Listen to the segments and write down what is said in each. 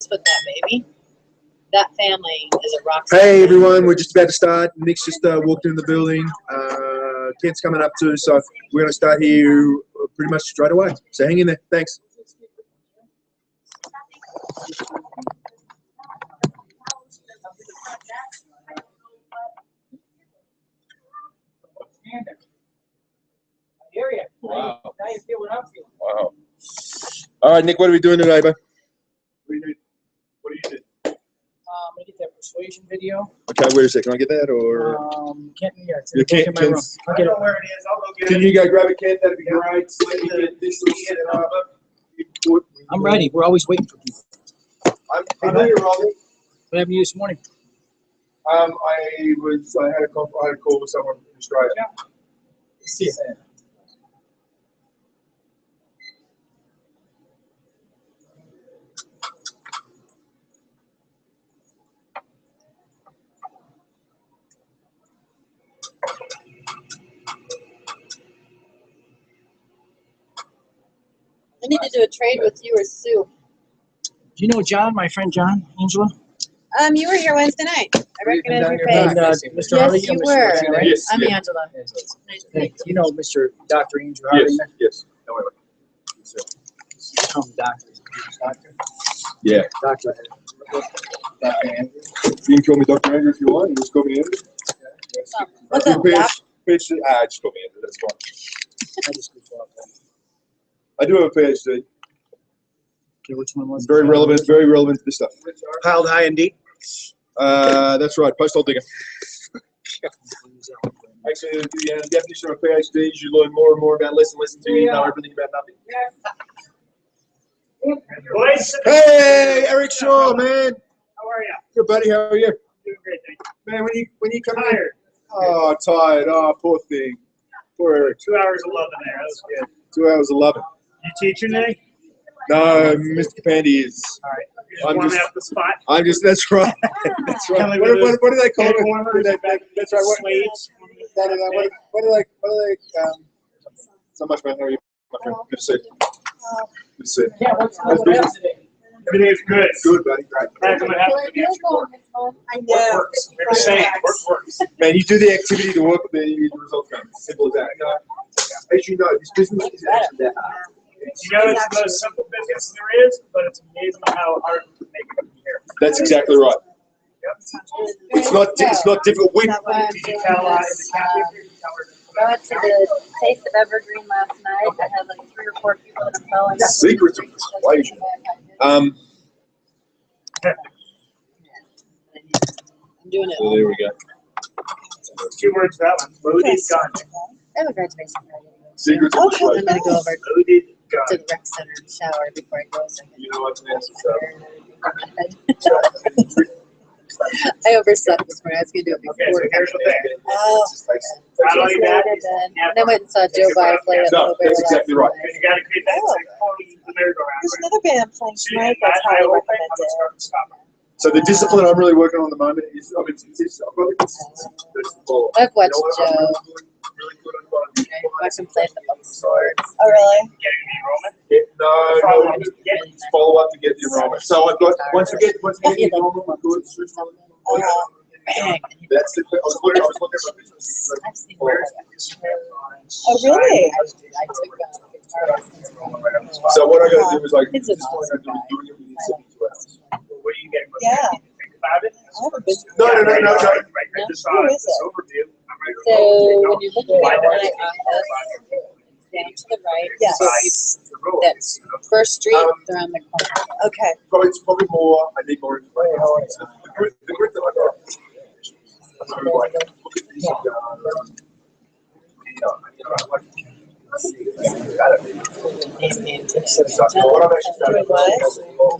With that baby. That family is a rock star. Hey everyone, we're just about to start. Nick's just walked in the building. Kent's coming up too, so we're going to start here pretty much straight away. So hang in there. Thanks. Wow. Now you feel what I'm feeling. Wow. All right, Nick, what are we doing today, bud? What do you do? I'm gonna get that persuasion video. Okay, wait a second. Can I get that or? Can't. Yeah, it's You in my room. I'll get it. Where it is, I'll go get Can it. you go grab a Kent? That'd be great. So let me get this I'm ready. We're always waiting for people. I know you're Robbie. What happened to you this morning? I had a call with someone from Australia. See it. I need to do a trade with you or Sue. Do you know John, my friend John, Angela? You were here Wednesday night. I recognize your And face. Mr. Hardy, Yes, you Mr. were. Hardy, right? Yes. I'm yes. Angela. Nice to Hey, meet you. you know Mr. Dr. Andrew Hardy? Yes. Yes. No, wait. Doctor. Yeah. Doctor. Dr. Andrew. You can call me Dr. Andrew if you want. You just call me Andrew. What's up, Doc? Just call me Andrew. That's fine. I just goofed off that. I do have a PhD. Okay, which one was it? Very relevant to this stuff. Piled high and deep. That's right. Post-hole digger. Actually, the definition of a PhD is you learn more and more about less and less until you know everything about nothing. Boys, Hey, Eric Shaw, man. how are you? Good, buddy. How are you? Doing great, thank you. Man, when you come in. Tired. Oh, tired. Oh, poor thing. Poor Eric. 2 hours of loving there. That was good. 2 hours 11. You teaching today? No, Mr. Capandi is. All right. You're I'm warming just- up the spot. That's right. That's right. Telling What me those do they call head it? warmers, That's right. What slaves. do they, so much, man. How are you? My friend. Good to see you. Good to see you. Yeah, what's How's going on business? today? Everything is good. Good, buddy. Great. Heck, I'm gonna have to get you work. I Work works. Never say it. Work works. Man, you do the activity, the work, then you get the results come. Simple as that. As you know, this business is actually that hard. You know, it's the most simple business there is, but it's amazing how hard we make it here. That's exactly right. Yep. It's not difficult. Did you tell in the cafe? Did you tell her? I went to the Taste of Evergreen last night. I had like 3 or 4 people that I'm following. Secrets of persuasion. I'm doing it. So there we go. 2 words for that one. Loaded gun. I have a graduation party. Secrets of I'm persuasion. gonna go over Loaded to gun. the rec center and shower before I go. So I can You know what's next? I overslept this morning. I was gonna do it Okay, before. so here's the thing. Oh, Not only that, and then went and saw Joe Biden play at No, that's exactly right. you gotta create that the merry-go-round. There's another band playing So tonight that's I highly hope I'm gonna recommended. start to stop it. So the discipline I'm really working on at the moment is, I've got the consistency. That's the ball. I've watched You know what? Joe. I'm really good on finding- I watched him play the bookstore. Oh, really? Getting the enrollment. No, it's follow up to get the enrollment. So I've got, once we get the enrollment, I'm good. That's the, I was looking at my business. I've seen Oh. Oh, really? I took guitar lessons. So what I gotta do is like, It's this an point I'm awesome doing it within 72 hours. What are you getting? Yeah. Think about it. I haven't been. No. I just saw Who this is it? overview. I'm ready to So go. when you're looking at my office, down to the right, Yes. so that's First Street around the corner. Okay. It's probably more, I need more information. The grid that I got. I'm sort of like, look at this, so what I'm actually trying to do Oh.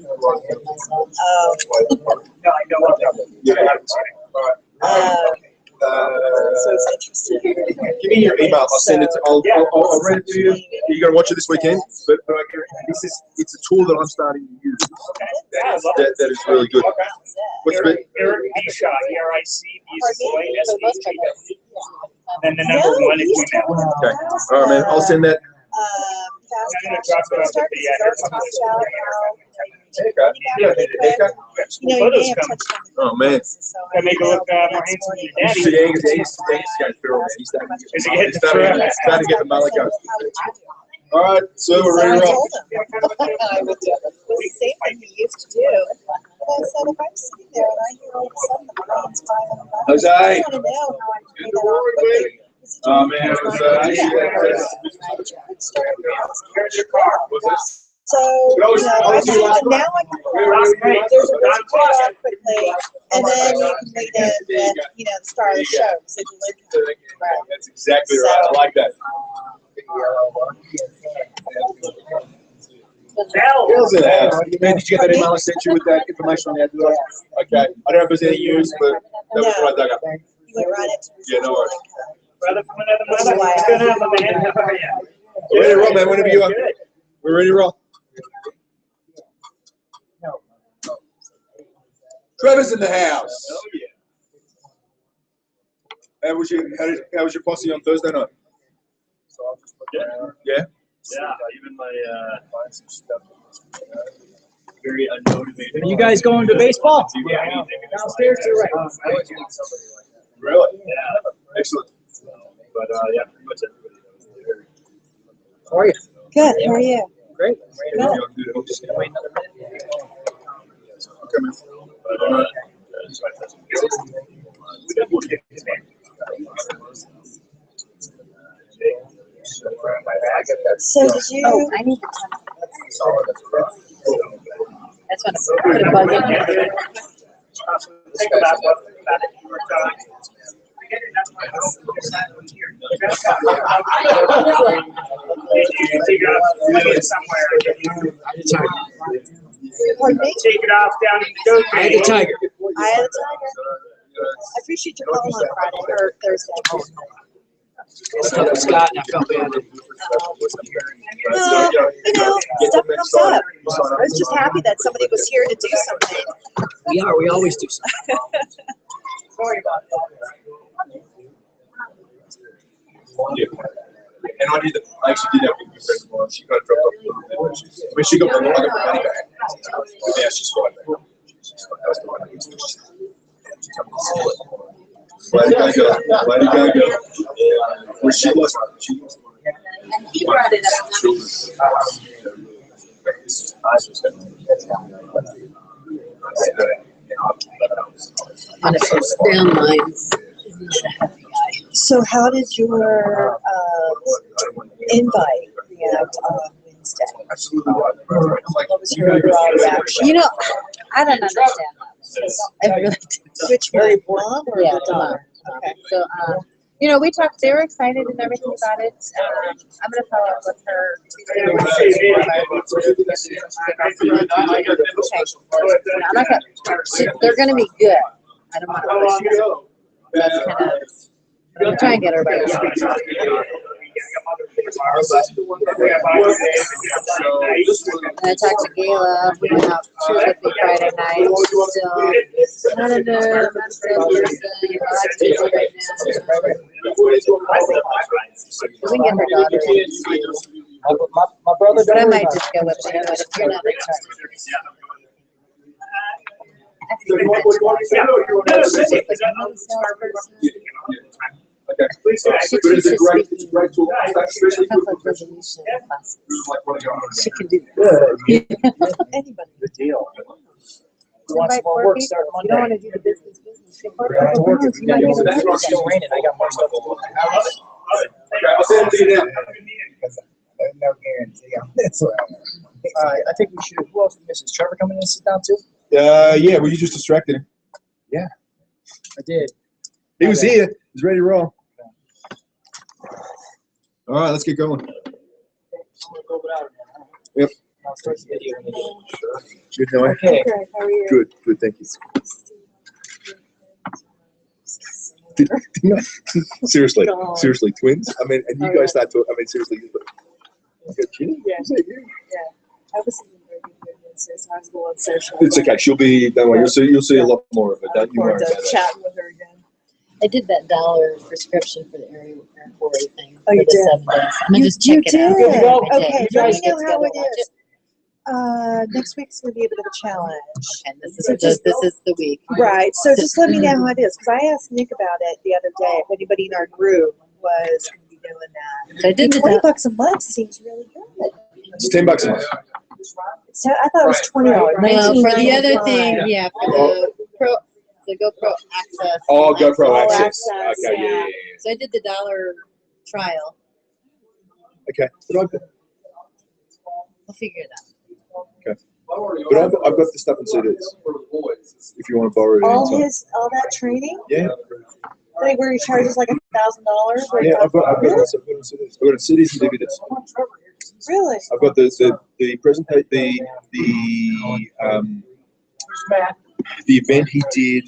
No, I know what that is. Yeah. I haven't seen it. So it's interesting. Give me your email. I'll send it. I'll read it to you. You're gonna watch it this weekend. But it's a tool that I'm starting to use. That is really good. What's the Eric B. Shaw, ERIC, B-S-H-A-W. And the number 1 is email. Okay. All right, man. I'll send that. Fast fashion start to start out. Haircut. Yeah, I need a haircut. You know, you may have touched on the Oh, man. so Gotta make her look more handsome than your daddy. Angus got through it. He's starting to get the mullet going. All right, so we're ready to roll. I would do it. It was the same thing he used to do. But I said, if I'm sitting there and I hear all of a sudden the brain's filing about it, Jose. I want to know how I can pay that off quickly. Oh, man, it was, Here's your car. So, you know, I think that now I can there's a way to pay it off quickly, and then you can lead it with, you know, the star of the show. So That's exactly right. I like that. Bill's in the house. Man, did you get that email I sent you with that information on the advertising? Okay. I don't know if there's any use, but that was what I dug up. You went right into Yeah, no worries. Brother from another mother. What's going on, my man? How are you? We're ready to roll, man. Whenever you are. We're ready to roll. Trevor's in the house. Oh, yeah. How was your posse on Thursday night? Yeah? Yeah, even my very unmotivated. Are you guys going to baseball? Yeah. Downstairs to the right. Really? Yeah. Excellent. But yeah, pretty much everybody knows there. How are you? Good. How are you? Great. I'm just gonna wait another minute. Okay, man. But just like that's So did you? Oh, I need to That's when I put a bug in there. Think about what about it. Somewhere. Pardon me? Take it off down in the goat. I had the tiger. I had a tiger. I appreciate your calling on Friday or Thursday. Scott, and I felt bad. Well, you know, stuff comes up. I was just happy that somebody was here to do something. We are. We always do something. Sorry about that. Yeah. And I actually did that with my friend of mine. She got dropped off a little bit. I mean, she got the money back. But now she's fine. That was the one. Lady Gaga. Lady Gaga. Well, she lost. And he brought it up. On a down lines. So how did your invite react on Wednesday? What was your overall reaction? You know, I don't understand that. I really don't. Which one, mom or Yeah, the daughter? Mom. Okay. So, you know, we talked, they were excited and everything about it. I'm going to follow up with her Tuesday or Wednesday. They're going to be good. I don't want to push them. That's kind of, I'm going to try and get her by the I talked to Gayla, we went out, she was with me Friday night, still, I don't know, I'm not so person, I'm busy right now. We can get her daughter. My brother. But I might just go with you, but if you're not interested. Okay. She teaches speaking conflict resolution classes. She can do Anybody. Good deal. Invite More four work people. starting You don't Monday. want to do the business. Take four We're gonna people. work if You might you get guys. a It's still raining. I got more stuff to do. Okay, I'll send it to you now. No guarantee on this one. I think we should. Who else is missing? Is Trevor coming in and sit down too? Yeah, well, you just distracted him. I did. He was here. He's ready to roll. All right, let's get going. Yep. I'll start the video. Good, Noah. Okay. Okay, how are you? Good, thank you. Seriously, twins? I mean, and you guys start talking, I mean, seriously, you got Ginny? Yeah. Is that you? I was in the so I was going on social. It's okay, she'll be, don't worry, you'll see a lot more of it, I don't look you worry forward about to that. chatting with her again. I did that $1 prescription for the area thing. Oh, you for the did? 7 days. I'm gonna just check it out. Did? I did. Okay, You let guys me get know how together it and watch is. Next week's gonna be a bit of a challenge. And this is So just- this is the week. Right. So just let me know how it is, because I asked Nick about it the other day. If anybody in our group was going to be doing that. So I did the $20 a month seems really good. It's $10 a month. So I thought it was $20. Well, for the other $19.95. thing, yeah, for the GoPro Access. Oh, GoPro All Access. access, Okay, yeah, yeah. yeah, yeah. So I did the $1 trial. Okay. We'll figure it out. Okay. But I've got the stuff in CDs. If you want to borrow it anytime. All that training, Yeah. like where he charges like $1,000. Yeah, I've got it in CDs. I've got it in CDs and DVDs. Really? I've got the presentation, the event he did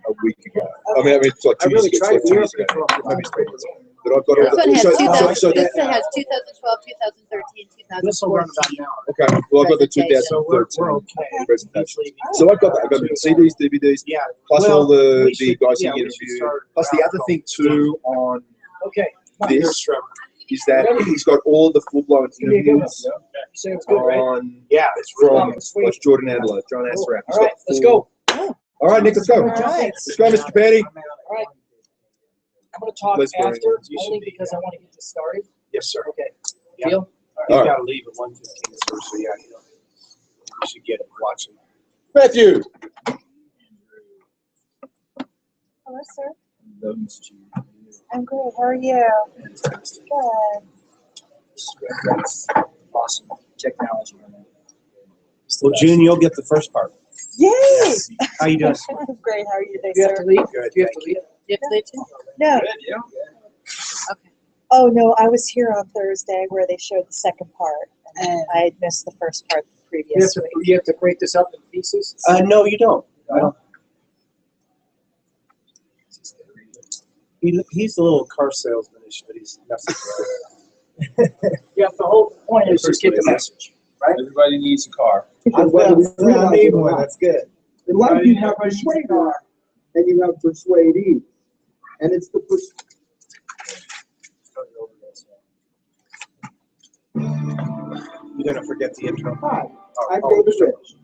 a week ago. I mean, it's like 2 years ago. It's like 2 years ago. Maybe it's 3 months ago. But I've got all This one has the. 2000. This one has 2012, 2013, This will run about 2014. an hour. Okay, well, I've got the Presentation. So we're 2013 okay. presentation. Usually- So I've got that. I've got the CDs, DVDs, Yeah. plus Well, all the we should- guys he yeah, we should interviewed. start Plus the other thing too on Okay. this is that he's got all the full-blown interviews Sounds good, right? on Yeah, it's really from sweet. like Jordan Adler, John Asraf. All right, let's go. All right, Nick, let's go. All right. Let's go, Mr. Petty. All right. I'm going to talk Let's go. after, only because I want to get this started. Yes, sir. Okay. Yeah. Deal? All right. got to leave at 1:15, so yeah, you should get it watching. Matthew. Hello, sir. I'm good. How are you? Fantastic. Good. That's awesome technology. Well, June, you'll get the first part. Yay! How you doing? I'm great. How are you today, You have sir? to leave? Good, Do you have to thank leave? You have to leave too? No. Yeah. Okay. Oh, no. I was here on Thursday where they showed the second part. And I had missed the first part the previous week. You have to break this up in pieces? No, you don't. I don't. He's a little car salesman-ish, but he's nothing. Yeah, the whole point is just get the message, right? Everybody needs a car. I need one. That's good. In life, you have persuader and you have persuadee, and it's the You're gonna forget the intro. Hi, I'm David Rich.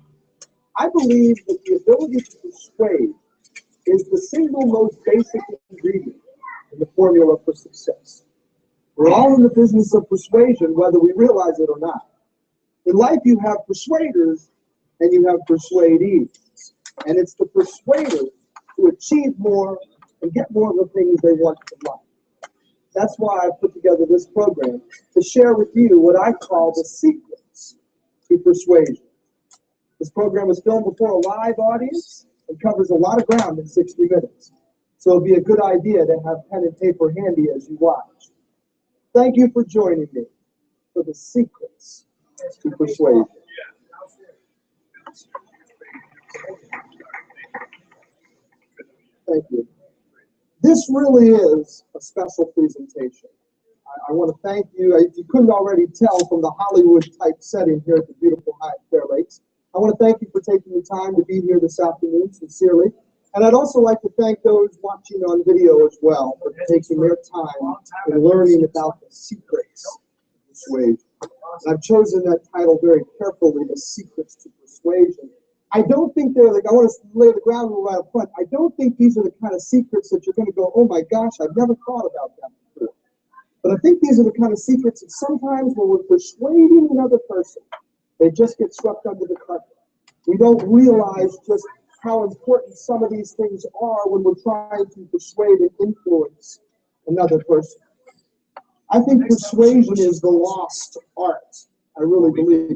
I believe that the ability to persuade is the single most basic ingredient in the formula for success. We're all in the business of persuasion, whether we realize it or not. In life, you have persuaders and you have persuadees. And it's the persuaders who achieve more and get more of the things they want in life. That's why I put together this program to share with you what I call the secrets to persuasion. This program was filmed before a live audience and covers a lot of ground in 60 minutes. So it'd be a good idea to have pen and paper handy as you watch. Thank you for joining me for the secrets to persuasion. Thank you. This really is a special presentation. I want to thank you. If you couldn't already tell from the Hollywood-type setting here at the beautiful Hyatt Fair Lakes, I want to thank you for taking the time to be here this afternoon, sincerely. And I'd also like to thank those watching on video as well for taking their time in learning about the secrets of persuasion. And I've chosen that title very carefully, The Secrets to Persuasion. I don't think they're like, I want to lay the ground rule right up front. I don't think these are the kind of secrets that you're going to go, oh my gosh, I've never thought about that before. But I think these are the kind of secrets that sometimes when we're persuading another person, they just get swept under the carpet. We don't realize just how important some of these things are when we're trying to persuade and influence another person. I think persuasion is the lost art. I really believe.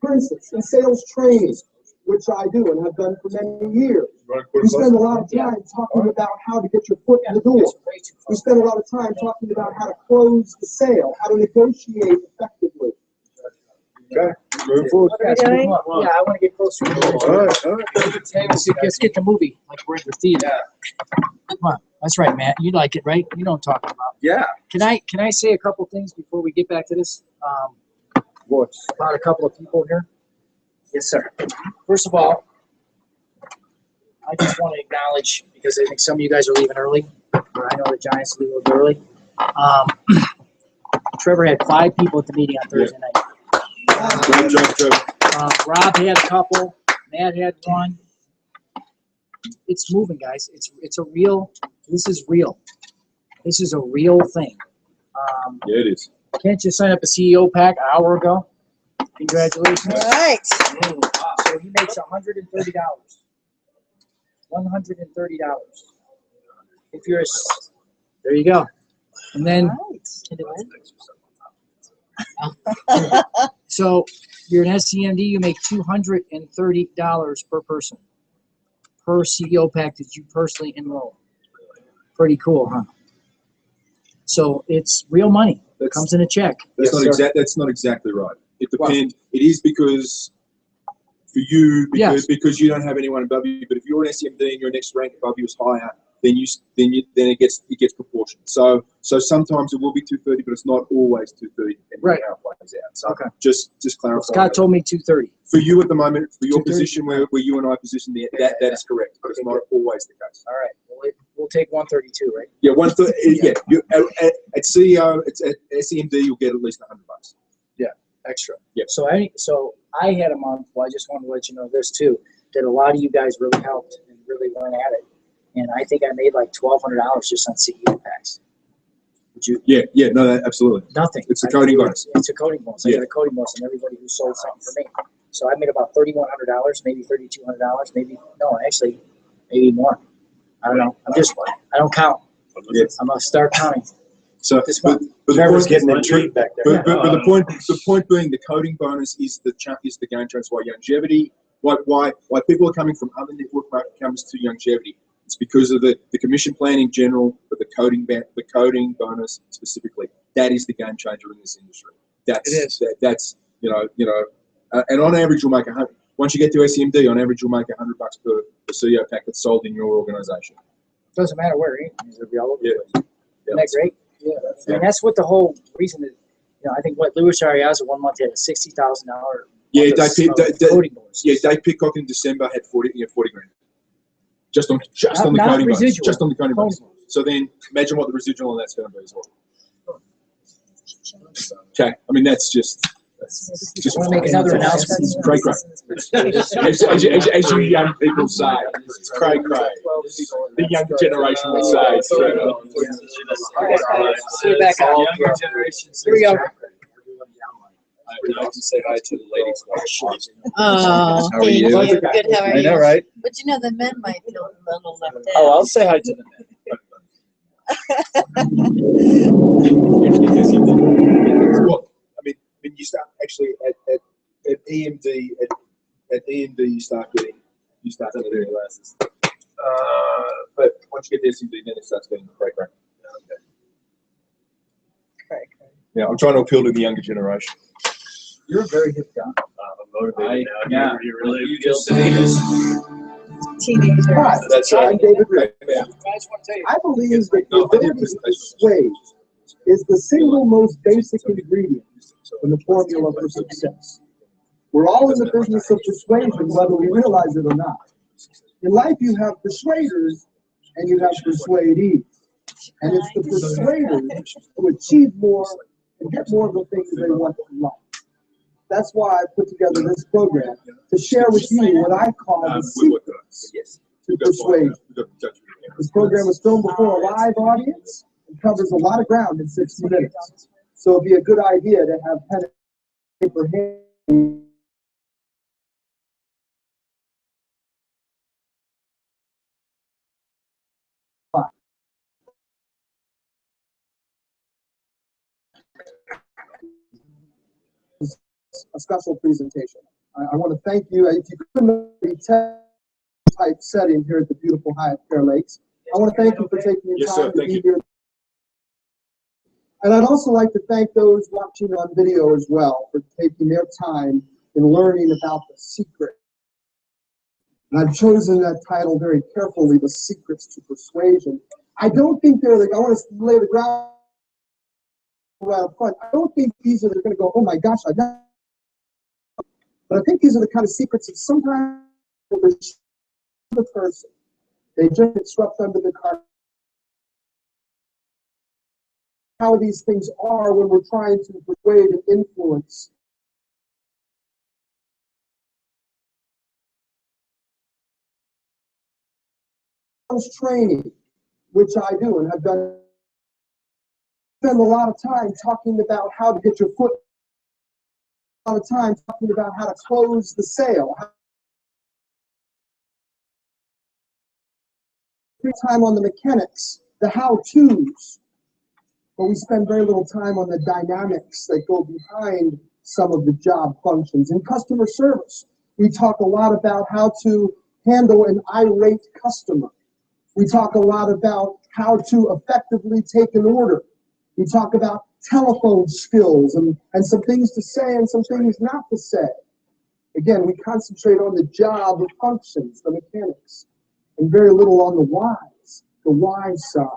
For instance, in sales training, which I do and have done for many years, we spend a lot of time talking about how to get your foot in the door. We spend a lot of time talking about how to close the sale, how to negotiate effectively. Okay, move forward. What are we doing? Yeah, I want to get closer. All right, all right. Let's get the movie, like we're at the theater. Come on, that's right, Matt. You like it, right? You know what I'm talking about. Yeah. Can I say a couple things before we get back to this? About a couple of people here. Yes, sir. First of all, I just want to acknowledge, because I think some of you guys are leaving early, or I know the Giants leave a little early. Trevor had 5 people at the meeting on Thursday night. Good job, Trevor. Rob had a couple. Matt had one. It's moving, guys. It's a real. This is real. This is a real thing. Yeah, it is. Can't you sign up a CEO pack an hour ago? Congratulations. All right. So he makes $130. $130. If you're there you go. And then so you're an SCMD, you make $230 per person per CEO pack that you personally enroll. Pretty cool, huh? So it's real money. It comes in a check. That's not exactly right. It depends. It is because for you, because you don't have anyone above you. But if you're an SMD and your next rank above you is higher, then it gets proportioned. So sometimes it will be 230, but it's not always 230 depending on how it plays out. So just clarify. Scott told me 230. For you at the moment, for your position where you and I position that is correct, but it's not always the case. All right. We'll take 132, right? Yeah, 130. Yeah, at CEO, at SEMD, you'll get at least $100. Yeah, extra. Yeah. So I had a month. Well, I just wanted to let you know this too. That a lot of you guys really helped and really went at it, and I think I made like $1,200 just on CEO packs. Would you? Yeah, no, absolutely. Nothing. It's a coding bonus. It's a coding bonus. I got a coding bonus on everybody who sold something for me. So I made about $3,100, maybe $3,200, maybe actually, maybe more. I don't know. I don't count. Yes. I'm gonna start counting. So, but Trevor's getting intrigued back there. But the point being, the coding bonus is the game changer. Why Youngevity? Why people are coming from other network marketing companies to Youngevity? It's because of the commission plan in general, but the coding bonus specifically. That is the game changer in this industry. That's and on average you'll make once you get to SEMD, on average you'll make $100 per CEO pack that's sold in your organization. Doesn't matter where, it'll be all over the place. Isn't that great? Yeah. I mean, that's what the whole reason is. I think what Louis Ariaza 1 month had a $60,000. Yeah, Dave Pitcock in December had 40 grand. Just on the coding bonus. Just on the coding bonus. So then imagine what the residual on that's going to be as well. Okay, I mean that's just. Want to make another announcement? Cray. As you young people say, it's cray. The young generation would say. Back up. Younger generations. Here we go. I can say hi to the ladies. Oh, How are you? Good, how are I you? know, right? But the men might feel a little left out. Oh, I'll say hi to the men. Well, when you start actually at EMD you start getting glasses. But once you get to SMD, then it starts getting cray. Yeah, I'm trying to appeal to the younger generation. You're a very hip guy. I'm motivated now. You really Teenagers. Hi, That's I'm David Rick. Yeah. I believe that the ability to persuade is the single most basic ingredient in the formula for success. We're all in the business of persuasion, whether we realize it or not. In life, you have persuaders and you have persuadees. And it's the persuaders who achieve more and get more of the things they want in life. That's why I put together this program to share with you what I call the secrets to persuasion. This program was filmed before a live audience and covers a lot of ground in 60 minutes. So it'd be a good idea to have pen and paper handy. A special presentation. I want to thank you. If you couldn't already tell type setting here at the beautiful Hyatt Fair Lakes, I want to thank you for taking your time to be here. And I'd also like to thank those watching on video as well for taking their time in learning about the secret. And I've chosen that title very carefully, The Secrets to Persuasion. I don't think I want to lay the ground right up front. I don't think these are going to go, oh my gosh, but I think these are the kind of secrets that sometimes the person, they just get swept under the carpet. How these things are when we're trying to persuade and influence training, which I do and have done, spend a lot of time talking about how to get your foot, a lot of time talking about how to close the sale, free time on the mechanics, the how-tos, but we spend very little time on the dynamics that go behind some of the job functions. In customer service, we talk a lot about how to handle an irate customer. We talk a lot about how to effectively take an order. We talk about telephone skills and some things to say and some things not to say. Again, we concentrate on the job functions, the mechanics, and very little on the why side.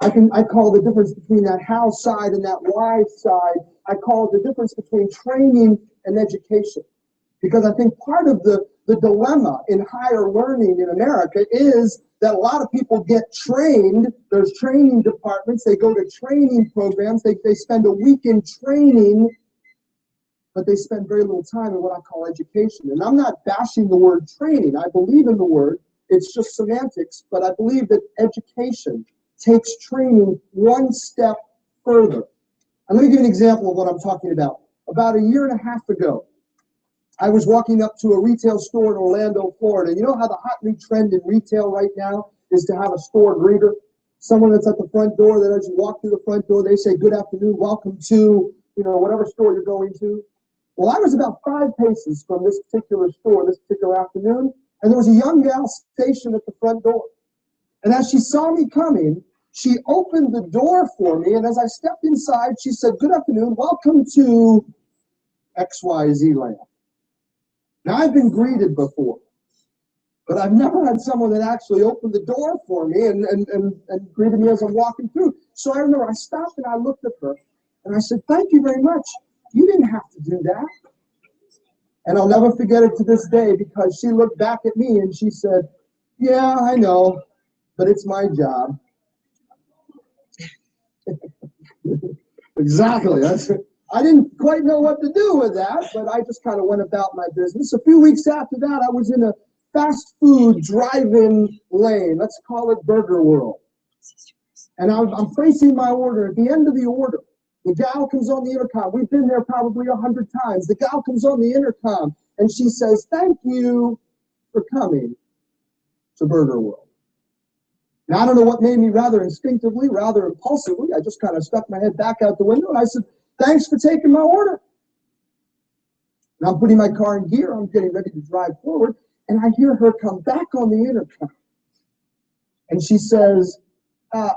I call the difference between that how side and that why side, I call it the difference between training and education. Because I think part of the dilemma in higher learning in America is that a lot of people get trained. There's training departments. They go to training programs. They spend a week in training, but they spend very little time in what I call education. And I'm not bashing the word training. I believe in the word. It's just semantics. But I believe that education takes training one step further. I'm going to give you an example of what I'm talking about. About a year and a half ago, I was walking up to a retail store in Orlando, Florida. You know how the hot new trend in retail right now is to have a store greeter? Someone that's at the front door, that as you walk through the front door, they say, "Good afternoon, welcome to, whatever store you're going to." Well, I was about 5 paces from this particular store this particular afternoon, and there was a young gal stationed at the front door. And as she saw me coming, she opened the door for me, and as I stepped inside, she said, "Good afternoon, welcome to XYZ Land." Now, I've been greeted before, but I've never had someone that actually opened the door for me and greeted me as I'm walking through. So I remember I stopped and I looked at her, and I said, "Thank you very much. You didn't have to do that." And I'll never forget it to this day, because she looked back at me and she said, "Yeah, I know, but it's my job." Exactly. I didn't quite know what to do with that, but I just kind of went about my business. A few weeks after that, I was in a fast food drive-in lane. Let's call it Burger World. And I'm placing my order. At the end of the order, the gal comes on the intercom. We've been there probably 100 times. The gal comes on the intercom, and she says, "Thank you for coming to Burger World." Now, I don't know what made me rather instinctively, rather impulsively. I just kind of stuck my head back out the window, and I said, "Thanks for taking my order." And I'm putting my car in gear. I'm getting ready to drive forward, and I hear her come back on the intercom. And she says, "I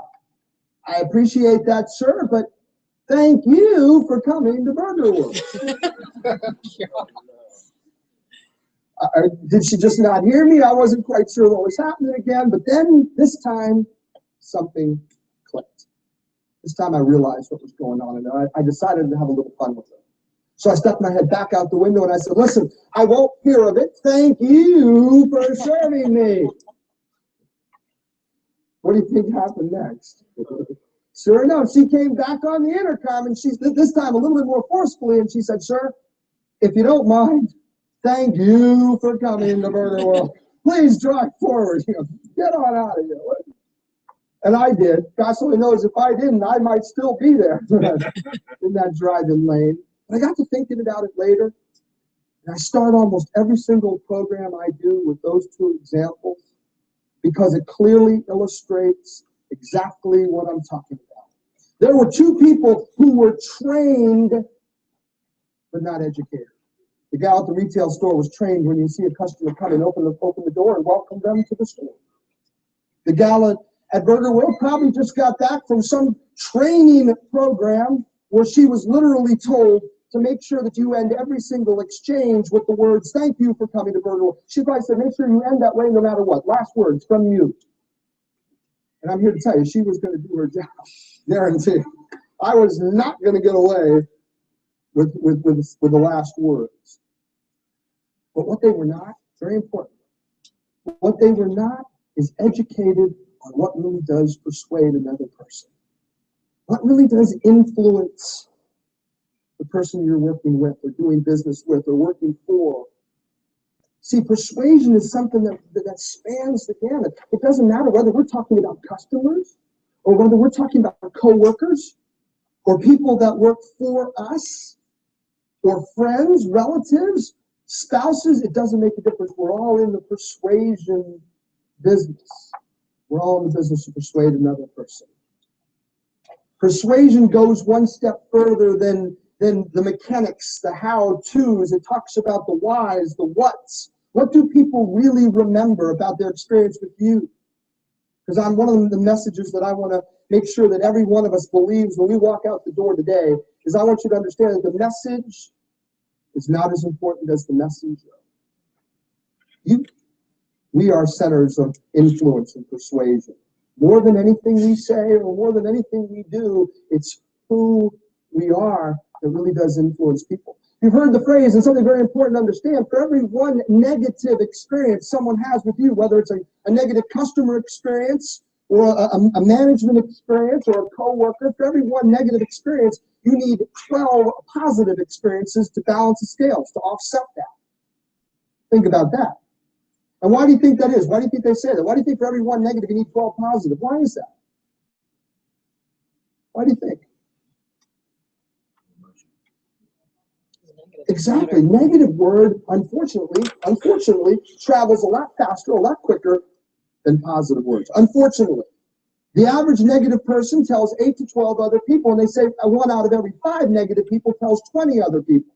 appreciate that, sir, but thank you for coming to Burger World." Did she just not hear me? I wasn't quite sure what was happening again, but then this time something clicked. This time I realized what was going on, and I decided to have a little fun with her. So I stuck my head back out the window and I said, "Listen, I won't hear of it. Thank you for serving me." What do you think happened next? Sure enough, she came back on the intercom, and she's this time a little bit more forcefully, and she said, "Sir, if you don't mind, thank you for coming to Burger World. Please drive forward. Get on out of here." And I did. God only knows if I didn't, I might still be there in that drive-in lane. But I got to thinking about it later, and I start almost every single program I do with those 2 examples, because it clearly illustrates exactly what I'm talking about. There were 2 people who were trained but not educated. The gal at the retail store was trained when you see a customer come in, open the door and welcome them to the store. The gal at Burger World probably just got back from some training program where she was literally told to make sure that you end every single exchange with the words, "Thank you for coming to Burger World." She probably said, "Make sure you end that way no matter what. Last words from you." And I'm here to tell you, she was going to do her job. Guaranteed. I was not going to get away with the last words. But what they were not, very important, what they were not is educated on what really does persuade another person. What really does influence the person you're working with or doing business with or working for. See, persuasion is something that spans the gamut. It doesn't matter whether we're talking about customers or whether we're talking about co-workers or people that work for us or friends, relatives, spouses. It doesn't make a difference. We're all in the persuasion business. We're all in the business to persuade another person. Persuasion goes one step further than the mechanics, the how-tos. It talks about the whys, the whats. What do people really remember about their experience with you? Because I'm one of the messages that I want to make sure that every one of us believes when we walk out the door today is I want you to understand that the message is not as important as the messenger. We are centers of influence and persuasion. More than anything we say or more than anything we do, it's who we are that really does influence people. You've heard the phrase, and something very important to understand, for every one negative experience someone has with you, whether it's a negative customer experience or a management experience or a coworker, for every one negative experience, you need 12 positive experiences to balance the scales, to offset that. Think about that. And why do you think that is? Why do you think they say that? Why do you think for every one negative you need 12 positive? Why is that? Why do you think? Exactly. Negative word, unfortunately, travels a lot faster, a lot quicker than positive words. Unfortunately. The average negative person tells 8 to 12 other people, and they say 1 out of every 5 negative people tells 20 other people.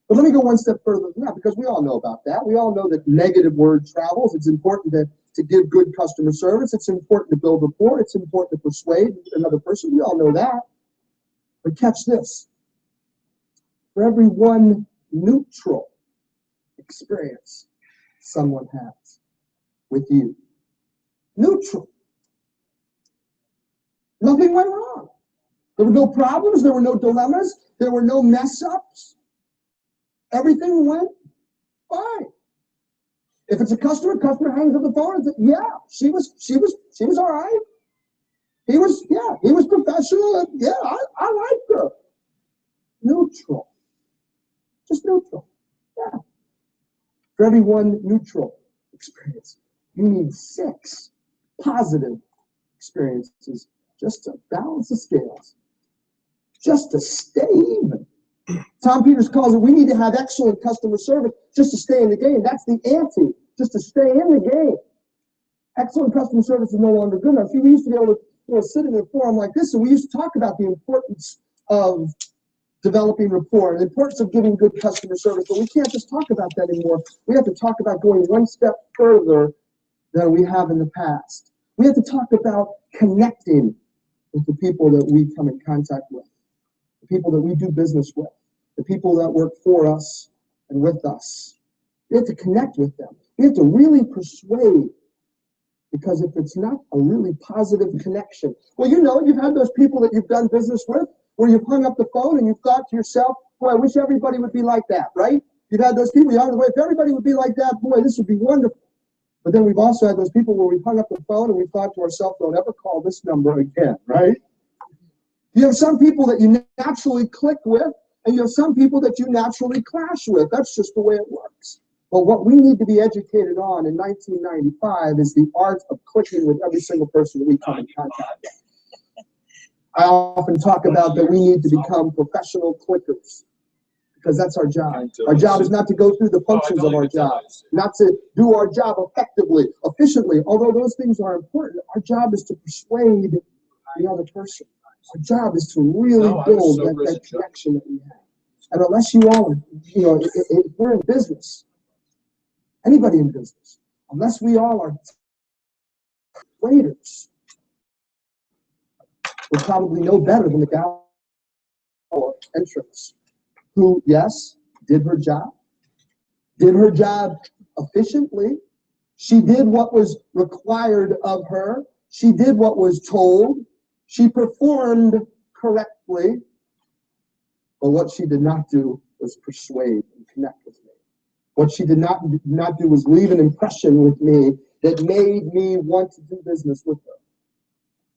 But let me go one step further than that, because we all know about that. We all know that negative word travels. It's important to give good customer service. It's important to build rapport. It's important to persuade another person. We all know that. But catch this. For every one neutral experience someone has with you, neutral, nothing went wrong. There were no problems. There were no dilemmas. There were no mess-ups. Everything went fine. If it's a customer hangs up the phone and says, yeah, she was all right. He was professional. And yeah, I liked her. Neutral. Just neutral. Yeah. For every one neutral experience, you need 6 positive experiences just to balance the scales, just to stay even. Tom Peters calls it, we need to have excellent customer service just to stay in the game. That's the ante, just to stay in the game. Excellent customer service is no longer good enough. See, we used to be able to sit in a forum like this, and we used to talk about the importance of developing rapport and the importance of giving good customer service, but we can't just talk about that anymore. We have to talk about going one step further than we have in the past. We have to talk about connecting with the people that we come in contact with, the people that we do business with, the people that work for us and with us. We have to connect with them. We have to really persuade, because if it's not a really positive connection, well, you've had those people that you've done business with where you've hung up the phone and you've thought to yourself, boy, I wish everybody would be like that, right? You've had those people, if everybody would be like that, boy, this would be wonderful. But then we've also had those people where we've hung up the phone and we thought to ourselves, don't ever call this number again, right? You have some people that you naturally click with, and you have some people that you naturally clash with. That's just the way it works. But what we need to be educated on in 1995 is the art of clicking with every single person that we come in contact with. I often talk about that we need to become professional clickers, because that's our job. Our job is not to go through the functions of our job, not to do our job effectively, efficiently. Although those things are important, our job is to persuade the other person. Our job is to really build that connection that we have. And unless you all, if we're in business, anybody in business, unless we all are traders, we're probably no better than the gal or entrance who, yes, did her job efficiently. She did what was required of her. She did what was told. She performed correctly. But what she did not do was persuade and connect with me. What she did not do was leave an impression with me that made me want to do business with her.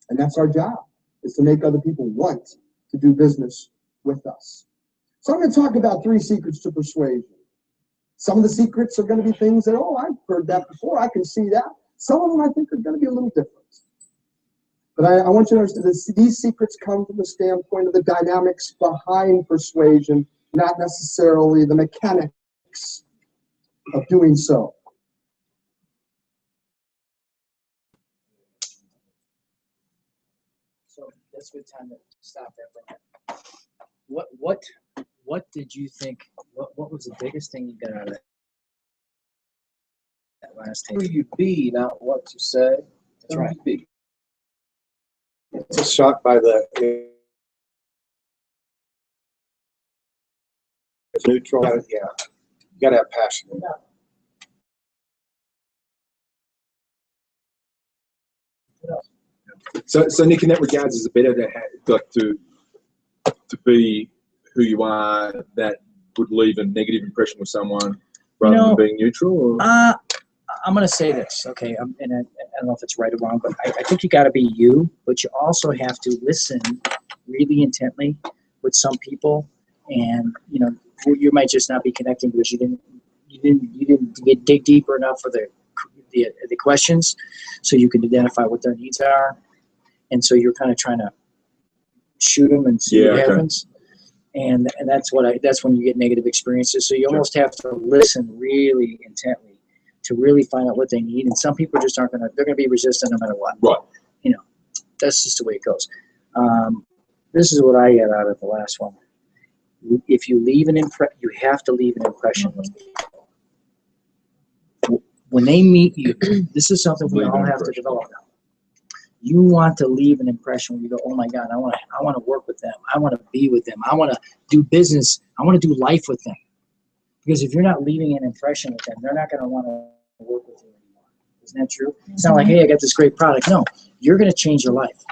And that's our job, is to make other people want to do business with us. So I'm going to talk about 3 secrets to persuasion. Some of the secrets are going to be things that, oh, I've heard that before. I can see that. Some of them I think are going to be a little different. But I want you to understand that these secrets come from the standpoint of the dynamics behind persuasion, not necessarily the mechanics of doing so. So that's a good time to stop there for a minute. What did you think? What was the biggest thing you got out of that last tape? Who you be, not what you say. That's right. Who you be. It's a shot by the it's neutral. Yeah, you gotta have passion. So Nick, in that regards, is it better to be who you are that would leave a negative impression with someone rather than being neutral? Or? I'm going to say this, okay, and I don't know if it's right or wrong, but I think you got to be you, but you also have to listen really intently with some people, and you might just not be connecting because you didn't dig deeper enough for the questions, so you can identify what their needs are, and so you're kind of trying to shoot them and see what happens. And that's when you get negative experiences. So you almost have to listen really intently to really find out what they need. And some people just they're going to be resistant no matter what. Right. That's just the way it goes. This is what I got out of the last one. If you leave you have to leave an impression with people. When they meet you, this is something we all have to develop now. You want to leave an impression where you go, oh my God, I want to work with them. I want to be with them. I want to do business. I want to do life with them. Because if you're not leaving an impression with them, they're not going to want to work with you anymore. Isn't that true? It's not like, hey, I got this great product. No, you're going to change your life.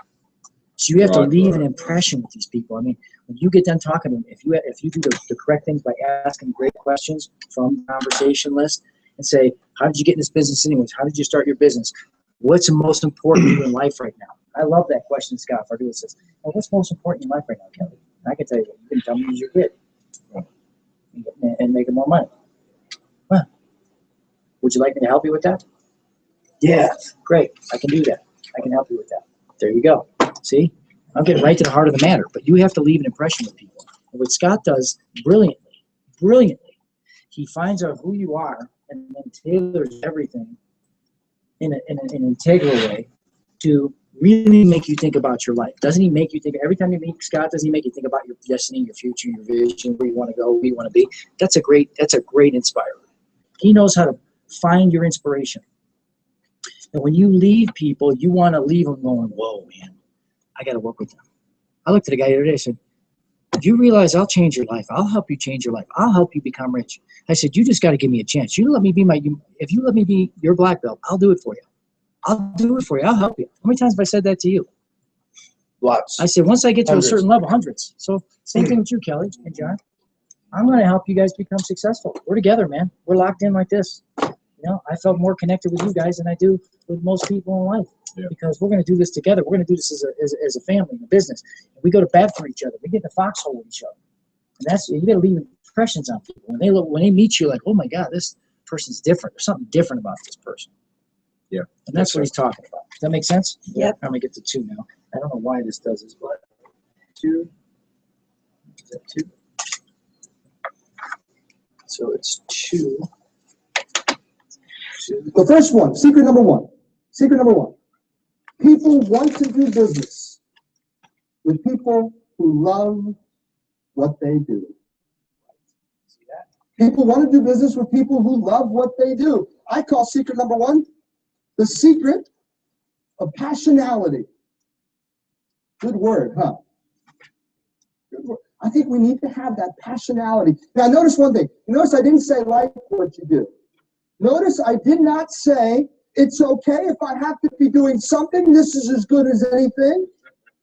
So you have to leave an impression with these people. I mean, when you get done talking to them, if you do the correct things by asking great questions from the conversation list and say, how did you get in this business anyways? How did you start your business? What's the most important to you in life right now? I love that question Scott Fardu says. Well, what's most important in life right now, Kelly? And I can tell you, you can tell me is your kid. And making more money. Huh. Would you like me to help you with that? Yeah, great. I can do that. I can help you with that. There you go. See? I'm getting right to the heart of the matter. But you have to leave an impression with people. And what Scott does brilliantly, he finds out who you are and then tailors everything in an integral way to really make you think about your life. Doesn't he make you think, every time you meet Scott, does he make you think about your destiny, your future, your vision, where you want to go, where you want to be? That's a great inspirer. He knows how to find your inspiration. And when you leave people, you want to leave them going, whoa, man, I got to work with them. I looked at a guy the other day and said, if you realize I'll change your life, I'll help you change your life. I'll help you become rich. I said, you just got to give me a chance. If you let me be your black belt, I'll do it for you. I'll do it for you. I'll help you. How many times have I said that to you? Lots. I said, once I get to Hundreds. a certain level, hundreds. So same thing with you, Kelly and John. I'm going to help you guys become successful. We're together, man. We're locked in like this. I felt more connected with you guys than I do with most people in life because we're going to do this together. We're going to do this as a family, in a business. We go to bat for each other. We get in the foxhole with each other. And you got to leave impressions on people. When they meet you, like, oh my God, this person's different. There's something different about this person. Yeah. And that's what he's talking about. Does that make sense? Yeah. I'm going to get to 2 now. I don't know why this does this, but 2. Is that 2? So it's 2. The first one, secret number one. People want to do business with people who love what they do. See that? People want to do business with people who love what they do. I call secret number one the secret of passionality. Good word, huh? Good word. I think we need to have that passionality. Now, notice one thing. Notice I didn't say like what you do. Notice I did not say it's okay if I have to be doing something. This is as good as anything.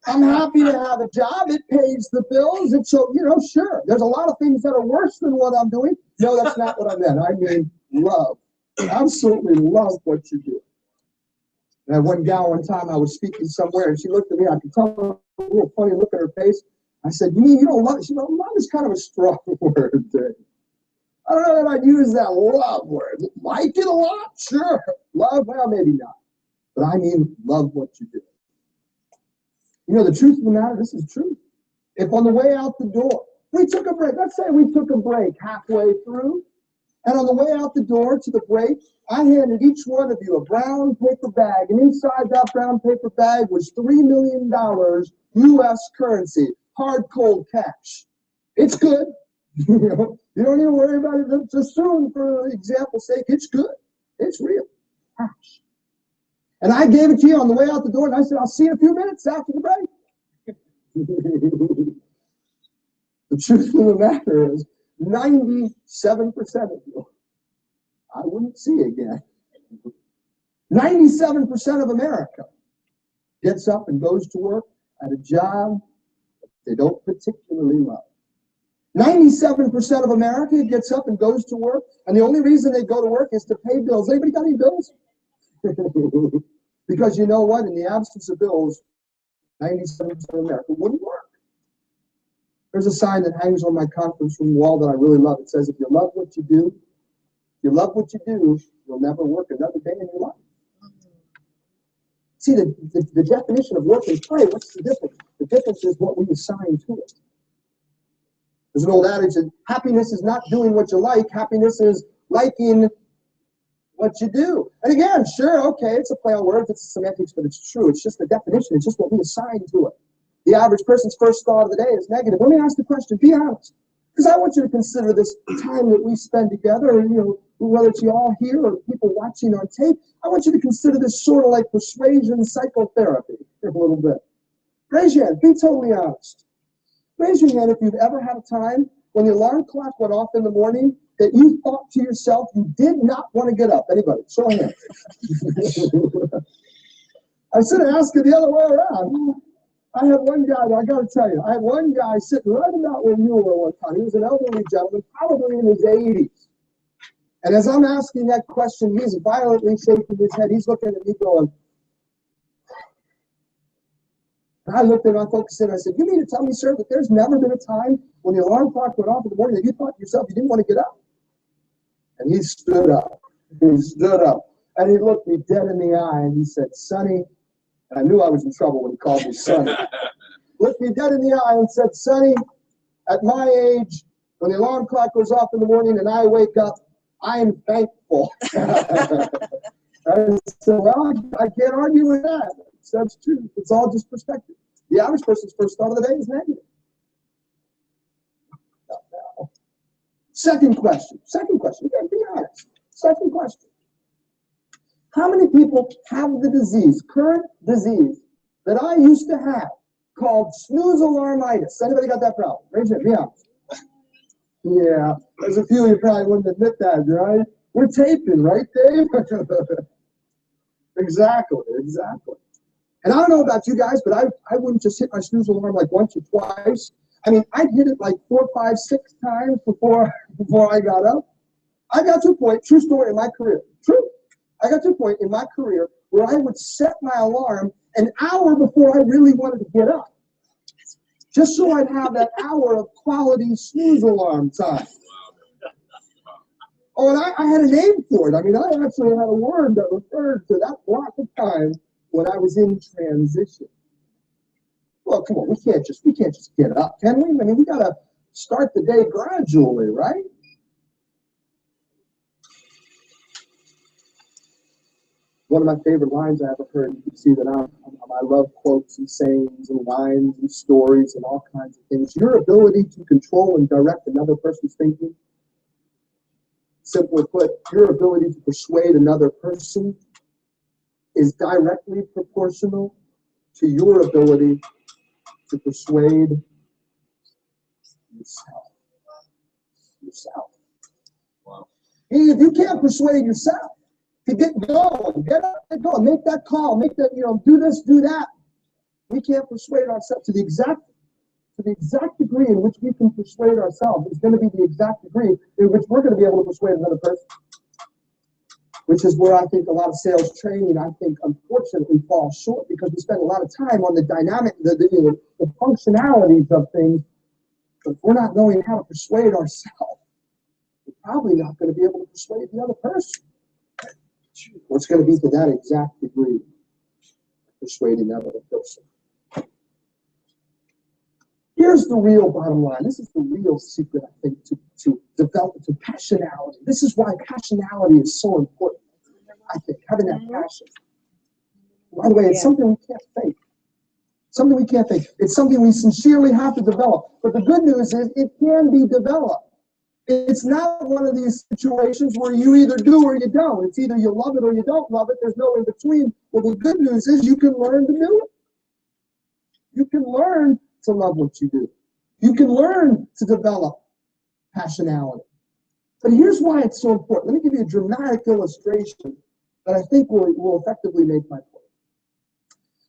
I'm happy to have a job. It pays the bills. It's so, sure. There's a lot of things that are worse than what I'm doing. No, that's not what I meant. I mean love. Absolutely love what you do. And one gal one time I was speaking somewhere and she looked at me. I could tell a little funny look at her face. I said, you mean you don't love? She said, love is kind of a strong word. I don't know that I'd use that love word. Like it a lot? Sure. Love? Well, maybe not. But I mean, love what you do. You know, the truth of the matter, this is true. If on the way out the door, we took a break, let's say we took a break halfway through, and on the way out the door to the break, I handed each one of you a brown paper bag, and inside that brown paper bag was $3 million U.S. currency, hard, cold cash. It's good. You don't even worry about it. Just assume, for example's sake, it's good. It's real. Cash. And I gave it to you on the way out the door, and I said, I'll see you in a few minutes after the break. The truth of the matter is, 97% of you, I wouldn't see again. 97% of America gets up and goes to work at a job they don't particularly love. 97% of America gets up and goes to work, and the only reason they go to work is to pay bills. Anybody got any bills? Because you know what? In the absence of bills, 97% of America wouldn't work. There's a sign that hangs on my conference room wall that I really love. It says, if you love what you do, you'll never work another day in your life. See, the definition of work and play, what's the difference? The difference is what we assign to it. There's an old adage that happiness is not doing what you like. Happiness is liking what you do. And again, sure, okay, it's a play on words, it's semantics, but it's true. It's just the definition. It's just what we assign to it. The average person's first thought of the day is negative. Let me ask the question, be honest. Because I want you to consider this time that we spend together, you know, whether it's you all here or people watching on tape, I want you to consider this sort of like persuasion psychotherapy for a little bit. Raise your hand, be totally honest. Raise your hand if you've ever had a time when the alarm clock went off in the morning that you thought to yourself you did not want to get up. Anybody? Show of hands. I should have asked it the other way around. I had one guy, I got to tell you, I had one guy sitting right about where you were one time. He was an elderly gentleman, probably in his 80s. And as I'm asking that question, he's violently shaking his head. He's looking at me going, and I looked at him, I focused in, I said, you mean to tell me, sir, that there's never been a time when the alarm clock went off in the morning that you thought to yourself you didn't want to get up? And he stood up. He stood up. And he looked me dead in the eye and he said, Sonny, and I knew I was in trouble when he called me Sonny. Looked me dead in the eye and said, Sonny, at my age, when the alarm clock goes off in the morning and I wake up, I am thankful. I said, well, I can't argue with that. That's true. It's all just perspective. The average person's first thought of the day is negative. Second question. Again, be honest. Second question. How many people have the disease, current disease, that I used to have called snooze alarmitis? Anybody got that problem? Raise your hand, be honest. Yeah, there's a few of you probably wouldn't admit that, right? We're taping, right, Dave? Exactly. And I don't know about you guys, but I wouldn't just hit my snooze alarm like once or twice. I mean, I'd hit it like 4, 5, 6 times before I got up. I got to a point, true story in my career, true. I got to a point in my career where I would set my alarm an hour before I really wanted to get up, just so I'd have that hour of quality snooze alarm time. Oh, and I had a name for it. I mean, I actually had a word that referred to that block of time when I was in transition. Well, come on, we can't just get up, can we? I mean, we gotta start the day gradually, right? One of my favorite lines I ever heard, you can see that I love quotes and sayings and lines and stories and all kinds of things. Your ability to control and direct another person's thinking, simply put, your ability to persuade another person is directly proportional to your ability to persuade yourself. Wow. If you can't persuade yourself to get going, get up and go, make that call, make that, do this, do that. We can't persuade ourselves to the exact degree in which we can persuade ourselves is going to be the exact degree in which we're going to be able to persuade another person. Which is where I think a lot of sales training, unfortunately falls short, because we spend a lot of time on the dynamic, the functionalities of things, but if we're not knowing how to persuade ourselves, we're probably not going to be able to persuade the other person. What's going to be to that exact degree persuading that other person. Here's the real bottom line. This is the real secret, I think, to develop, to passionality. This is why passionality is so important, I think, having that passion. By the way, it's something we can't fake. Something we can't fake. It's something we sincerely have to develop. But the good news is it can be developed. It's not one of these situations where you either do or you don't. It's either you love it or you don't love it. There's no in between. Well, the good news is you can learn to do it. You can learn to love what you do. You can learn to develop passionality. But here's why it's so important. Let me give you a dramatic illustration that I think will effectively make my point.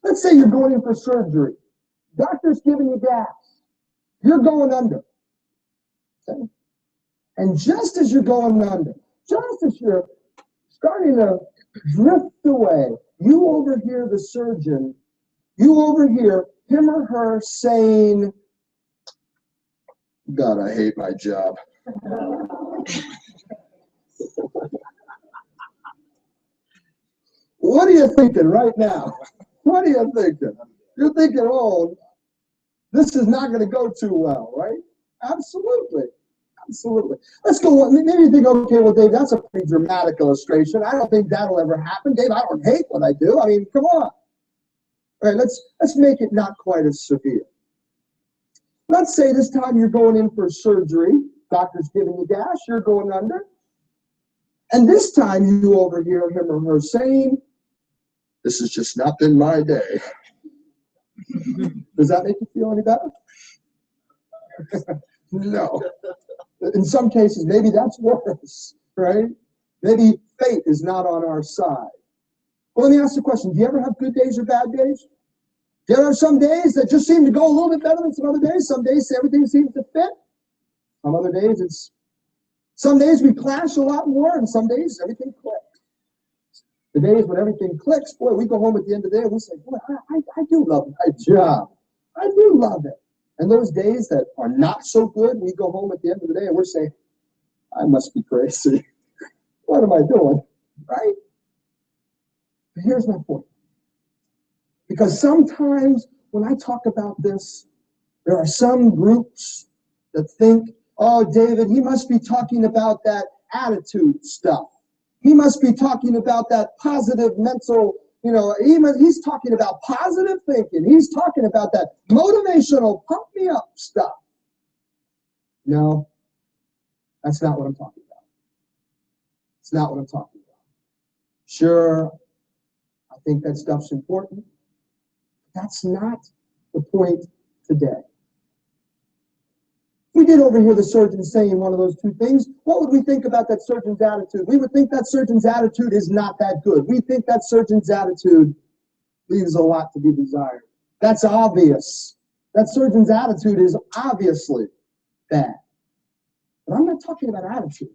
Let's say you're going in for surgery. Doctor's giving you gas. You're going under. Okay? And just as you're going under, just as you're starting to drift away, you overhear the surgeon, you overhear him or her saying, God, I hate my job. What are you thinking right now? What are you thinking? You're thinking, oh, this is not going to go too well, right? Absolutely. Absolutely. Let's go on. Maybe you think, okay, well, Dave, that's a pretty dramatic illustration. I don't think that'll ever happen. Dave, I don't hate what I do. I mean, come on. All right, let's make it not quite as severe. Let's say this time you're going in for surgery. Doctor's giving you gas. You're going under. And this time you overhear him or her saying, this has just not been my day. Does that make you feel any better? No. In some cases, maybe that's worse, right? Maybe fate is not on our side. Well, let me ask the question. Do you ever have good days or bad days? Do you ever have some days that just seem to go a little bit better than some other days? Some days everything seems to fit. Some days we clash a lot more, and some days everything clicks. The days when everything clicks, boy, we go home at the end of the day and we say, boy, I do love my job. I do love it. And those days that are not so good, we go home at the end of the day and we're saying, I must be crazy. What am I doing? Right? But here's my point. Because sometimes when I talk about this, there are some groups that think, oh, David, he must be talking about that attitude stuff. He must be talking about that positive mental, he's talking about positive thinking. He's talking about that motivational, pump me up stuff. No, that's not what I'm talking about. It's not what I'm talking about. Sure, I think that stuff's important. That's not the point today. If we did overhear the surgeon saying one of those two things, what would we think about that surgeon's attitude? We would think that surgeon's attitude is not that good. We think that surgeon's attitude leaves a lot to be desired. That's obvious. That surgeon's attitude is obviously bad. But I'm not talking about attitude.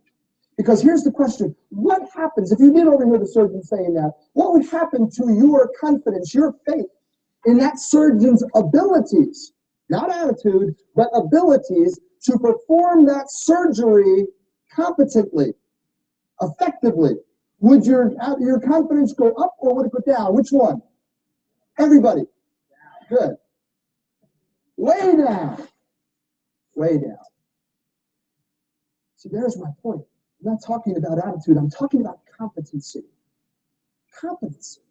Because here's the question. What happens if you did overhear the surgeon saying that? What would happen to your confidence, your faith in that surgeon's abilities? Not attitude, but abilities to perform that surgery competently, effectively. Would your confidence go up or would it go down? Which one? Everybody. Good. Way down. Way down. See, there's my point. I'm not talking about attitude. I'm talking about competency. Competency.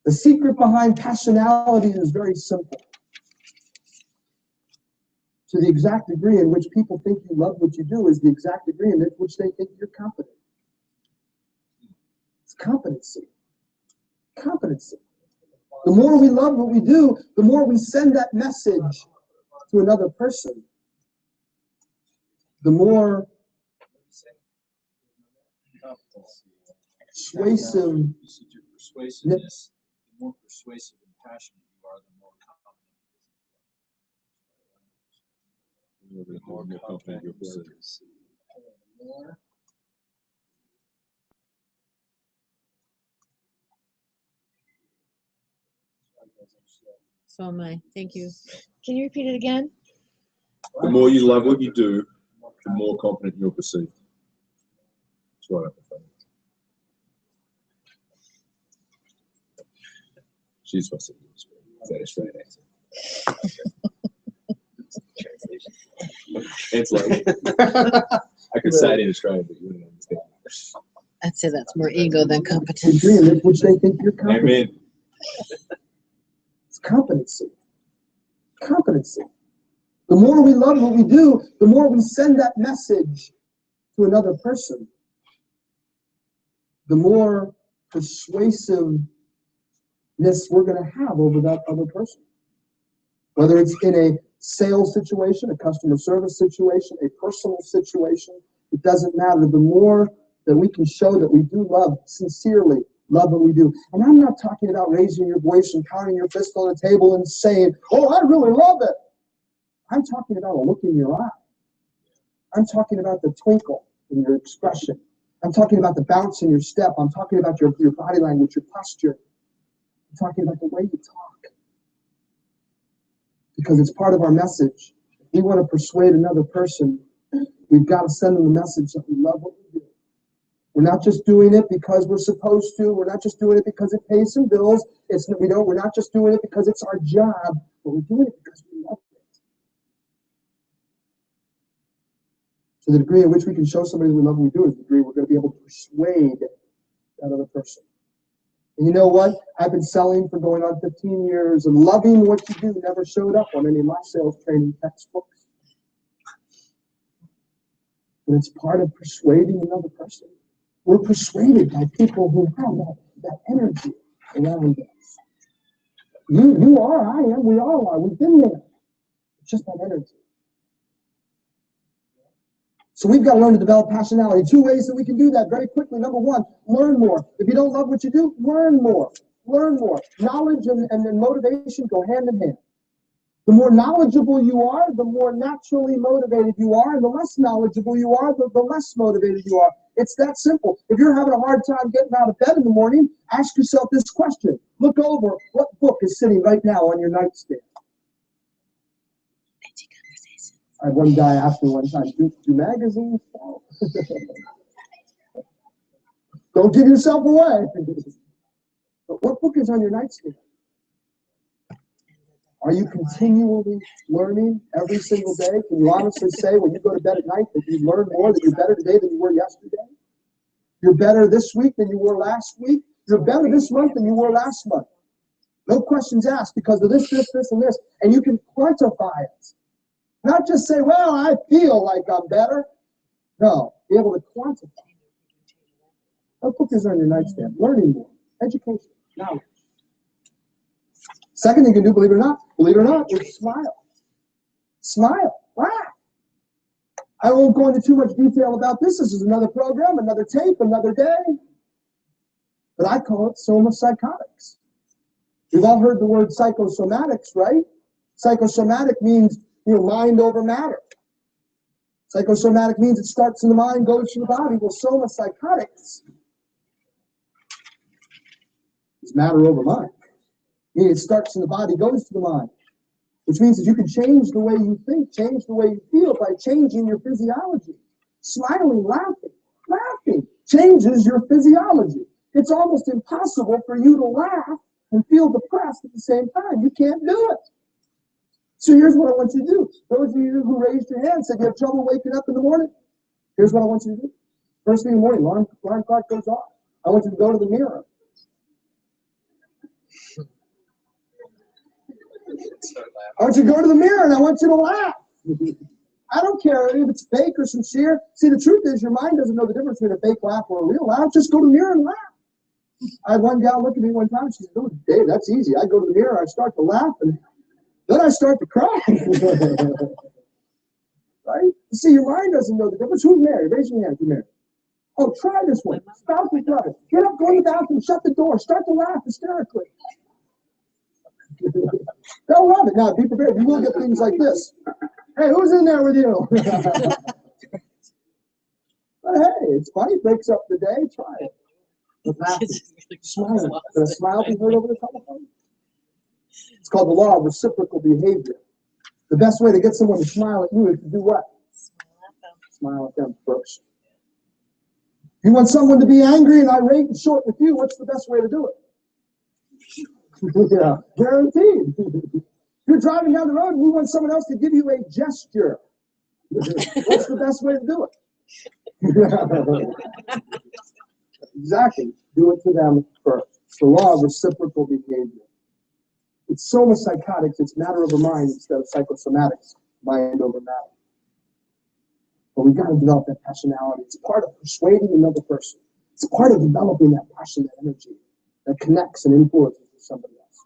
The secret behind passionality is very simple. To the exact degree in which people think you love what you do is the exact degree in which they think you're competent. It's competency. Competency. The more we love what we do, the more we send that message to another person, the more persuasive. Persuasiveness, the more persuasive and passionate you are, the more confident you'll be. So am I. Thank you. Can you repeat it again? The more you love what you do, the more confident you'll perceive. what I prefer. She's supposed to be Australian. Is that Australian accent? It's like I could say it in Australian, but you wouldn't understand. I'd say that's more ego than competence. Which they think you're competent. Amen. It's competency. Competency. The more we love what we do, the more we send that message to another person, the more persuasiveness we're going to have over that other person. Whether it's in a sales situation, a customer service situation, a personal situation, it doesn't matter. The more that we can show that we do love, sincerely love what we do. And I'm not talking about raising your voice and pounding your fist on the table and saying, oh, I really love it. I'm talking about a look in your eye. I'm talking about the twinkle in your expression. I'm talking about the bounce in your step. I'm talking about your body language, your posture. I'm talking about the way you talk. Because it's part of our message. If we want to persuade another person, we've got to send them the message that we love what we do. We're not just doing it because we're supposed to. We're not just doing it because it pays some bills. We're not just doing it because it's our job, but we're doing it because we love it. So the degree in which we can show somebody that we love what we do is the degree we're going to be able to persuade that other person. And you know what? I've been selling for going on 15 years, and loving what you do never showed up on any of my sales training textbooks. But it's part of persuading another person. We're persuaded by people who have that energy around us. You are, I am, we all are. We've been there. It's just that energy. So we've got to learn to develop passionality. 2 ways that we can do that very quickly. Number one, learn more. If you don't love what you do, learn more. Learn more. Knowledge and motivation go hand in hand. The more knowledgeable you are, the more naturally motivated you are, and the less knowledgeable you are, the less motivated you are. It's that simple. If you're having a hard time getting out of bed in the morning, ask yourself this question. Look over what book is sitting right now on your nightstand. I had one guy ask me one time, do magazines sell? Don't give yourself away. But what book is on your nightstand? Are you continually learning every single day? Can you honestly say when you go to bed at night that you learn more, that you're better today than you were yesterday? You're better this week than you were last week? You're better this month than you were last month. No questions asked because of this, and this. And you can quantify it. Not just say, well, I feel like I'm better. No, be able to quantify. What book is on your nightstand? Learning more. Education. Knowledge. Second thing you can do, believe it or not, is smile. Smile. Laugh. I won't go into too much detail about this. This is another program, another tape, another day. But I call it somopsychotics. We've all heard the word psychosomatics, right? Psychosomatic means, mind over matter. Psychosomatic means it starts in the mind, goes to the body. Well, somopsychotics is matter over mind. Meaning it starts in the body, goes to the mind. Which means that you can change the way you think, change the way you feel by changing your physiology. Smiling, laughing changes your physiology. It's almost impossible for you to laugh and feel depressed at the same time. You can't do it. So here's what I want you to do. Those of you who raised your hand said you have trouble waking up in the morning. Here's what I want you to do. First thing in the morning, alarm clock goes off. I want you to go to the mirror. I want you to go to the mirror and I want you to laugh. I don't care if it's fake or sincere. See, the truth is your mind doesn't know the difference between a fake laugh or a real laugh. Just go to the mirror and laugh. I had one gal look at me one time. She said, "Oh, Dave, that's easy. I go to the mirror, I start to laugh, and then I start to cry." Right? You see, your mind doesn't know the difference. Who's married? Raise your hand. Who's married? Oh, try this one. Spouse with brother. Get up, go to the bathroom, shut the door, start to laugh hysterically. They'll love it. Now, be prepared. You will get things like this. Hey, who's in there with you? But hey, it's funny. It breaks up the day. Try it. Smile. Can a smile be heard over the telephone? It's called the law of reciprocal behavior. The best way to get someone to smile at you is to do what? Smile at them first. You want someone to be angry and irate and short with you, what's the best way to do it? Yeah, guaranteed. You're driving down the road and you want someone else to give you a gesture. What's the best way to do it? Exactly. Do it to them first. It's the law of reciprocal behavior. It's soma psychotics, it's matter over mind instead of psychosomatics, mind over matter. But we've got to develop that passionality. It's part of persuading another person. It's part of developing that passion, that energy that connects and influences with somebody else.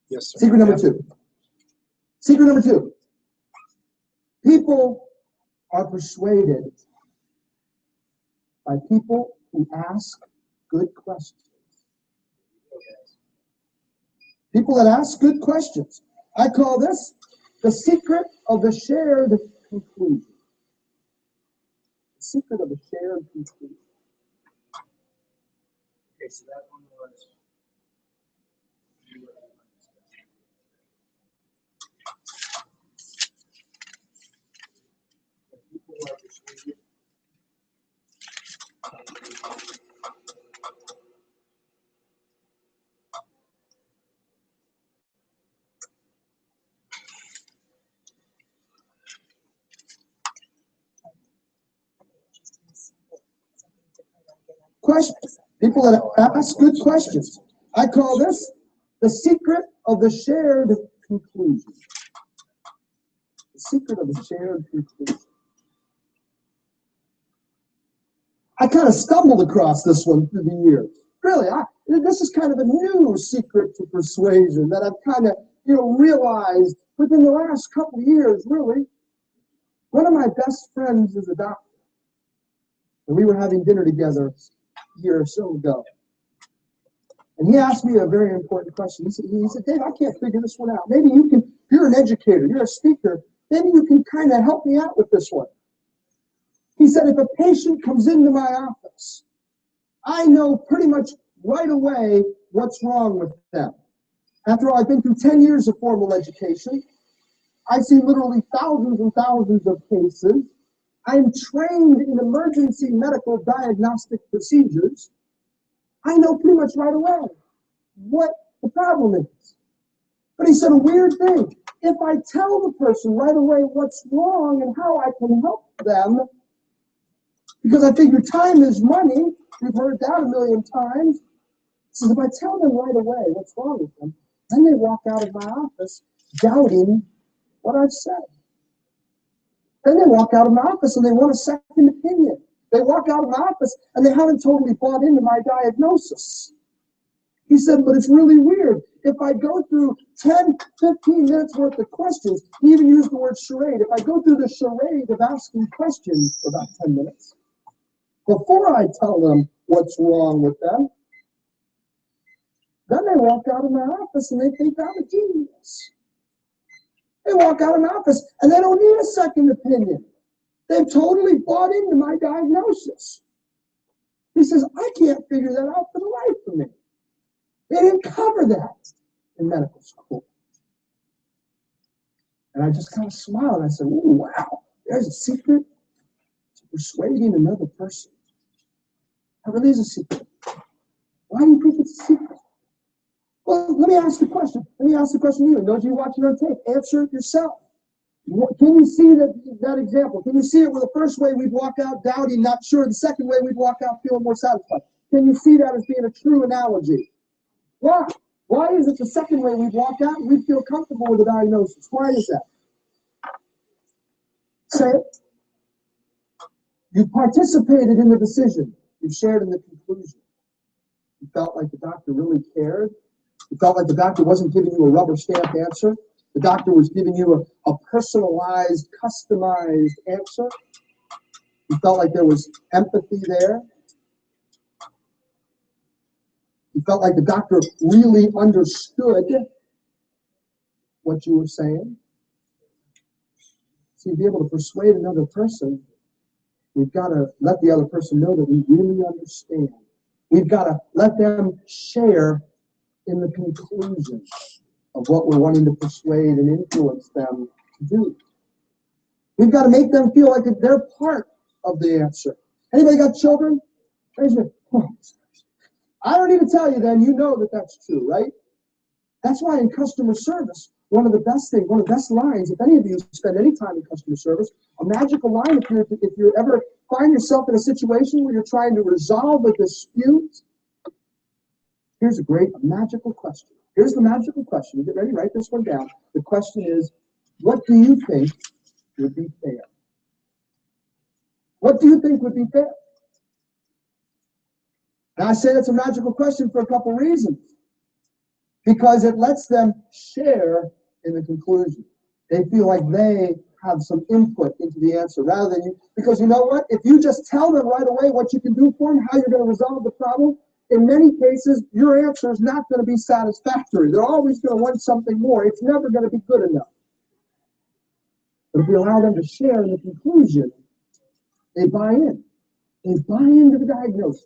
Yes, sir. Secret number two. Secret number two. People are persuaded by people who ask good questions. People that ask good questions. I call this the secret of the shared conclusion. The secret of the shared conclusion. Okay, so that one was. People are persuaded. Questions. People that ask good questions. I call this the secret of the shared conclusion. The secret of the shared conclusion. I kind of stumbled across this one through the years. Really, this is kind of a new secret to persuasion that I've kind of, realized within the last couple of years, really. One of my best friends is a doctor. And we were having dinner together a year or so ago. And he asked me a very important question. He said, Dave, I can't figure this one out. Maybe you can, you're an educator, you're a speaker. Maybe you can kind of help me out with this one. He said, if a patient comes into my office, I know pretty much right away what's wrong with them. After all, I've been through 10 years of formal education. I see literally thousands and thousands of cases. I'm trained in emergency medical diagnostic procedures. I know pretty much right away what the problem is. But he said a weird thing. If I tell the person right away what's wrong and how I can help them, because I figure time is money, we've heard that a million times. He says, if I tell them right away what's wrong with them, then they walk out of my office doubting what I've said. Then they walk out of my office and they want a second opinion. They walk out of my office and they haven't totally bought into my diagnosis. He said, but it's really weird. If I go through 10, 15 minutes worth of questions, he even used the word charade. If I go through the charade of asking questions for about 10 minutes, before I tell them what's wrong with them, then they walk out of my office and they think I'm a genius. They walk out of my office and they don't need a second opinion. They've totally bought into my diagnosis. He says, I can't figure that out for the life of me. They didn't cover that in medical school. And I just kind of smiled and I said, ooh, wow, there's a secret to persuading another person. That really is a secret. Why do you think it's a secret? Well, let me ask the question. Let me ask the question to you. Those of you watching on tape, answer it yourself. Can you see that example? Can you see it where the first way we'd walk out doubting, not sure, the second way we'd walk out feeling more satisfied? Can you see that as being a true analogy? Why? Why is it the second way we'd walk out and we'd feel comfortable with the diagnosis? Why is that? Say it. You participated in the decision. You shared in the conclusion. You felt like the doctor really cared. You felt like the doctor wasn't giving you a rubber stamp answer. The doctor was giving you a personalized, customized answer. You felt like there was empathy there. You felt like the doctor really understood what you were saying. So to be able to persuade another person, we've got to let the other person know that we really understand. We've got to let them share in the conclusion. of what we're wanting to persuade and influence them to do. We've got to make them feel like they're part of the answer. Anybody got children? Raise your hand. I don't need to tell you then, you know that that's true, right? That's why in customer service, one of the best lines, if any of you spend any time in customer service, a magical line, if you ever find yourself in a situation where you're trying to resolve a dispute, here's a magical question. Here's the magical question. You get ready, write this one down. The question is, what do you think would be fair? What do you think would be fair? Now, I say that's a magical question for a couple reasons. Because it lets them share in the conclusion. They feel like they have some input into the answer rather than you. Because you know what? If you just tell them right away what you can do for them, how you're going to resolve the problem, in many cases, your answer is not going to be satisfactory. They're always going to want something more. It's never going to be good enough. But if we allow them to share in the conclusion, they buy in. They buy into the diagnosis.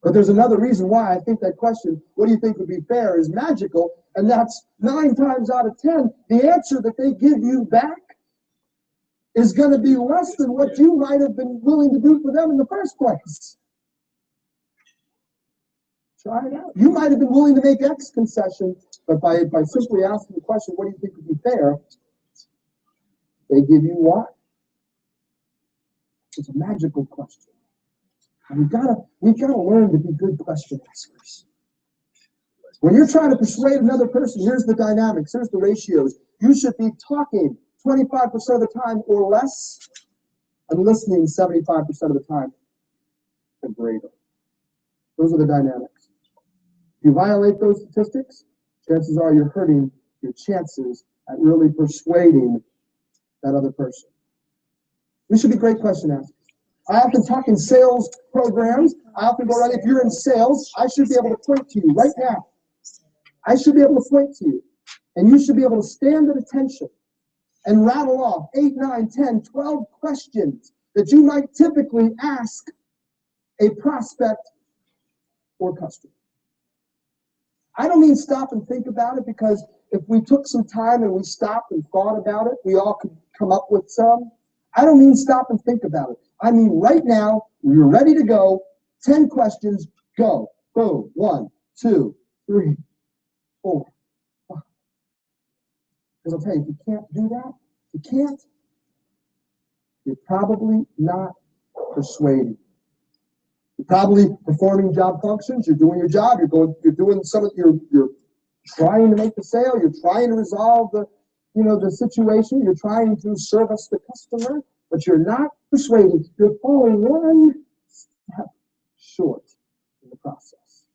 But there's another reason why I think that question, what do you think would be fair, is magical, and that's 9 times out of 10, the answer that they give you back is going to be less than what you might have been willing to do for them in the first place. Try it out. You might have been willing to make X concession, but by simply asking the question, what do you think would be fair, they give you Y. It's a magical question. And we've gotta learn to be good question askers. When you're trying to persuade another person, here's the dynamics, here's the ratios. You should be talking 25% of the time or less, and listening 75% of the time or greater. Those are the dynamics. If you violate those statistics, chances are you're hurting your chances at really persuading that other person. We should be great question askers. I often talk in sales programs. I often go around, if you're in sales, I should be able to point to you right now. I should be able to point to you. And you should be able to stand at attention and rattle off 8, 9, 10, 12 questions that you might typically ask a prospect or customer. I don't mean stop and think about it, because if we took some time and we stopped and thought about it, we all could come up with some. I don't mean stop and think about it. I mean right now, you're ready to go. 10 questions, go. Boom. 1, 2, 3, 4, 5. Because I'll tell you, if you can't do that, you're probably not persuading. You're probably performing job functions. You're doing your job. You're doing some of you're trying to make the sale. You're trying to resolve the situation. You're trying to service the customer, but you're not persuading. You're falling one step short in the process.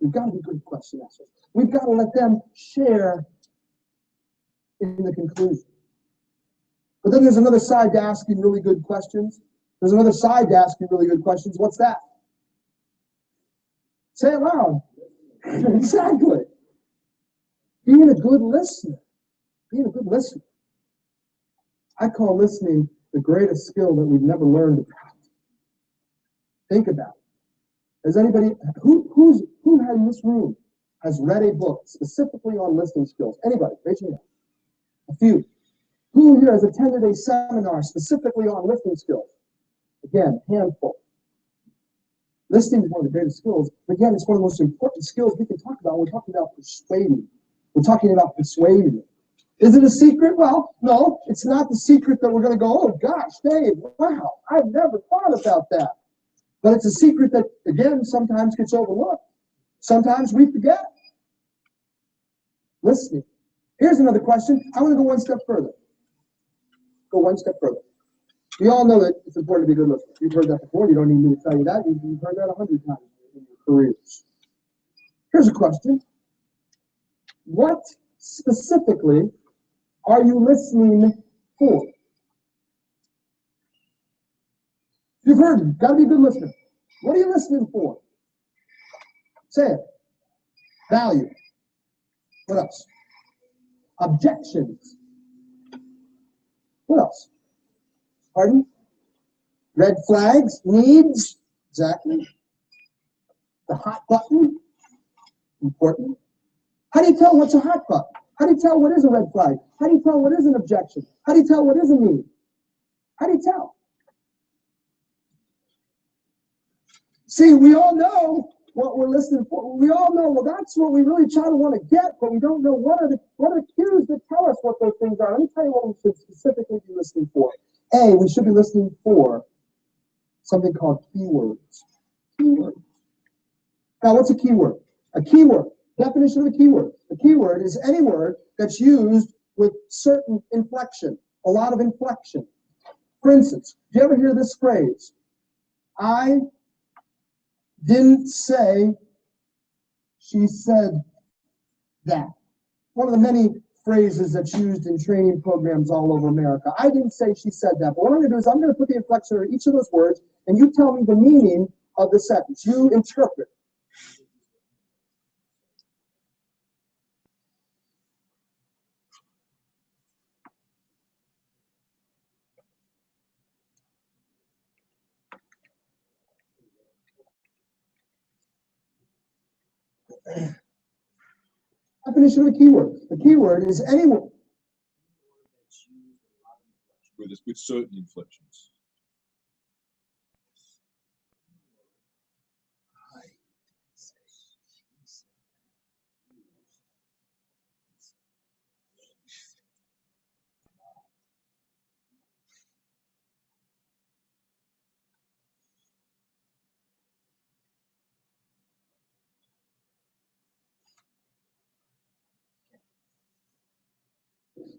We've got to be good question askers. We've got to let them share in the conclusion. But then there's another side to asking really good questions. There's another side to asking really good questions. What's that? Say it loud. Exactly. Being a good listener. Being a good listener. I call listening the greatest skill that we've never learned about. Think about it. Has anybody, who in this room has read a book specifically on listening skills? Anybody? Raise your hand. A few. Who here has attended a seminar specifically on listening skills? Again, handful. Listening is one of the greatest skills. But again, it's one of the most important skills we can talk about. We're talking about persuading. We're talking about persuading. Is it a secret? Well, no, it's not the secret that we're going to go, oh gosh, Dave, wow, I've never thought about that. But it's a secret that, again, sometimes gets overlooked. Sometimes we forget. Listening. Here's another question. I want to go one step further. Go one step further. We all know that it's important to be a good listener. You've heard that before. You don't need me to tell you that. You've heard that 100 times in your careers. Here's a question. What specifically are you listening for? You've heard it. Got to be a good listener. What are you listening for? Say it. Value. What else? Objections. What else? Pardon? Red flags, needs. Exactly. The hot button. Important. How do you tell what's a hot button? How do you tell what is a red flag? How do you tell what is an objection? How do you tell what is a need? How do you tell? See, we all know what we're listening for. We all know, well, that's what we really try to want to get, but we don't know what are the cues that tell us what those things are. Let me tell you what we should specifically be listening for. A, we should be listening for something called keywords. Keywords. Now, what's a keyword? A keyword. Definition of a keyword. A keyword is any word that's used with certain inflection, a lot of inflection. For instance, do you ever hear this phrase? I didn't say, she said that. One of the many phrases that's used in training programs all over America. I didn't say, she said that. But what I'm going to do is I'm going to put the inflection on each of those words, and you tell me the meaning of the sentence. You interpret. Definition of a keyword. A keyword is any word with certain inflections.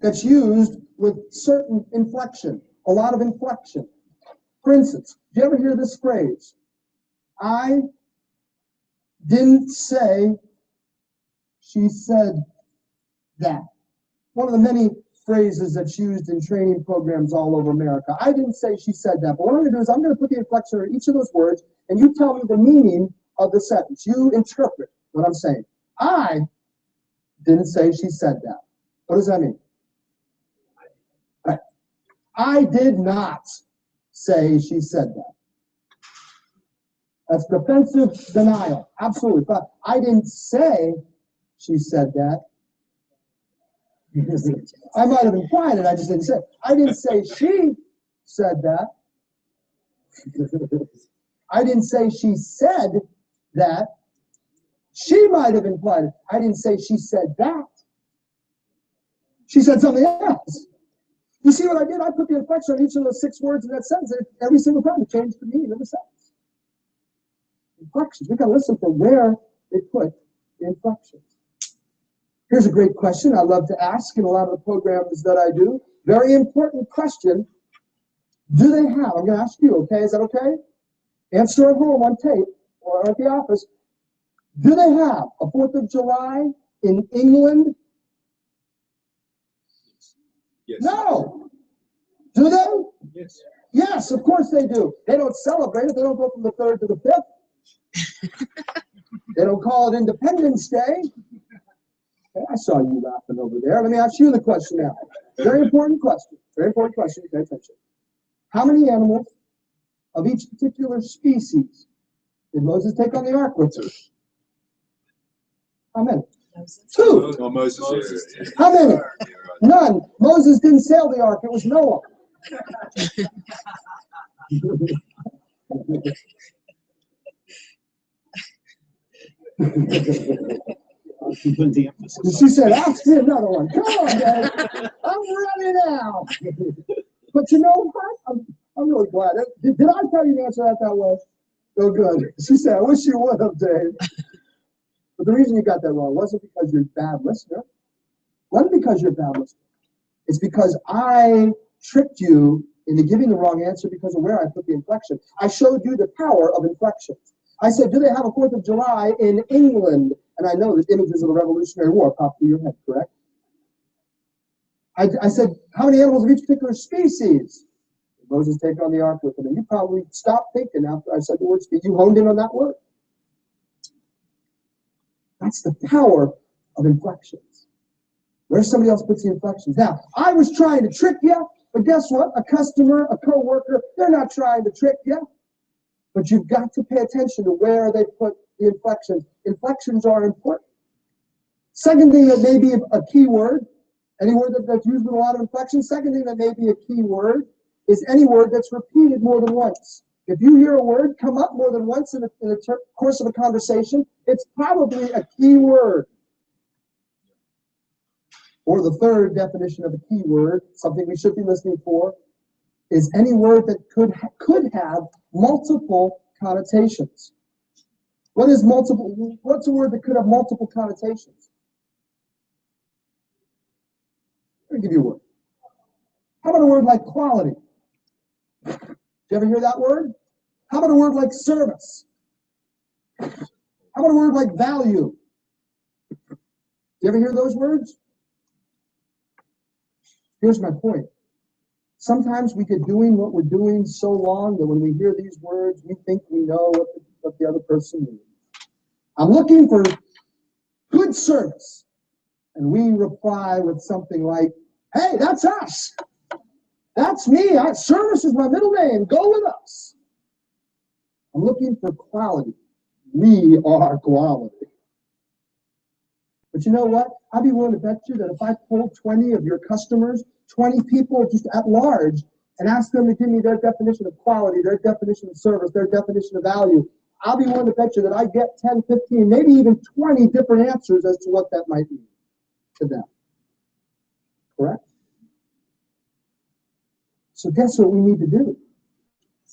that's used with certain inflection, a lot of inflection. For instance, do you ever hear this phrase? I didn't say, she said that. One of the many phrases that's used in training programs all over America. I didn't say, she said that. But what I'm going to do is I'm going to put the inflection on each of those words, and you tell me the meaning of the sentence. You interpret what I'm saying. I didn't say, she said that. What does that mean? Right. I did not say, she said that. That's defensive denial. Absolutely. But I didn't say, she said that. I might have implied it, I just didn't say it. I didn't say she said that. I didn't say she said that. She might have implied it. I didn't say she said that. She said something else. You see what I did? I put the inflection on each of those 6 words in that sentence, and every single time it changed the meaning of the sentence. Inflections. We've got to listen for where they put the inflections. Here's a great question I love to ask in a lot of the programs that I do. Very important question. Do they have, I'm going to ask you, okay? Is that okay? Answer at home on tape or at the office. Do they have a 4th of July in England? Yes. No. Do they? Yes. Yes, of course they do. They don't celebrate it. They don't go from the 3rd to the 5th. They don't call it Independence Day. Okay, I saw you laughing over there. Let me ask you the question now. Very important question. Very important question. Pay attention. How many animals of each particular species did Moses take on the ark with him? How many? 2. Oh, Moses. Yeah. How many? None. Moses didn't sail the ark. It was Noah. She said, ask me another one. Come on, guys. I'm ready now. But you know what? I'm really glad. Did I tell you to answer that way? Oh, good. She said, I wish you would have, Dave. But the reason you got that wrong wasn't because you're a bad listener. It wasn't because you're a bad listener. It's because I tricked you into giving the wrong answer because of where I put the inflection. I showed you the power of inflections. I said, do they have a 4th of July in England? And I know that images of the Revolutionary War popped through your head, correct? I said, how many animals of each particular species did Moses take on the ark with him? And you probably stopped thinking after I said the word species. You honed in on that word. That's the power of inflections. Where somebody else puts the inflections. Now, I was trying to trick you, but guess what? A customer, a coworker, they're not trying to trick you. But you've got to pay attention to where they put the inflections. Inflections are important. Second thing that may be a key word, any word that's used with a lot of inflection. Second thing that may be a key word is any word that's repeated more than once. If you hear a word come up more than once in the course of a conversation, it's probably a key word. Or the third definition of a key word, something we should be listening for, is any word that could have multiple connotations. What is multiple? What's a word that could have multiple connotations? Let me give you a word. How about a word like quality? Did you ever hear that word? How about a word like service? How about a word like value? Did you ever hear those words? Here's my point. Sometimes we get doing what we're doing so long that when we hear these words, we think we know what the other person means. I'm looking for good service. And we reply with something like, hey, that's us. That's me. Service is my middle name. Go with us. I'm looking for quality. We are quality. But you know what? I'd be willing to bet you that if I pulled 20 of your customers, 20 people just at large, and asked them to give me their definition of quality, their definition of service, their definition of value, I'll be willing to bet you that I get 10, 15, maybe even 20 different answers as to what that might mean to them. Correct? So guess what we need to do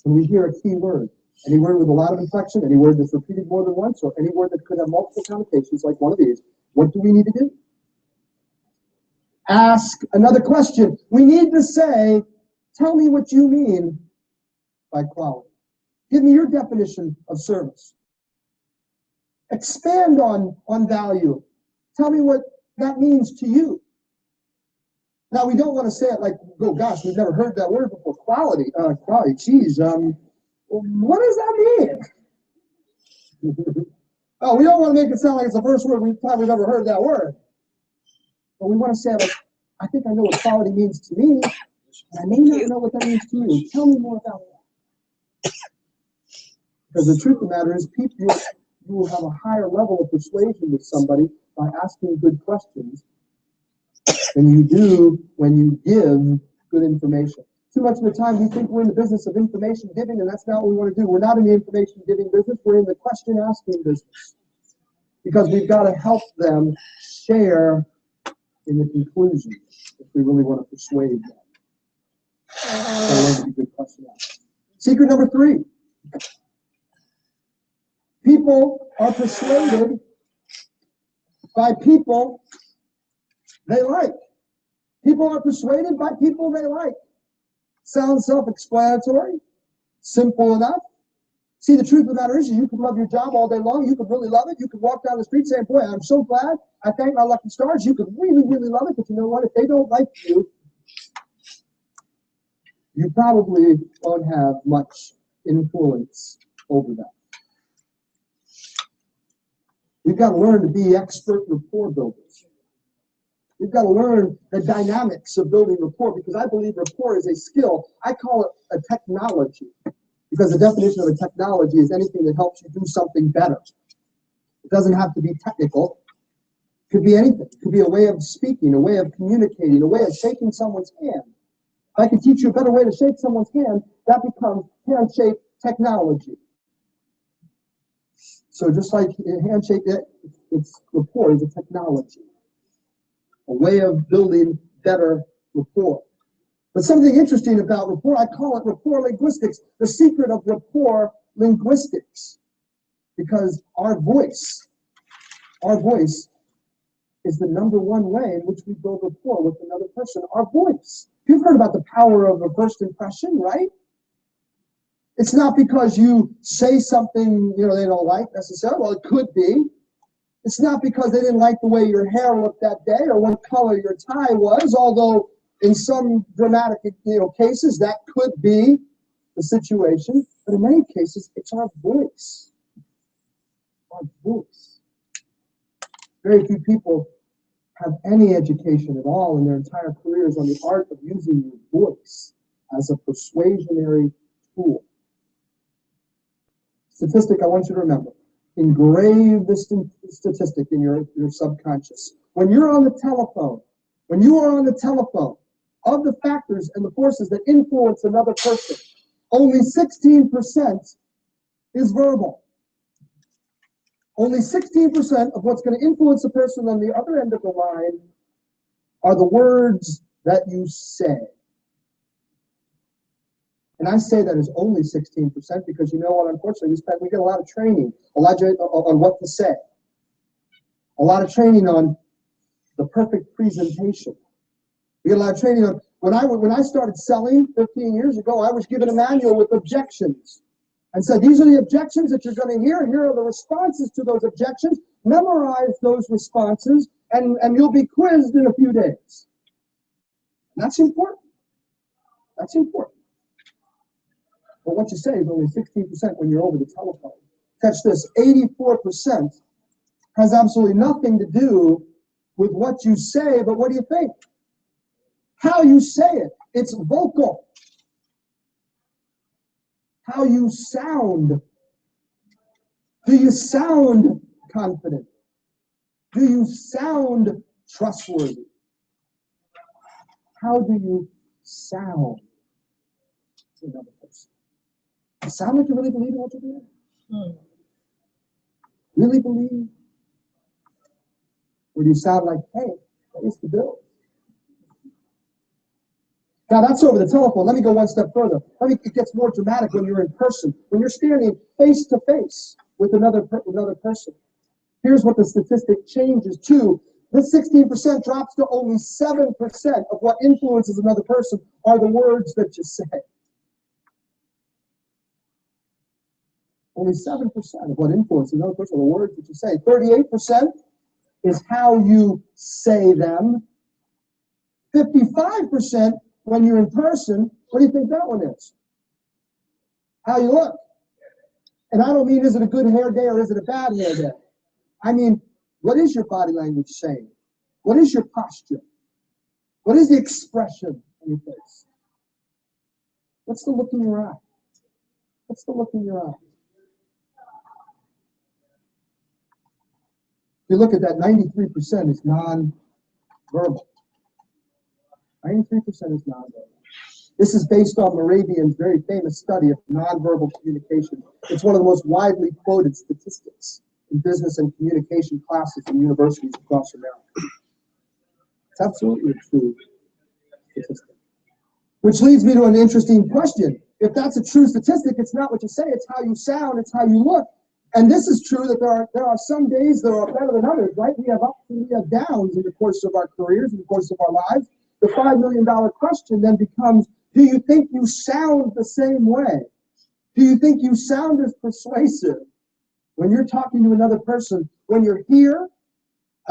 when we hear a key word? Any word with a lot of inflection, any word that's repeated more than once, or any word that could have multiple connotations like one of these, what do we need to do? Ask another question. We need to say, tell me what you mean by quality. Give me your definition of service. Expand on value. Tell me what that means to you. Now, we don't want to say it like, oh gosh, we've never heard that word before. Quality, geez, what does that mean? Oh, we don't want to make it sound like it's the first word we've ever heard that word. But we want to say, like, I think I know what quality means to me, and I may not know what that means to you. Tell me more about that. Because the truth of the matter is, you will have a higher level of persuasion with somebody by asking good questions than you do when you give good information. Too much of the time, we think we're in the business of information giving, and that's not what we want to do. We're not in the information giving business. We're in the question asking business. Because we've got to help them share in the conclusion if we really want to persuade them. That's a good question. Secret number 3. People are persuaded by people they like. People are persuaded by people they like. Sounds self-explanatory, simple enough. See, the truth of the matter is you could love your job all day long. You could really love it. You could walk down the street saying, boy, I'm so glad. I thank my lucky stars. You could really, really love it. But you know what? If they don't like you, you probably won't have much influence over them. We've got to learn to be expert rapport builders. We've got to learn the dynamics of building rapport, because I believe rapport is a skill. I call it a technology, because the definition of a technology is anything that helps you do something better. It doesn't have to be technical. It could be anything. It could be a way of speaking, a way of communicating, a way of shaking someone's hand. If I can teach you a better way to shake someone's hand, that becomes handshake technology. So just like in handshake, it's rapport is a technology, a way of building better rapport. But something interesting about rapport, I call it rapport linguistics, the secret of rapport linguistics. Because our voice is the number one way in which we build rapport with another person, our voice. You've heard about the power of a first impression, right? It's not because you say something, they don't like necessarily. Well, it could be. It's not because they didn't like the way your hair looked that day or what color your tie was, although in some dramatic, cases that could be the situation. But in many cases, it's our voice. Our voice. Very few people have any education at all in their entire careers on the art of using your voice as a persuasionary tool. Statistic I want you to remember. engrave this statistic in your subconscious. When you're on the telephone, when you are on the telephone, of the factors and the forces that influence another person, only 16% is verbal. Only 16% of what's going to influence a person on the other end of the line are the words that you say. And I say that is only 16% because you know what, unfortunately, we get a lot of training, on what to say. A lot of training on the perfect presentation. We get a lot of training on, when I started selling 15 years ago, I was given a manual with objections. And said, these are the objections that you're going to hear. Here are the responses to those objections. Memorize those responses, and you'll be quizzed in a few days. And that's important. That's important. But what you say is only 16% when you're over the telephone. Catch this, 84% has absolutely nothing to do with what you say, but what do you think? How you say it. It's vocal. How you sound. Do you sound confident? Do you sound trustworthy? How do you sound to another person? Do you sound like you really believe in what you're doing? Really believe? Or do you sound like, hey, that is the bill? Now, that's over the telephone. Let me go one step further. It gets more dramatic when you're in person, when you're standing face to face with another person. Here's what the statistic changes to. This 16% drops to only 7% of what influences another person are the words that you say. Only 7% of what influences another person are the words that you say. 38% is how you say them. 55% when you're in person, what do you think that one is? How you look. And I don't mean, is it a good hair day or is it a bad hair day? I mean, what is your body language saying? What is your posture? What is the expression on your face? What's the look in your eye? What's the look in your eye? If you look at that, 93% is non-verbal. 93% is nonverbal. This is based on Moravian's very famous study of nonverbal communication. It's one of the most widely quoted statistics in business and communication classes in universities across America. It's absolutely a true statistic. Which leads me to an interesting question. If that's a true statistic, it's not what you say, it's how you sound, it's how you look. And this is true that there are some days that are better than others, right? We have ups and we have downs in the course of our careers, in the course of our lives. The $5 million question then becomes, do you think you sound the same way? Do you think you sound as persuasive when you're talking to another person, when you're here,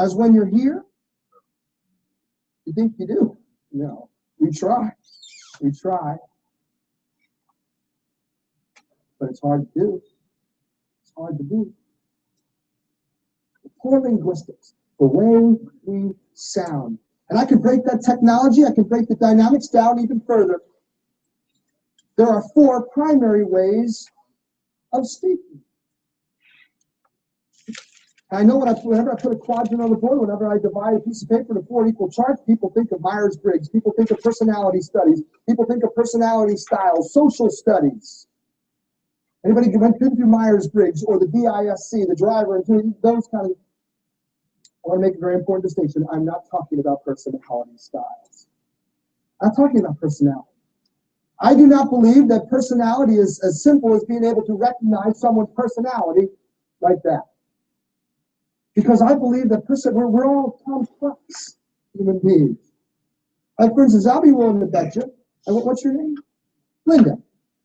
as when you're here? You think you do? No. We try. We try. But it's hard to do. It's hard to do. The poor linguistics, the way we sound. And I can break that technology, I can break the dynamics down even further. There are 4 primary ways of speaking. I know whenever I put a quadrant on the board, whenever I divide a piece of paper into 4 equal charts, people think of Myers-Briggs, people think of personality studies, people think of personality styles, social studies. Anybody went through Myers-Briggs or the DISC, the driver, and those kind of. I want to make a very important distinction. I'm not talking about personality styles. I'm talking about personality. I do not believe that personality is as simple as being able to recognize someone's personality like that. Because I believe that we're all complex human beings. Like, for instance, I'll be willing to bet you. What's your name? Linda.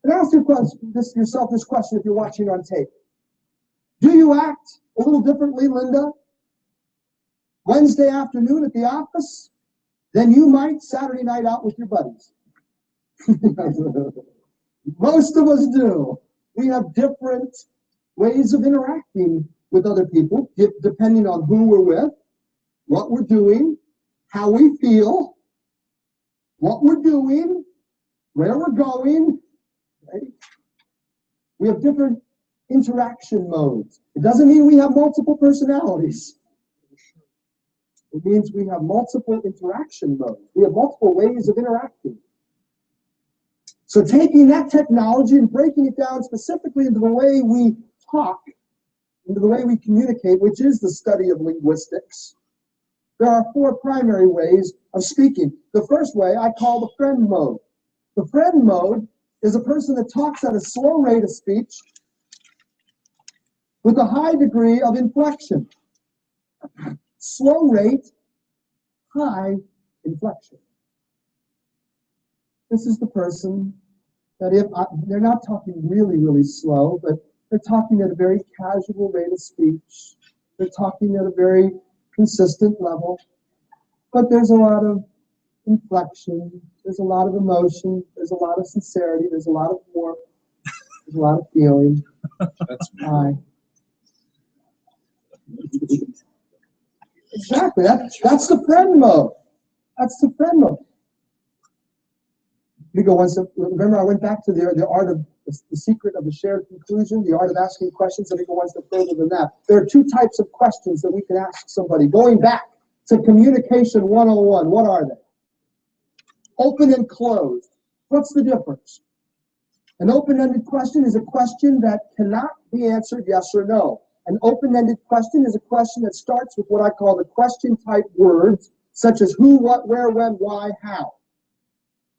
And ask yourself this question if you're watching on tape. Do you act a little differently, Linda, Wednesday afternoon at the office than you might Saturday night out with your buddies? Most of us do. We have different ways of interacting with other people, depending on who we're with, what we're doing, how we feel, what we're doing, where we're going. Right? We have different interaction modes. It doesn't mean we have multiple personalities. It means we have multiple interaction modes. We have multiple ways of interacting. So taking that technology and breaking it down specifically into the way we talk, into the way we communicate, which is the study of linguistics, there are 4 primary ways of speaking. The first way I call the friend mode. The friend mode is a person that talks at a slow rate of speech with a high degree of inflection. Slow rate, high inflection. This is the person that they're not talking really, really slow, but they're talking at a very casual rate of speech. They're talking at a very consistent level, but there's a lot of inflection, there's a lot of emotion, there's a lot of sincerity, there's a lot of warmth, there's a lot of feeling. That's Hi. Exactly. That's the friend mode. That's the friend mode. We go one step. Remember, I went back to the art of the secret of the shared conclusion, the art of asking questions. Let me go one step further than that. There are 2 types of questions that we can ask somebody. Going back to communication 101, what are they? Open and closed. What's the difference? An open-ended question is a question that cannot be answered yes or no. An open-ended question is a question that starts with what I call the question-type words, such as who, what, where, when, why, how.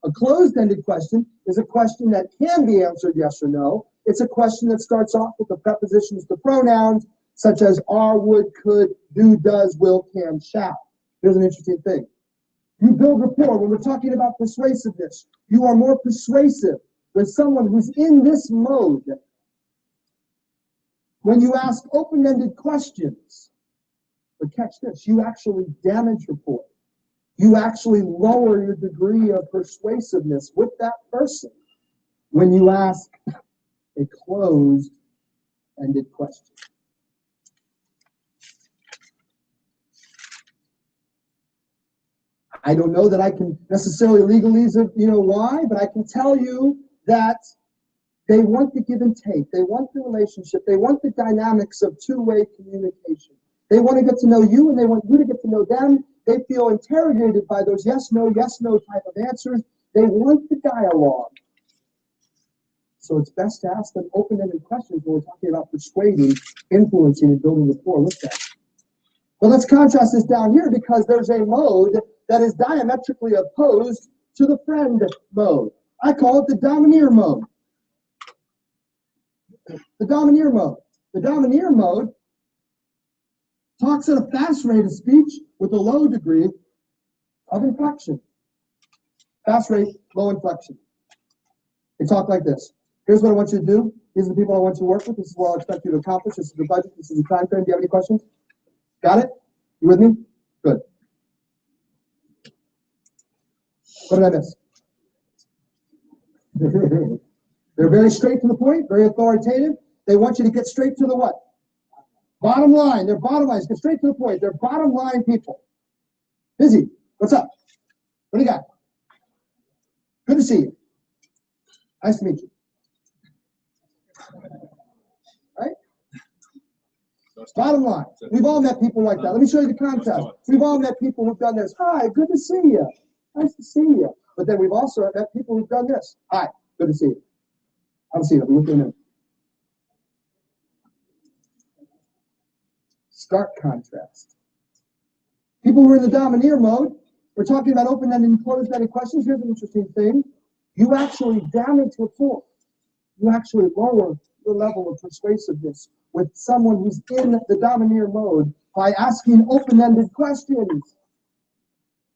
A closed-ended question is a question that can be answered yes or no. It's a question that starts off with the prepositions to pronouns, such as are, would, could, do, does, will, can, shall. Here's an interesting thing. You build rapport. When we're talking about persuasiveness, you are more persuasive with someone who's in this mode when you ask open-ended questions. But catch this, you actually damage rapport. You actually lower your degree of persuasiveness with that person when you ask a closed-ended question. I don't know that I can necessarily legalize it, why, but I can tell you that they want the give and take. They want the relationship. They want the dynamics of 2-way communication. They want to get to know you, and they want you to get to know them. They feel interrogated by those yes, no type of answers. They want the dialogue. So it's best to ask them open-ended questions when we're talking about persuading, influencing, and building rapport with them. But let's contrast this down here because there's a mode that is diametrically opposed to the friend mode. I call it the domineer mode. The domineer mode. The domineer mode talks at a fast rate of speech with a low degree of inflection. Fast rate, low inflection. They talk like this. Here's what I want you to do. These are the people I want you to work with. This is what I'll expect you to accomplish. This is the budget. This is the time frame. Do you have any questions? Got it? You with me? Good. What did I miss? They're very straight to the point, very authoritative. They want you to get straight to the what? Bottom line. They're bottom line. Get straight to the point. They're bottom line people. Busy. What's up? What do you got? Good to see you. Nice to meet you. Right? Bottom line. We've all met people like that. Let me show you the contrast. We've all met people who've done this. Hi, good to see you. Nice to see you. But then we've also met people who've done this. Hi, good to see you. Have a seat. I'll be with you in a minute. Stark contrast. People who are in the domineer mode, we're talking about open-ended and closed-ended questions. Here's an interesting thing. You actually damage rapport. You actually lower your level of persuasiveness with someone who's in the domineer mode by asking open-ended questions.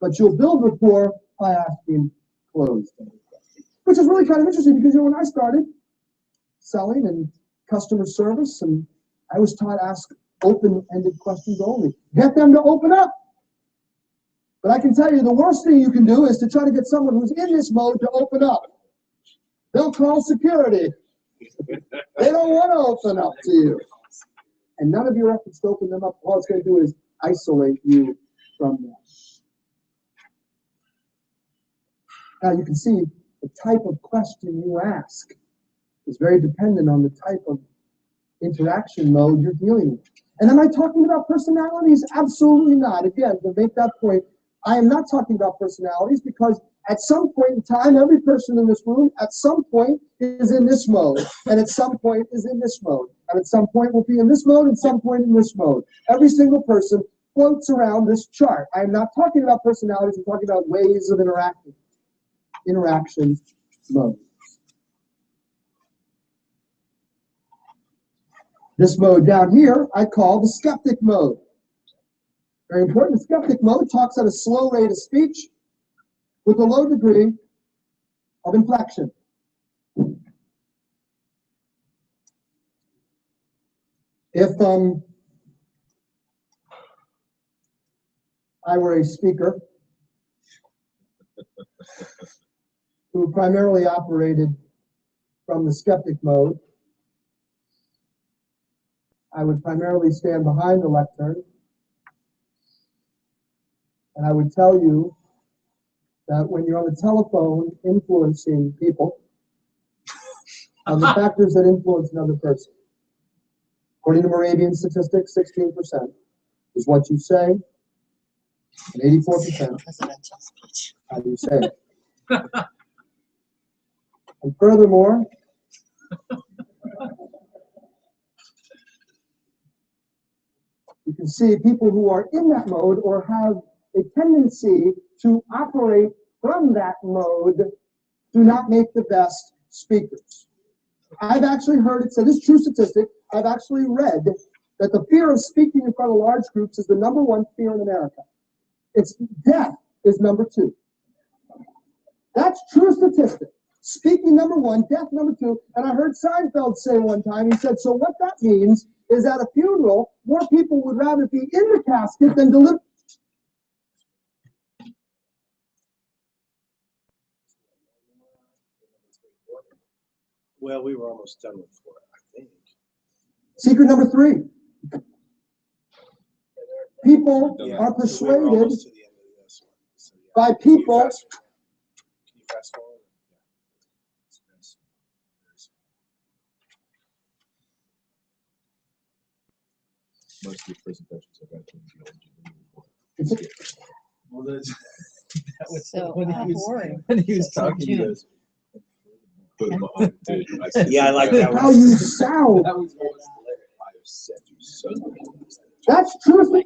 But you'll build rapport by asking closed-ended questions. Which is really kind of interesting because when I started selling and customer service, and I was taught to ask open-ended questions only. Get them to open up. But I can tell you the worst thing you can do is to try to get someone who's in this mode to open up. They'll call security. They don't want to open up to you. And none of your efforts to open them up, all it's going to do is isolate you from them. Now you can see the type of question you ask is very dependent on the type of interaction mode you're dealing with. And am I talking about personalities? Absolutely not. Again, to make that point, I am not talking about personalities because at some point in time, every person in this room at some point is in this mode, and at some point is in this mode, and at some point will be in this mode, and some point in this mode. Every single person floats around this chart. I am not talking about personalities. I'm talking about ways of interacting. Interaction mode. This mode down here, I call the skeptic mode. Very important. The skeptic mode talks at a slow rate of speech with a low degree of inflection. If I were a speaker who primarily operated from the skeptic mode, I would primarily stand behind the lectern, and I would tell you that when you're on the telephone influencing people, on the factors that influence another person, according to Moravian statistics, 16% is what you say, and 84% how you say it. And furthermore, you can see people who are in that mode or have a tendency to operate from that mode do not make the best speakers. I've actually heard it said, this is true statistic, I've actually read that the fear of speaking in front of large groups is the #1 fear in America. It's death is #2. That's true statistic. Speaking #1, death #2. And I heard Seinfeld say one time, he said, so what that means is at a funeral, more people would rather be in the casket than deliver. Well, we were almost done with 4, I think. Secret #3. People are persuaded almost to the end of this one. So, yeah. by people. Can you fast forward? Most of the presentations I've had from the Well, that was So, when how he was, boring. when he was talking, he goes, Yeah, I like that How one. you sound. that was hilarious. I have said you so That's true.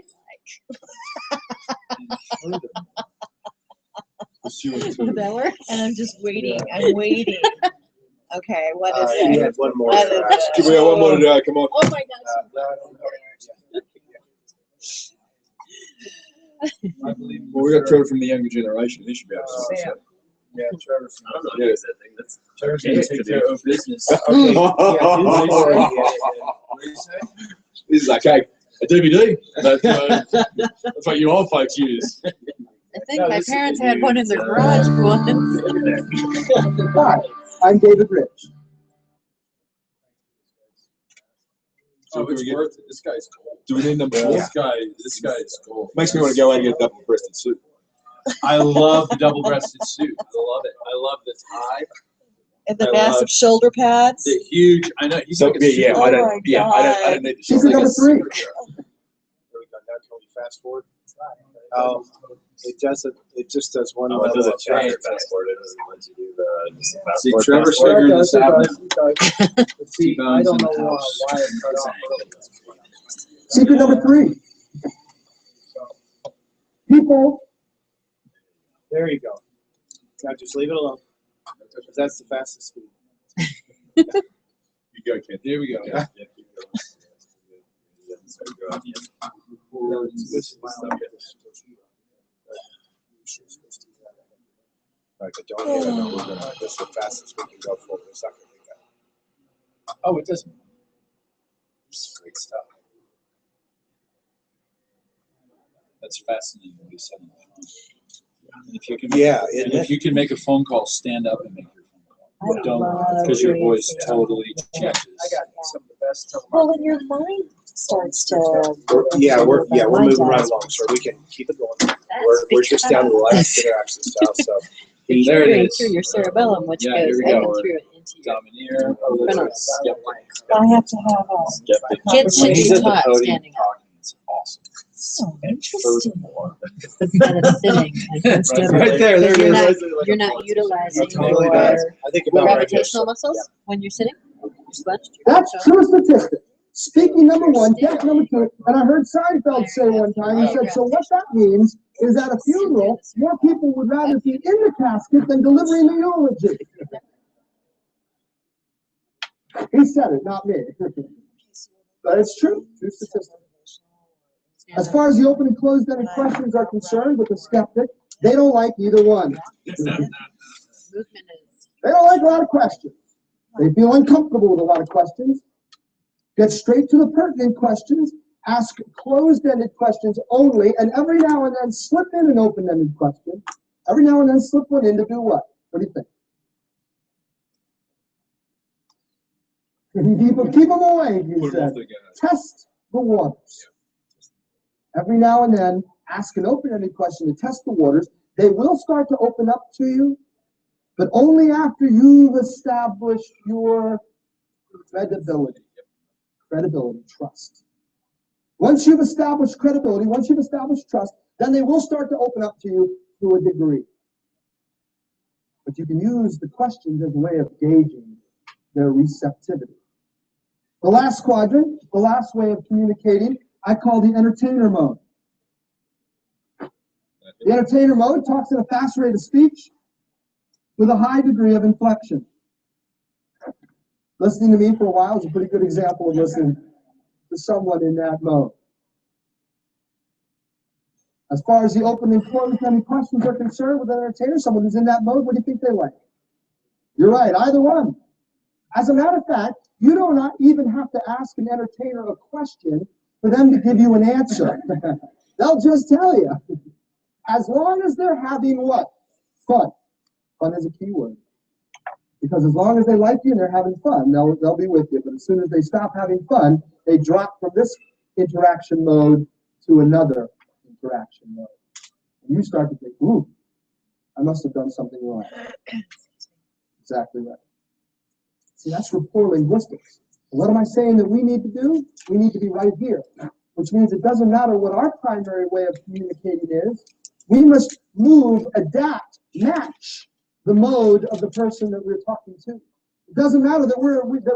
Whatever. And I'm just waiting. I'm waiting. Okay, what is You it? had one more. What is it? Give me one more today, come on. Oh my I believe Well, we got Trevor from the younger generation. He should be able to say something. Yeah, Trevor. I don't know Yeah. who's that thing. That's Trevor's gonna take care of business. Okay. This is like, hey, a DVD. That's what you old folks use. I think my parents had one in their garage once. Hi, I'm David Rich. So it's worth it. This guy's cool. do we need number 4? This guy is cool. Makes me want to go out and get a double-breasted suit. I love the double-breasted suit. I love it. I love the tie. And the I massive love shoulder pads. The huge. I know. He's So like a yeah, Oh I my don't. Yeah, I don't need to show Secret that. #3. There we go. Now can we fast forward? It doesn't. It just does one Oh, it level does a of chapter fast fast forward. It doesn't let you do the fast See, forward. Trevor's fast forward. figuring this out. See, I don't know why it cut off. Secret #3. People. There you go. Now just leave it alone. Because that's the fastest speed. You go, Ken. Here we go. Yeah. Right, but don't hit it. We're gonna. That's the fastest we can go for. It's not gonna make that. Oh, it doesn't. It's great stuff. That's fascinating what he said on the phone. And if you can, Yeah, and if you can make a phone call, stand up and make your phone call. Don't, because your voice totally changes. I got some of the best. Well, when your mind starts to. We're Mine moving right does. along, so we can keep it going. We're just down to the last interaction style. So There it is. Through your cerebellum, which Yeah, here goes we go. in through it. Domineer. Oh, that's right. Skeptic. I have to have a. Skeptic. Kids should When be he's at the taught podium standing up. talking, it's awesome. Oh, And interesting. furthermore, Instead of sitting. right there, there it You're is. not, Right there, like you're a not bullet. utilizing It totally your does. I think about right here. gravitational muscles when you're sitting. You're slouched, you're That's crouched over. true statistic. Speaking number one, death number two, and I heard Seinfeld say one time, he said, so what that means is at a funeral, more people would rather be in the casket than delivering the eulogy. He said it, not me. But it's true, true statistic. As far as the open and closed-ended questions are concerned with the skeptic, they don't like either one. They don't like a lot of questions. They feel uncomfortable with a lot of questions. Get straight to the pertinent questions, ask closed-ended questions only, and every now and then slip in an open-ended question. Every now and then slip one in to do what? What do you think? Keep them away, he Put 'em said. off the gas. Test the waters. Every now and then, ask an open-ended question to test the waters. They will start to open up to you, but only after you've established your credibility. Credibility, trust. Once you've established credibility, once you've established trust, then they will start to open up to you to a degree. But you can use the questions as a way of gauging their receptivity. The last quadrant, the last way of communicating, I call the entertainer mode. The entertainer mode talks at a fast rate of speech with a high degree of inflection. Listening to me for a while is a pretty good example of listening to someone in that mode. As far as the open and closed-ended questions are concerned with an entertainer, someone who's in that mode, what do you think they like? You're right, either one. As a matter of fact, you do not even have to ask an entertainer a question for them to give you an answer. They'll just tell you. As long as they're having what? Fun. Fun is a key word. Because as long as they like you and they're having fun, they'll be with you. But as soon as they stop having fun, they drop from this interaction mode to another interaction mode. And you start to think, ooh, I must have done something wrong. Exactly right. See, that's rapport linguistics. And what am I saying that we need to do? We need to be right here. Which means it doesn't matter what our primary way of communicating is. We must move, adapt, match the mode of the person that we're talking to. It doesn't matter that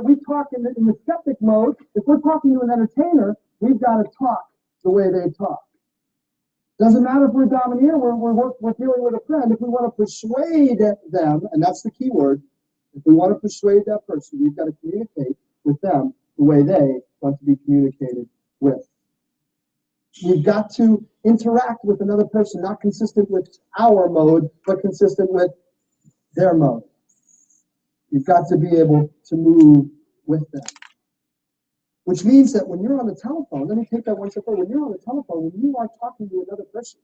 we talk in the skeptic mode. If we're talking to an entertainer, we've got to talk the way they talk. Doesn't matter if we're a domineer, we're dealing with a friend. If we want to persuade them, and that's the key word, if we want to persuade that person, we've got to communicate with them the way they want to be communicated with. We've got to interact with another person, not consistent with our mode, but consistent with their mode. You've got to be able to move with them. Which means that when you're on the telephone, let me take that one step further. When you're on the telephone, when you are talking to another person,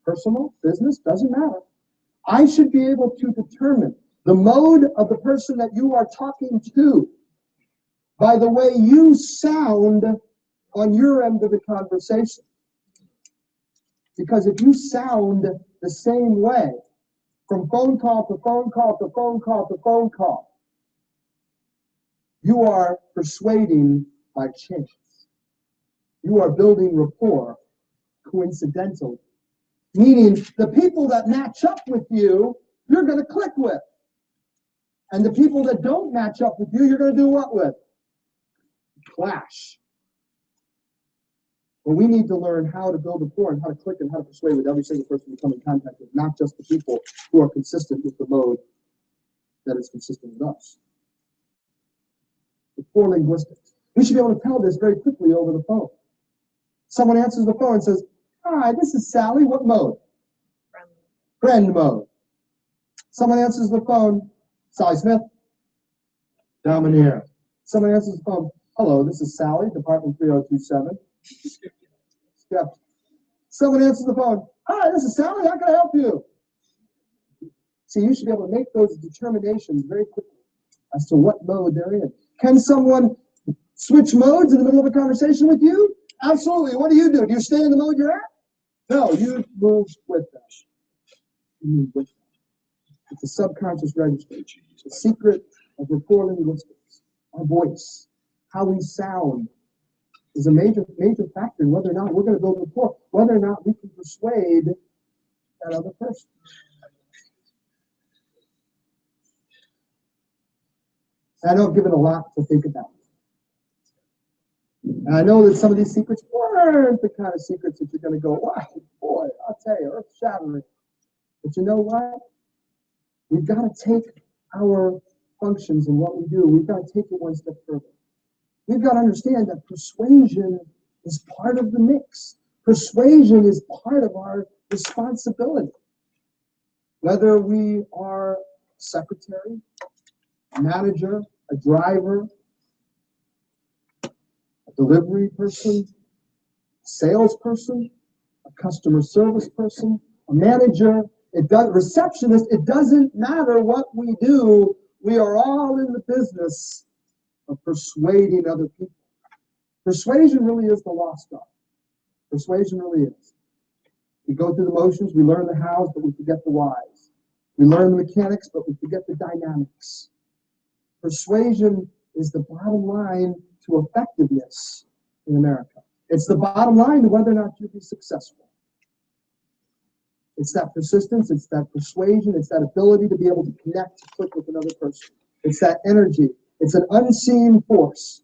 personal, business, doesn't matter. I should be able to determine the mode of the person that you are talking to by the way you sound on your end of the conversation. Because if you sound the same way from phone call to phone call to phone call to phone call, you are persuading by chance. You are building rapport coincidentally. Meaning the people that match up with you, you're going to click with. And the people that don't match up with you, you're going to do what with? Clash. Well, we need to learn how to build rapport and how to click and how to persuade with every single person we come in contact with, not just the people who are consistent with the mode that is consistent with us. Rapport linguistics. We should be able to tell this very quickly over the phone. Someone answers the phone and says, "Hi, this is Sally. What mode?" Friend mode. Someone answers the phone, Sally Smith. Domineer. Someone answers the phone, "Hello, this is Sally, Department 3027. Skeptic. Someone answers the phone, "Hi, this is Sally. How can I help you?" See, you should be able to make those determinations very quickly as to what mode they're in. Can someone switch modes in the middle of a conversation with you? Absolutely. What do? Do you stay in the mode you're at? No, you move with them. You move with them. It's a subconscious register. The secret of rapport linguistics, our voice, how we sound, is a major factor in whether or not we're going to build rapport, whether or not we can persuade that other person. And I know I've given a lot to think about. And I know that some of these secrets weren't the kind of secrets that you're going to go, wow, boy, I'll tell you, earth-shattering. But you know what? We've got to take our functions and what we do, we've got to take it one step further. We've got to understand that persuasion is part of the mix. Persuasion is part of our responsibility. Whether we are a secretary, a manager, a driver, a delivery person, a salesperson, a customer service person, a manager, receptionist, it doesn't matter what we do, we are all in the business of persuading other people. Persuasion really is the lost art. Persuasion really is. We go through the motions, we learn the hows, but we forget the whys. We learn the mechanics, but we forget the dynamics. Persuasion is the bottom line to effectiveness in America. It's the bottom line to whether or not you'll be successful. It's that persistence, it's that persuasion, it's that ability to be able to connect, to click with another person. It's that energy. It's an unseen force,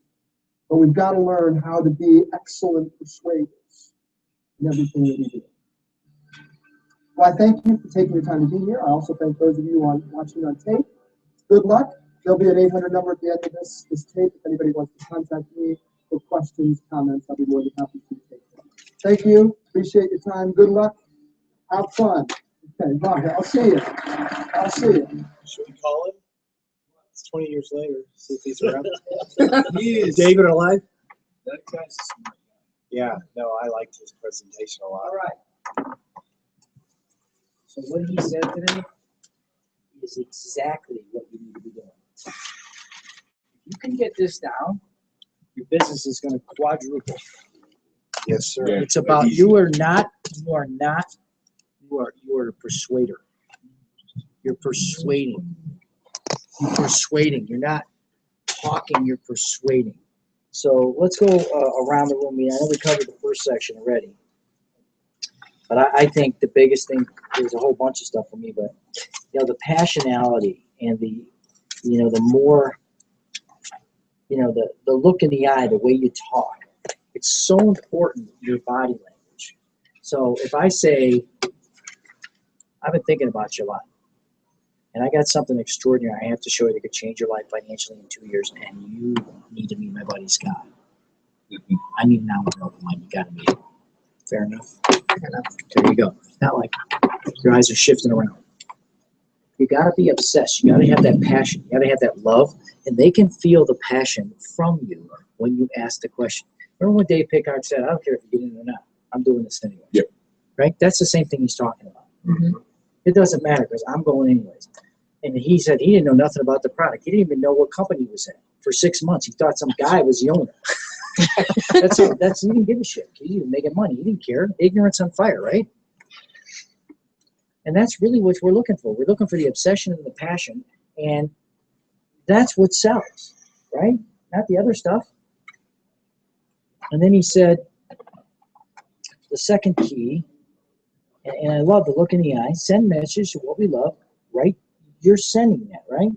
but we've got to learn how to be excellent persuaders in everything that we do. Well, I thank you for taking your time to be here. I also thank those of you watching on tape. Good luck. There'll be an 800 number at the end of this tape. If anybody wants to contact me for questions, comments, I'll be more than happy to take them. Thank you. Appreciate your time. Good luck. Have fun. Okay, bye. I'll see you. I'll see you. Should we call him? It's 20 years later. See if he's around. Is David alive? That guy's smart. Yeah, no, I liked his presentation a lot. All right. So what he said today is exactly what you need to be doing. If you can get this down, your business is going to quadruple. Yes, sir. Yeah. It's about you are a persuader. You're persuading. You're persuading. You're not talking, you're persuading. So let's go around the room. I know we covered the first section already. But I think the biggest thing, there's a whole bunch of stuff for me, but the passionality and the more, the look in the eye, the way you talk. It's so important, your body language. So if I say, I've been thinking about you a lot, and I got something extraordinary I have to show you that could change your life financially in 2 years, and you need to meet my buddy Scott. I need an hour of mine. You got to meet him. Fair enough? Fair enough. There you go. Not like your eyes are shifting around. You got to be obsessed. You got to have that passion. You got to have that love, and they can feel the passion from you when you ask the question. Remember when Dave Pickard said, I don't care if you get in or not. I'm doing this anyway. Yep. Right? That's the same thing he's talking about. Mm-hmm. It doesn't matter because I'm going anyways. And he said he didn't know nothing about the product. He didn't even know what company he was in. For 6 months, he thought some guy was the owner. He didn't give a shit. He was making money. He didn't care. Ignorance on fire, right? And that's really what we're looking for. We're looking for the obsession and the passion, and that's what sells, right? Not the other stuff. And then he said, the second key, and I love the look in the eye, send message to what we love, right? You're sending that, right?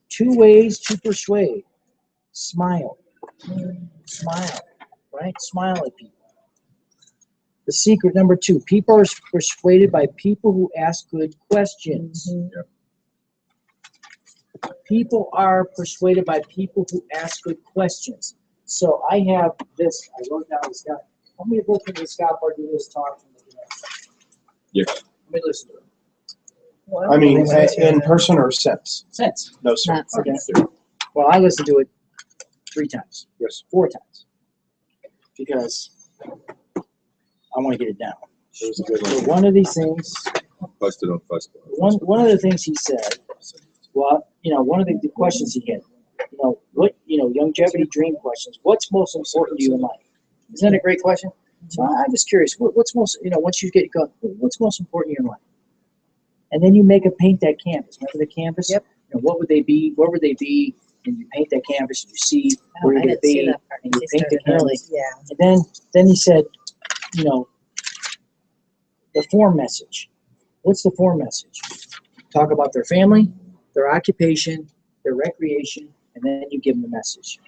2 ways to persuade. Smile. Smile, right? Smile at people. The secret number 2, people are persuaded by people who ask good questions. Yep. People are persuaded by people who ask good questions. So I have this, I wrote down this guy. How many people can this guy or do this talk from the beginning? Yes. Let me listen to it. I mean, in person or sense? Sense. No, sir. Not Okay. sense. Well, I listened to it 3 times. Yes. 4 times. Because I want to get it down. It was a good So one. one of these things, Posted on Facebook. one of the things he said, well, one of the questions he had, longevity dream questions. What's most important to you in life? Isn't that a great question? So I'm just curious, what's most, once you get going, what's most important in your life? And then you make a paint that canvas. Remember the canvas? Yep. And what would they be? Where would they be? And you paint that canvas and you see where I you're going to didn't see be. that part. And you He paint the started early. canvas. Yeah. And then he said, you know, the form message. What's the form message? Talk about their family, their occupation, their recreation, and then you give them the message.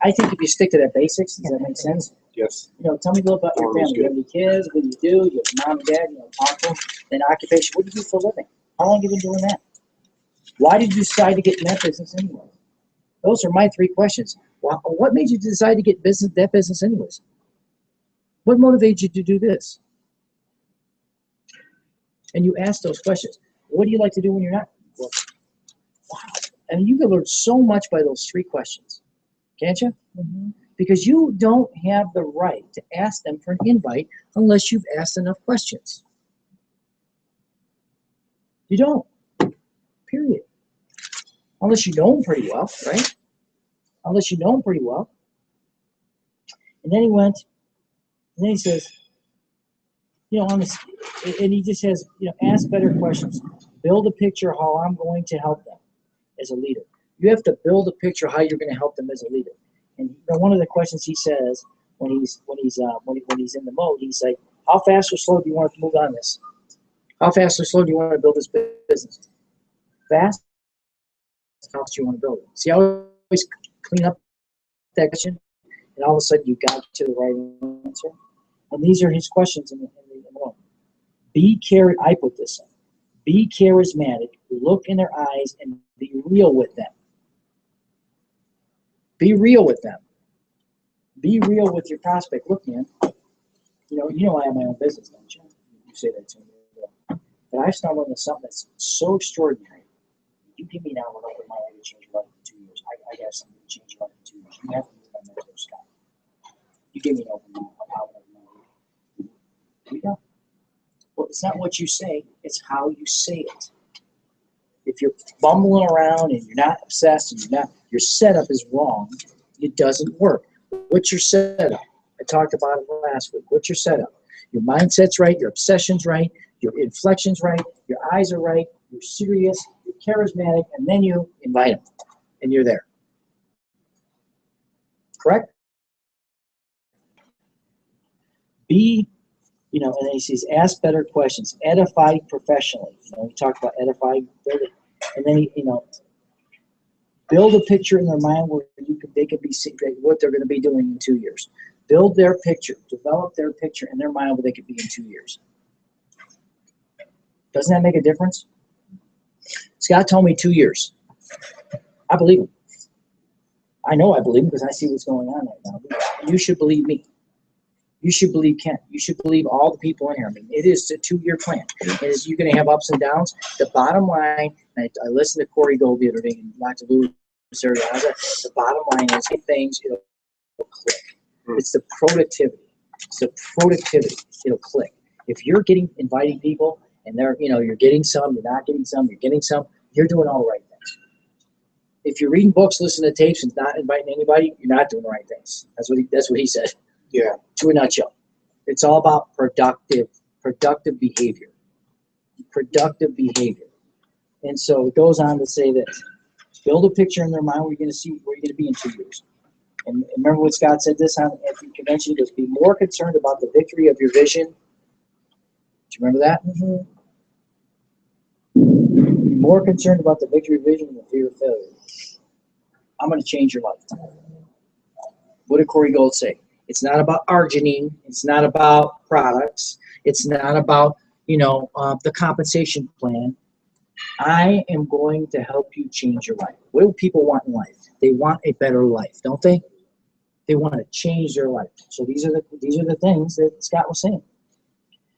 I think if you stick to that basics, does that make sense? Yes. You know, tell me a little about your Form is family. You have any kids? What do you do? You have mom and dad, you know, talk to them. Then occupation. What do you do for a living? How long have you been doing that? Why did you decide to get in that business anyway? Those are my 3 questions. What made you decide to get that business anyways? What motivated you to do this? And you ask those questions. What do you like to do when you're not working? Wow. I mean, you can learn so much by those 3 questions, can't you? Mm-hmm. Because you don't have the right to ask them for an invite unless you've asked enough questions. You don't. Period. Unless you know them pretty well, right? Unless you know them pretty well. And then he went, and then he says, you know, and he just says, you know, ask better questions. Build a picture of how I'm going to help them as a leader. You have to build a picture of how you're going to help them as a leader. And you know, one of the questions he says when he's in the mode, he's like, how fast or slow do you want to move on this? How fast or slow do you want to build this business? Fast? How fast do you want to build it? See, I always clean up that question, and all of a sudden you got to the right answer. And these are his questions in the mode. I put this in. Be charismatic, look in their eyes, and be real with them. Be real with them. Be real with your prospect. Look, man, you know I have my own business, don't you? You say that to me. But I've stumbled into something that's so extraordinary. You give me now an open mind, I can change your life in 2 years. I got something to change your life in 2 years. You have to be my mentor, Scott. You give me an open mind. We don't. Well, it's not what you say, it's how you say it. If you're bumbling around and you're not obsessed and your setup is wrong, it doesn't work. What's your setup? I talked about it last week. What's your setup? Your mindset's right, your obsession's right, your inflection's right, your eyes are right, you're serious, you're charismatic, and then you invite them, and you're there. Correct? And then he says, ask better questions, edify professionally. We talked about edify, and then build a picture in their mind where they can be seeing what they're going to be doing in 2 years. Build their picture, develop their picture in their mind where they could be in 2 years. Doesn't that make a difference? Scott told me 2 years. I believe him. I know I believe him because I see what's going on right now. You should believe me. You should believe Ken. You should believe all the people in here. I mean, it is a 2-year plan. You're going to have ups and downs. The bottom line, I listened to Corey Gold the other day and Dr. Lewis. The bottom line is things, it'll click. It's the productivity. It'll click. If you're inviting people and you're getting some, you're not getting some, you're getting some, you're doing all the right things. If you're reading books, listening to tapes, and not inviting anybody, you're not doing the right things. That's what he said. Yeah. To a nutshell. It's all about productive behavior. Productive behavior. And so it goes on to say this. Build a picture in their mind where you're going to see where you're going to be in 2 years. And remember what Scott said this on at the convention? He goes, be more concerned about the victory of your vision. Do you remember that? Mm-hmm. Be more concerned about the victory of vision than the fear of failure. I'm going to change your life. What did Corey Gold say? It's not about arginine. It's not about products. It's not about, the compensation plan. I am going to help you change your life. What do people want in life? They want a better life, don't they? They want to change their life. So these are the things that Scott was saying.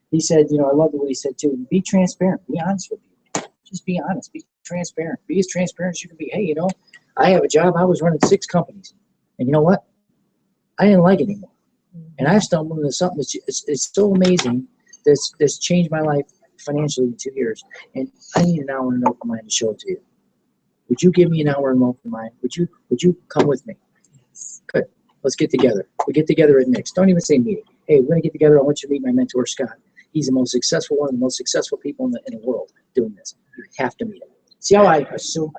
He said, I love what he said too. Be transparent. Be honest with you. Just be honest. Be transparent. Be as transparent as you can be. Hey, I have a job. I was running 6 companies, and you know what? I didn't like it anymore. And I've stumbled into something that's so amazing that's changed my life financially in 2 years. And I need an hour and an open mind to show it to you. Would you give me an hour and an open mind? Would you come with me? Good. Let's get together. We get together at Nick's. Don't even say meeting. Hey, we're going to get together. I want you to meet my mentor, Scott. He's the most successful, one of the most successful people in the world doing this. You have to meet him. See how I assume?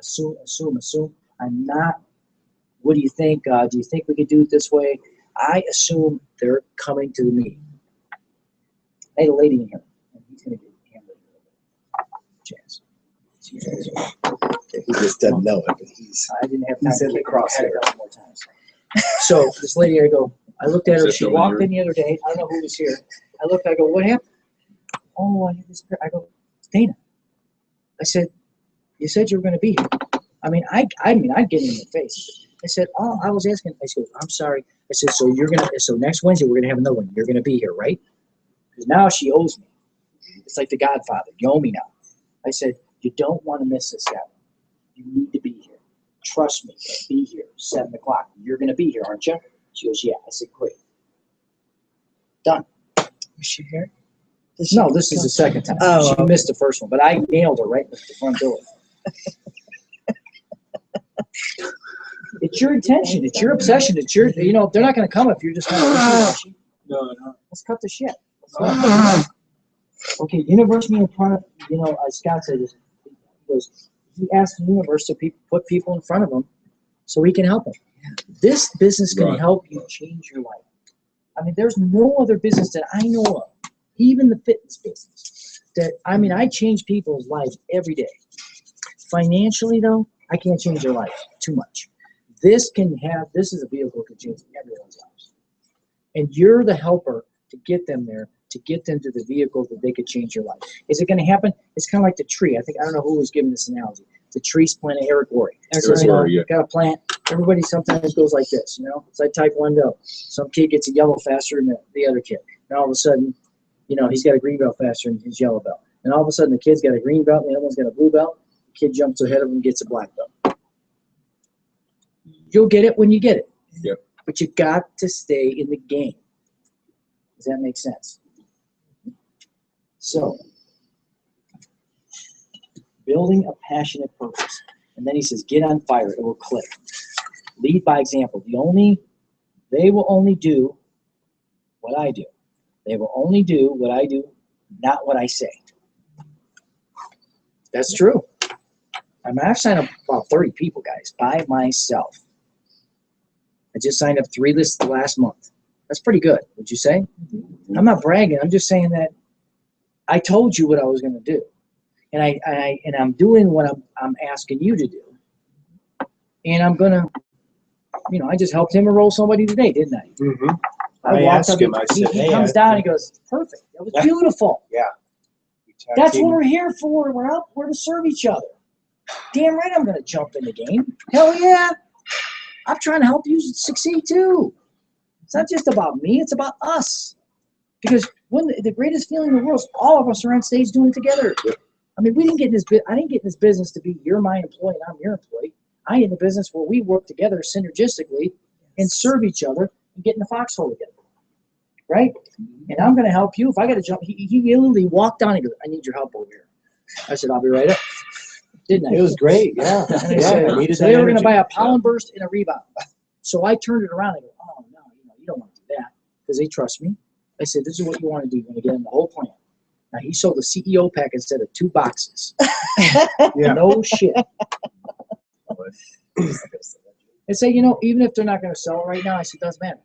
I'm not, what do you think? Do you think we could do it this way? I assume they're coming to the meeting. I had a lady in here, and he's going to get hammered. Chance. He just doesn't know it, but I didn't have time he's in to the kick her crosshair. a couple more times. So this lady, I looked at her. Is that She the one walked you're- in the other day. I don't know who was here. I looked. I go, what happened? Oh, I had this. I go, Dana. I said, you said you were going to be here. I mean, I'd get in the face. I said, oh, I was asking. I said, I'm sorry. I said, so next Wednesday we're gonna have another one. You're gonna be here, right? Because now she owes me. It's like the Godfather. You owe me now. I said, you don't want to miss this guy. You need to be here. Trust me. Be here. 7 o'clock. You're gonna be here, aren't you? She goes, yeah. I said, great. Done. Was she here? Did she- No, this is the second time. Oh, She missed the first one, but I nailed her right at the front door. It's your intention. It's your obsession. It's your, they're not going to come if you're just kind of wishy-washy. No. Let's cut the shit. Okay, universe me in front of, Scott said this. He asked the universe to put people in front of him so he can help them. This business can Right. help you change your life. I mean, there's no other business that I know of, even the fitness business, I change people's lives every day. Financially, though, I can't change their life too much. This is a vehicle that can change everyone's lives. And you're the helper to get them there, to get them to the vehicle that they could change your life. Is it going to happen? It's kind of like the tree. I don't know who was giving this analogy. The tree's planted, Eric Worre. Yeah. Got a plant. Everybody sometimes goes like this, It's like Taekwondo. Some kid gets a yellow faster than the other kid. And all of a sudden, he's got a green belt faster than his yellow belt. And all of a sudden, the kid's got a green belt and the other one's got a blue belt. The kid jumps ahead of him and gets a black belt. You'll get it when you get it. Yep. But you got to stay in the game. Does that make sense? So, building a passionate purpose. And then he says, get on fire. It will click. Lead by example. They will only do what I do. They will only do what I do, not what I say. That's true. I've signed up about 30 people, guys, by myself. I just signed up 3 lists last month. That's pretty good, would you say? I'm not bragging. I'm just saying that I told you what I was going to do, and I'm doing what I'm asking you to do. And I'm gonna, I just helped him enroll somebody today, didn't I? Mm-hmm. I I walked asked up, him, I he said, hey, comes down, he goes, perfect. That was beautiful. That's what we're here for. We're to serve each other. Damn right I'm going to jump in the game. Hell yeah. I'm trying to help you succeed too. It's not just about me. It's about us. Because when the greatest feeling in the world is all of us are on stage doing it together. I mean, I didn't get in this business to be you're my employee and I'm your employee. I get in the business where we work together synergistically and serve each other and get in the foxhole together. Right? And I'm going to help you. If I got to jump, he literally walked down and goes, I need your help over here. I said, I'll be right up. Didn't I? It was great, yeah. And I said, I needed so that they were going to energy. buy a pollen burst and a rebound. So I turned it around and go, oh, no, you don't want to do that because they trust me. I said, this is what you want to do. You want to get in the whole plan. Now, he sold the CEO pack instead of 2 boxes. Yeah. No shit. I say, even if they're not going to sell it right now, I said, doesn't matter.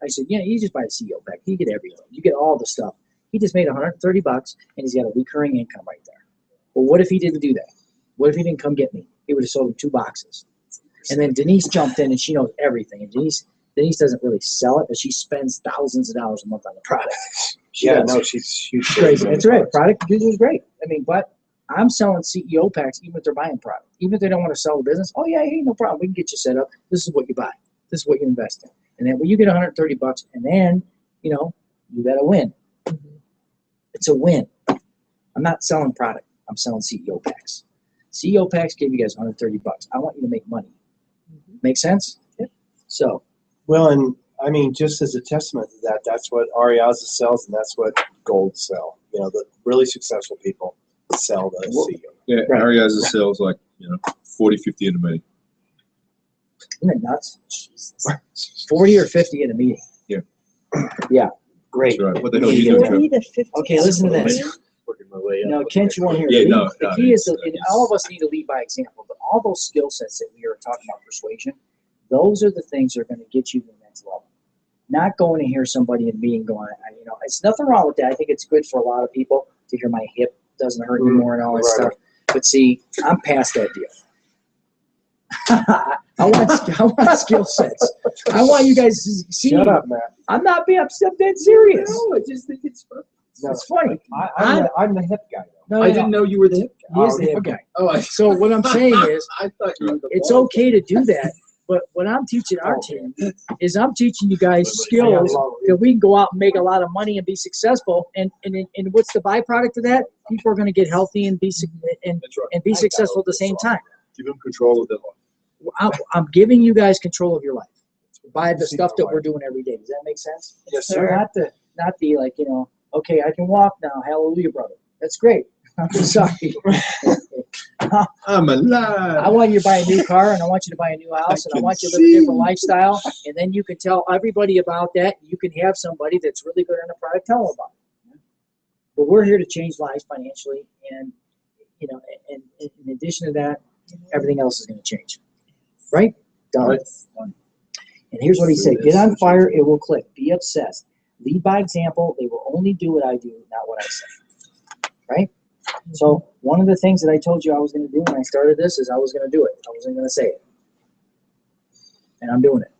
I said, you just buy the CEO pack. You get everything. You get all the stuff. He just made $130 and he's got a recurring income right there. Well, what if he didn't do that? What if he didn't come get me? He would have sold him 2 boxes. And then Denise jumped in and she knows everything. And Denise doesn't really sell it, but she spends thousands of dollars a month on the product. She's Crazy. That's right. Product is great. But I'm selling CEO packs even if they're buying product. Even if they don't want to sell the business, oh yeah, hey, no problem. We can get you set up. This is what you buy. This is what you invest in. And then when you get $130 and then, you got to win. It's a win. I'm not selling product. I'm selling CEO packs. CEO packs give you guys $130. I want you to make money. Make sense? Yep. So. Well, and I mean, just as a testament to that, that's what Ariaza sells, and that's what Gold sell. The really successful people sell the CEO. Yeah, Right. Ariaza sells 40, 50 in a meeting. Isn't it nuts? 40 or 50 in a meeting. Yeah. Yeah. Great. That's right. What the hell are you doing, Joe? 40 to 50. Okay, listen to this. Working my way up. No, Kent, you want to hear Yeah, the, no, the no, key is it's- that all of us need to lead by example, but all those skill sets that we are talking about, persuasion, those are the things that are going to get you to the next level. Not going to hear somebody in a meeting going, you know, it's nothing wrong with that. I think it's good for a lot of people to hear my hip doesn't hurt anymore and all that stuff. But see, I'm past that deal. I want skill sets. I want you guys to see. Shut up, Matt. I'm not being upset. Dead serious. No, I just think it's fun. No, It's funny. I'm the hip guy. No, I didn't know you were the hip guy. He is the hip guy. Oh, I, So what I'm saying is, I thought you were the it's bald okay to do that. But what I'm teaching our team is I'm teaching you guys skills that we can go out and make a lot of money and be successful. And what's the byproduct of that? People are going to get healthy and be That's right. and be successful at the same time. Give them control of their life. I'm giving you guys control of your life by the stuff that we're doing every day. Does that make sense? Yes, So sir. not the like, you know, okay, I can walk now. Hallelujah, brother. That's great. I'm sorry. I'm alive. I want you to buy a new car, and I want you to buy a new house, and I can want you to live a different see. lifestyle, and then you can tell everybody about that. You can have somebody that's really good on the product tell them about it. But we're here to change lives financially, and you know, and in addition to that, everything else is going to change. Right? Done. Right. And here's what he said: get on fire, it will click. Be obsessed. Lead by example. They will only do what I do, not what I say. Right? So one of the things that I told you I was going to do when I started this is I was going to do it. I wasn't going to say it. And I'm doing it.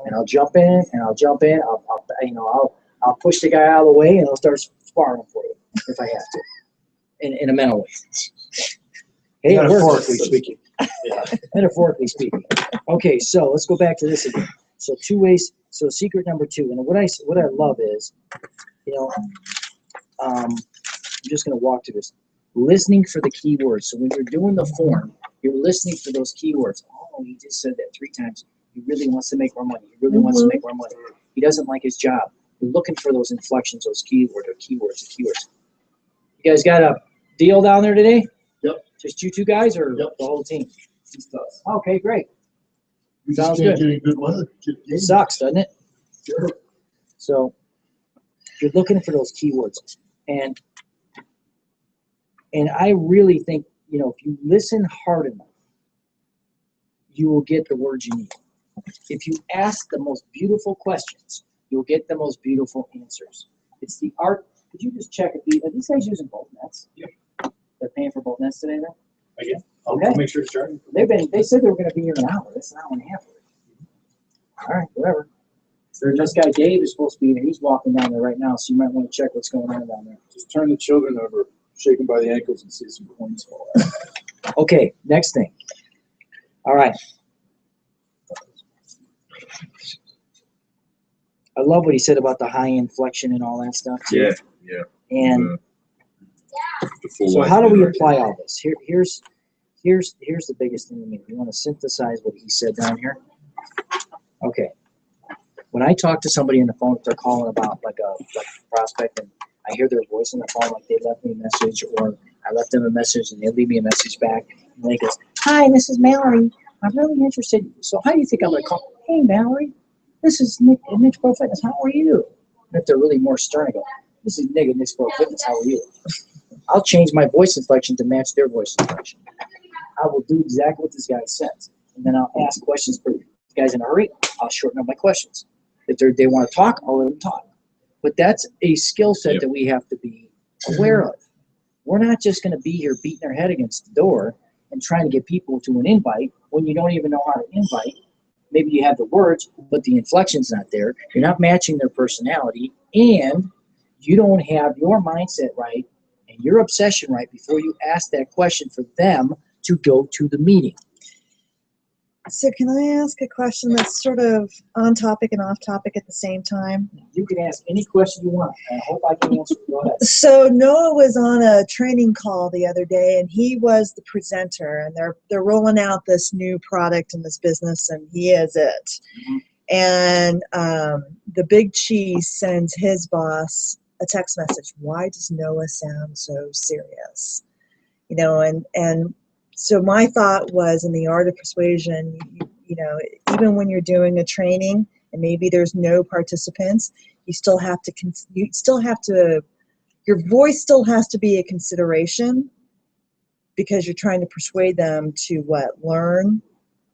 And I'll jump in, and I'll jump in. I'll push the guy out of the way, and I'll start sparring for you if I have to, in a mental way. Hey, it works. Metaphorically speaking. Metaphorically speaking. Okay, so let's go back to this again. So 2 ways. So secret number 2, and what I love is, you know, I'm just going to walk through this. Listening for the keywords. So when you're doing the form, you're listening for those keywords. Oh, he just said that 3 times. He really wants to make more money. He really wants to make more money. He doesn't like his job. You're looking for those inflections, those keywords. You guys got a deal down there today? Yep. Just you 2 guys, or Yep. the whole team? Okay, great. We Sounds just can't good. get any good weather. It sucks, doesn't it? Sure. So you're looking for those keywords. And I really think, you know, if you listen hard enough, you will get the words you need. If you ask the most beautiful questions, you'll get the most beautiful answers. It's the art. Could you just check if are these guys using both nets? Yep. They're paying for both nets today, then? Again, Okay. I'll make sure to start. They said they were going to be here an hour. That's an hour and a half. All right, whatever. This guy Dave is supposed to be there. He's walking down there right now, so you might want to check what's going on down there. Just turn the children over, shake them by the ankles, and see some coins fall out. Okay, next thing. All right. I love what he said about the high inflection and all that stuff too. Yeah, yeah. And The full so life how do we there. apply all this? Here's the biggest thing to me. You want to synthesize what he said down here? Okay. When I talk to somebody on the phone, if they're calling about like a prospect, and I hear their voice on the phone, like they left me a message, or I left them a message and they leave me a message back, and they go, "Hi, this is Mallory. I'm really interested. So how do you think I'm going to call? Hey, Mallory, this is Nick at Nick's Pro Fitness. How are you?" And if they're really more stern, I go, "This is Nick at Nick's Pro Fitness. How are you?" I'll change my voice inflection to match their voice inflection. I will do exactly what this guy says, and then I'll ask questions for you. If the guy's in a hurry, I'll shorten up my questions. If they want to talk, I'll let them talk. But that's a skill set that we have to be aware of. We're not just going to be here beating our head against the door and trying to get people to an invite when you don't even know how to invite. Maybe you have the words, but the inflection's not there. You're not matching their personality, and you don't have your mindset right and your obsession right before you ask that question for them to go to the meeting. So can I ask a question that's sort of on topic and off topic at the same time? You can ask any question you want. I hope I can answer it. Go ahead. So Noah was on a training call the other day, and he was the presenter, and they're rolling out this new product in this business, and he is it. Mhm. And the big cheese sends his boss a text message. Why does Noah sound so serious? You know, and so my thought was, in the art of persuasion, you know, even when you're doing a training and maybe there's no participants, you still have to, your voice still has to be a consideration because you're trying to persuade them to learn,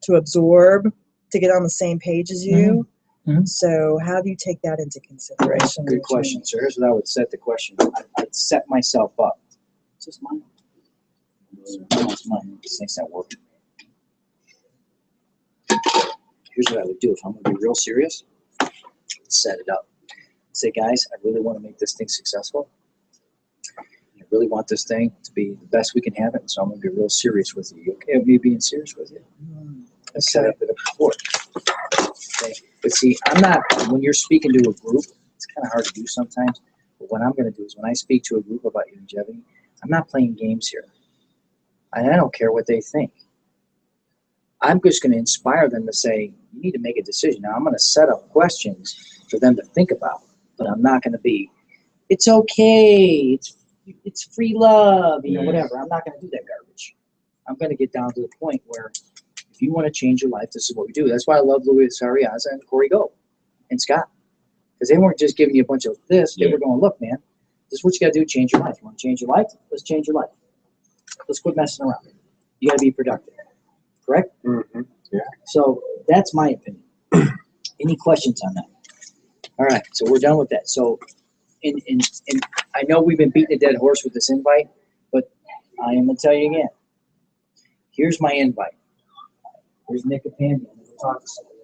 to absorb, to get on the same page as you. Mhm. So how do you take that into consideration? Good question. So here's what I would set the question. I'd set myself up. Is this mine? No, it's mine. This thing's not working. Here's what I would do if I'm going to be real serious. Set it up. Say, guys, I really want to make this thing successful. I really want this thing to be the best we can have it, so I'm going to be real serious with you. You okay with me being serious with you? Let's set up the report. Okay. But see, I'm not, when you're speaking to a group, it's kind of hard to do sometimes, but what I'm going to do is when I speak to a group about longevity, I'm not playing games here. And I don't care what they think. I'm just going to inspire them to say, you need to make a decision. Now, I'm going to set up questions for them to think about, but I'm not going to be, it's okay, it's free love, whatever. I'm not going to do that garbage. I'm going to get down to the point where if you want to change your life, this is what we do. That's why I love Luis Ariaza and Corey Gold and Scott, because they weren't just giving you a bunch of this. They were going, look, man, this is what you got to do, change your life. You want to change your life? Let's change your life. Let's quit messing around. You got to be productive. Correct? Mm-hmm. Yeah. So that's my opinion. Any questions on that? All right, so we're done with that. So, and I know we've been beating a dead horse with this invite, but I am going to tell you again. Here's my invite. Here's Nick Capandy. I'm going to talk to somebody.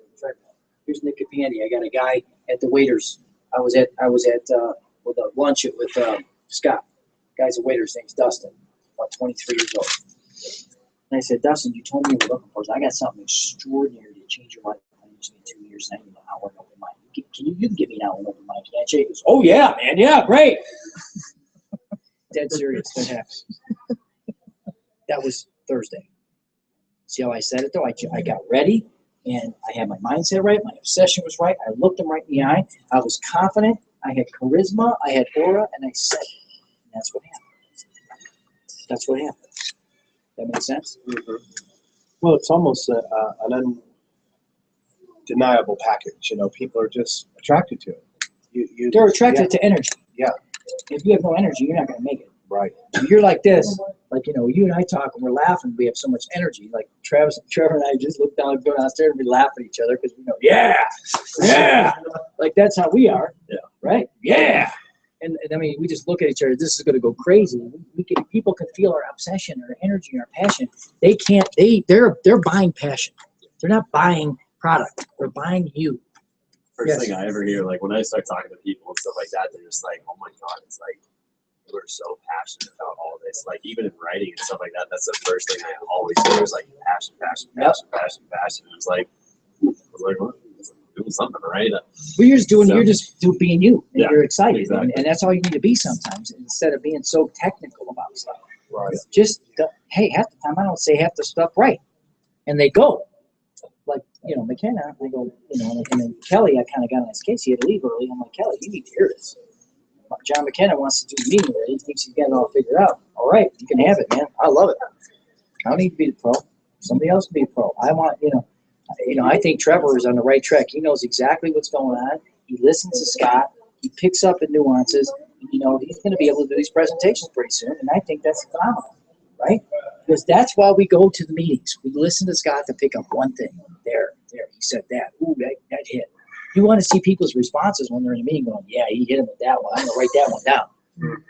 Here's Nick Capandy. I got a guy at the waiters. I was at with a lunch with Scott. The guy's a waiter. His name's Dustin. About 23 years old. And I said, Dustin, you told me you were looking for. I got something extraordinary to change your life. I used me 2 years. And I don't know how we're open mind. You can give me now an open mind, can't you? He goes, oh yeah, man, yeah, great. Dead serious. That happens. That was Thursday. See how I said it though? I got ready and I had my mindset right. My obsession was right. I looked him right in the eye. I was confident. I had charisma. I had aura, and I said it. And that's what happened. That's what happened. That makes sense? Mm-hmm. Well, it's almost an undeniable package. People are just attracted to it. They're attracted to energy. Yeah. If you have no energy, you're not going to make it. Right. If you're like this, like, you and I talk and we're laughing, we have so much energy. Like Trevor and I just look down, go downstairs and we laugh at each other because we go, yeah. Like that's how we are. Yeah. Right? Yeah. And I mean, we just look at each other. This is going to go crazy. People can feel our obsession, our energy, our passion. They can't. They're buying passion. They're not buying product. They're buying you. First thing I ever hear, like when I start talking to people and stuff like that, they're just like, "Oh my god!" It's like we're so passionate about all this. Like even in writing and stuff like that, that's the first thing I always hear is like passion. And it's like, what? Doing something, right? Well, you're just being you, and you're excited, exactly. and that's all you need to be sometimes, instead of being so technical about stuff. Right. Just hey, half the time I don't say half the stuff right, and they go like McKenna. I go, and then Kelly. I kind of got on his case. He had to leave early. I'm like, Kelly, you need to hear this. John McKenna wants to do the meeting. He thinks he's got it all figured out. All right, you can have it, man. I love it. I don't need to be the pro. Somebody else can be a pro. I want I think Trevor is on the right track. He knows exactly what's going on. He listens to Scott. He picks up the nuances. He's going to be able to do these presentations pretty soon, and I think that's phenomenal, right? Because that's why we go to the meetings. We listen to Scott to pick up one thing. There, he said that. Ooh, that hit. You want to see people's responses when they're in a meeting going, yeah, he hit him with that one. I'm going to write that one down. Mm-hmm.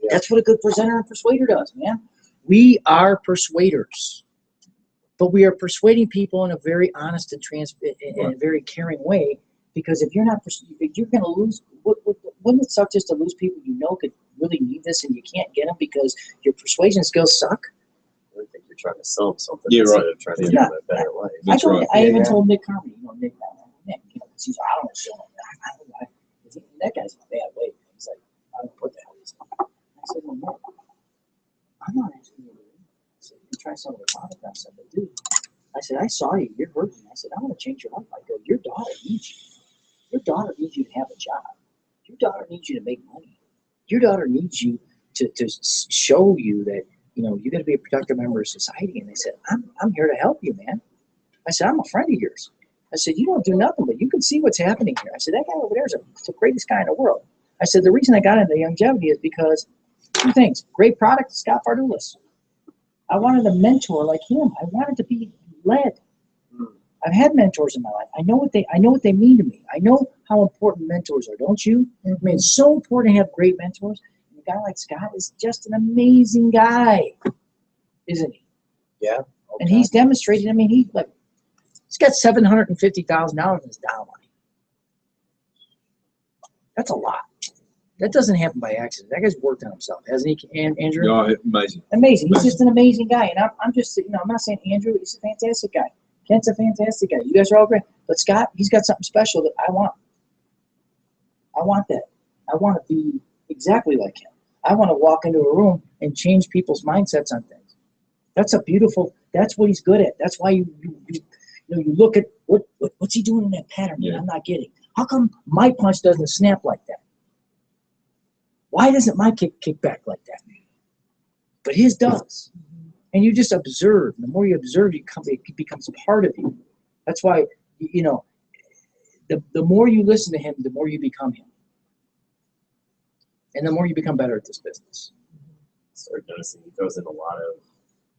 Yeah. That's what a good presenter and persuader does, man. We are persuaders. But we are persuading people in a very honest and in a very caring way, because if you're not, you're going to lose. Wouldn't it suck just to lose people could really need this and you can't get them because your persuasion skills suck? I think you're trying to sell them something. Yeah, right. Trying to give them a better life. I even told Nick Carmody, Nick, because he's I don't know, that guy's in a bad way. He's like, I don't put the hell is I said, well, no, I'm not asking you to leave. I said, you try some of the product. I said, but dude, I said, I saw you. You're hurting. I said, I want to change your life. I go, your daughter needs you. Your daughter needs you to have a job. Your daughter needs you to make money. Your daughter needs you to show you that, you're going to be a productive member of society. And they said, I'm here to help you, man. I said, I'm a friend of yours. I said, you don't do nothing, but you can see what's happening here. I said, that guy over there is the greatest guy in the world. I said, the reason I got into Youngevity is because two things. Great product, Scott Bardulis. I wanted a mentor like him. I wanted to be led. I've had mentors in my life. I know what they mean to me. I know how important mentors are, don't you? I mean, it's so important to have great mentors. And a guy like Scott is just an amazing guy, isn't he? Yeah. And he's demonstrated. I mean, he's got $750,000 in his downline. That's a lot. That doesn't happen by accident. That guy's worked on himself, hasn't he, Andrew? Yeah, amazing. Amazing. He's just an amazing guy. And I'm just, I'm not saying Andrew, he's a fantastic guy. Kent's a fantastic guy. You guys are all great. But Scott, he's got something special that I want. I want that. I want to be exactly like him. I want to walk into a room and change people's mindsets on things. That's what he's good at. That's why you look at what's he doing in that pattern that I'm not getting. How come my punch doesn't snap like that? Why doesn't my kick back like that? But his does. And you just observe. The more you observe, it becomes part of you. That's why, the more you listen to him, the more you become him. And the more you become better at this business. Start noticing he throws in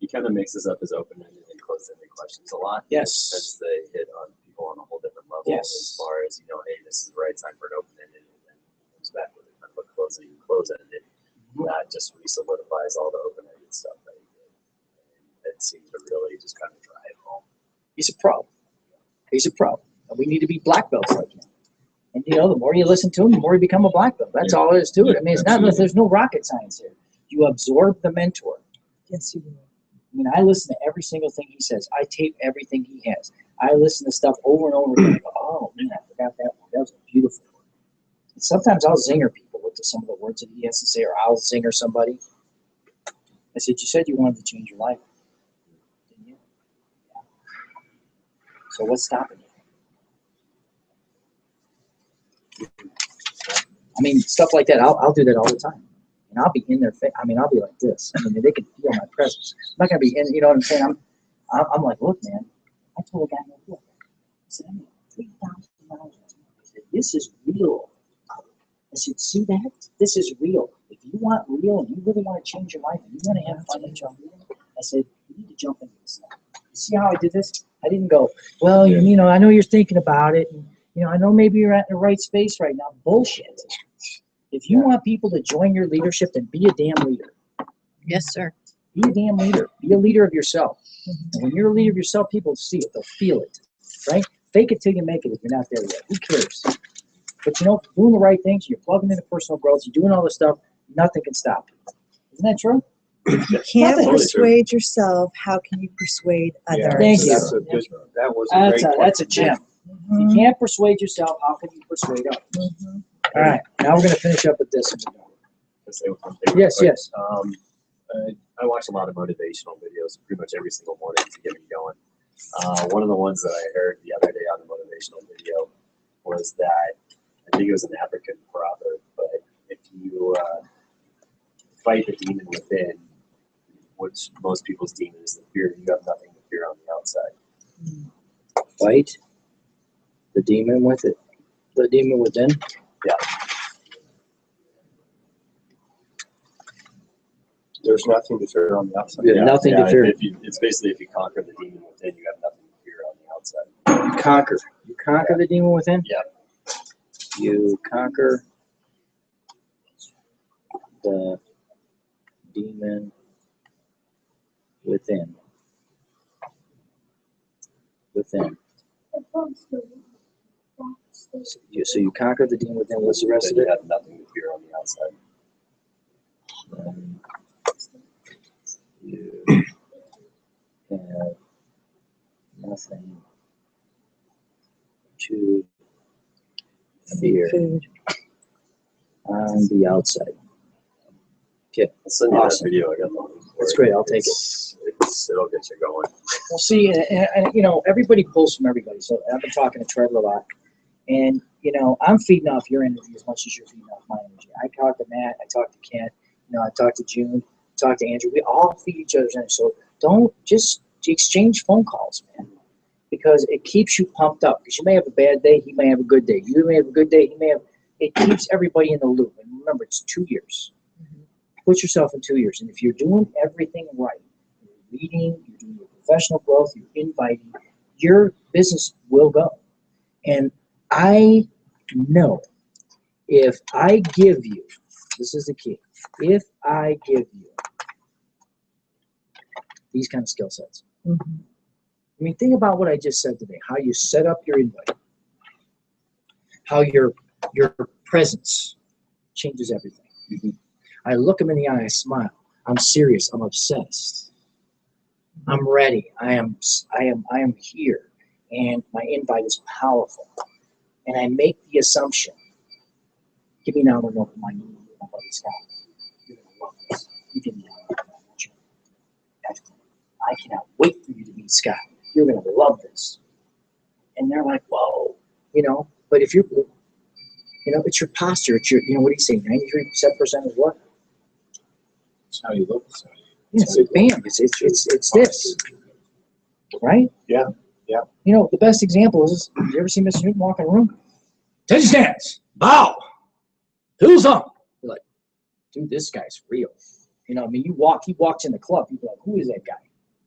he kind of mixes up his open-ended and closed-ended questions a lot. Yes. Because they hit on people on a whole different level. Yes. As far as, hey, this is the right time for an open-ended, and then comes back with a kind of a close-ended. That just re-solidifies all the open-ended stuff that he did. And it seems to really just kind of drive home. He's a pro. He's a pro. And we need to be black belts like him. And, the more you listen to him, the more you become a black belt. That's all there is to it. I mean, there's no rocket science here. You absorb the mentor. Yes, you do. I mean, I listen to every single thing he says. I tape everything he has. I listen to stuff over and over again. I go, oh, man, I forgot that one. That was a beautiful one. And sometimes I'll zinger people with some of the words that he has to say, or I'll zinger somebody. I said, you said you wanted to change your life, didn't you? Yeah. So what's stopping you? I mean, stuff like that. I'll do that all the time. And I'll be in their face. I mean, I'll be like this. I mean, they can feel my presence. I'm not going to be in, you know what I'm saying? I'm like, look, man, I told a guy, look, I said, I made $3,000. I said, this is real. I said, see that? This is real. If you want real and you really want to change your life and you want to have financial freedom, I said, you need to jump into this stuff. See how I did this? I didn't go, well, I know you're thinking about it. And, I know maybe you're at the right space right now. Bullshit. If you want people to join your leadership, then be a damn leader. Yes, sir. Be a damn leader. Be a leader of yourself. And when you're a leader of yourself, people see it. They'll feel it. Right? Fake it till you make it if you're not there yet. Who cares? But doing the right things, you're plugging into personal growth, you're doing all this stuff, nothing can stop you. Isn't that true? If you can't persuade yourself, how can you persuade others? Thank you. That was a great that's a gem. If you can't persuade yourself, how can you persuade others? All right, now we're going to finish up with this. Yes. I watch a lot of motivational videos pretty much every single morning to get me going. One of the ones that I heard the other day on the motivational video was that, I think it was an African proverb, but if you fight the demon within, which most people's demon is the fear, you have nothing to fear on the outside. Fight the demon with it. The demon within? Yeah. There's nothing to fear on the outside. Yeah, nothing to fear. It's basically if you conquer the demon within, you have nothing to fear on the outside. You conquer the demon within? Yeah. You conquer the demon within. So you conquer the demon within. What's the rest of it? You have nothing to fear on the outside. You have nothing to fear on the outside. Okay, I'll send you awesome. that video. I got the link for That's it. great. I'll take it. It'll get you going. Well, see, and everybody pulls from everybody. So I've been talking to Trevor a lot, and I'm feeding off your energy as much as you're feeding off my energy. I talk to Matt, I talk to Kent, I talk to June, I talk to Andrew. We all feed each other's energy. So don't just exchange phone calls, man. because it keeps you pumped up. Because you may have a bad day, he may have a good day. You may have a good day, he may have. It keeps everybody in the loop. And remember, it's 2 years. Put yourself in 2 years, and if you're doing everything right, you're reading, you're doing your professional growth, you're inviting, your business will go. And I know if I give you, this is the key, if I give you these kind of skill sets. I mean, think about what I just said today, how you set up your invite, how your presence changes everything. I look him in the eye, I smile. I'm serious, I'm obsessed. I'm ready. I am here. And my invite is powerful. And I make the assumption, give me now the look of my buddy's house. You're gonna love this. You give me now the look of my buddy. I cannot wait for you to meet Scott. You're gonna love this. And they're like, whoa, but if you're, it's your posture, it's your, what do you say, 93% is what? It's how you look. Yeah, so bam, it's this, right? Yeah. The best example is, you ever see Mr. Newton walk in a room? Attention stands, bow, who's up? You're like, dude, this guy's real. He walks in the club, people are like, who is that guy?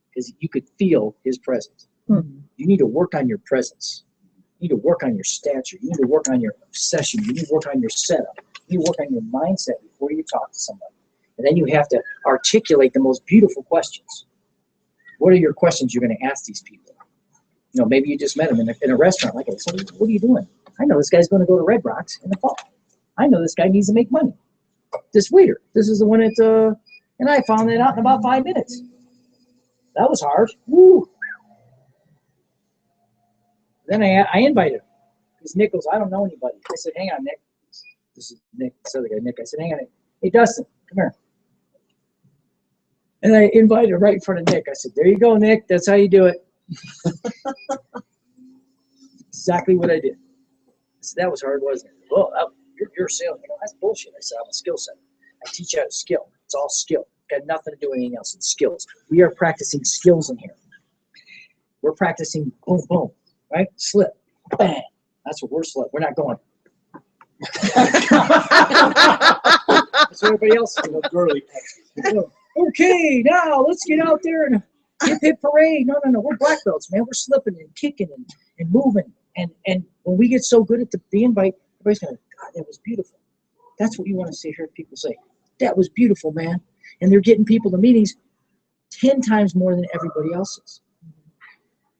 Because you could feel his presence. You need to work on your presence. You need to work on your stature. You need to work on your obsession. You need to work on your setup. You need to work on your mindset before you talk to somebody. And then you have to articulate the most beautiful questions. What are your questions you're going to ask these people? Maybe you just met them in a restaurant. Like, so what are you doing? I know this guy's going to go to Red Rocks in the fall. I know this guy needs to make money. This waiter, this is the one that, and I found that out in about 5 minutes. That was hard. Woo. Then I invited him. Because Nick goes, I don't know anybody. I said, hang on, Nick. This is Nick, this other guy, Nick. I said, hang on. Hey, Dustin, come here. And I invited him right in front of Nick. I said, there you go, Nick. That's how you do it. Exactly what I did. I said, that was hard, wasn't it? Well, you're a salesman. That's bullshit. I said, I'm a skill set. I teach you how to skill. It's all skill. Got nothing to do with anything else. It's skills. We are practicing skills in here. We're practicing boom, boom, right? Slip, bang. That's what we're slip. We're not going. That's what everybody else is doing. Okay, now let's get out there and hip parade. No. We're black belts, man. We're slipping and kicking and moving. And when we get so good at the invite, everybody's going, God, that was beautiful. That's what you want to hear people say. That was beautiful, man. And they're getting people to meetings 10 times more than everybody else is.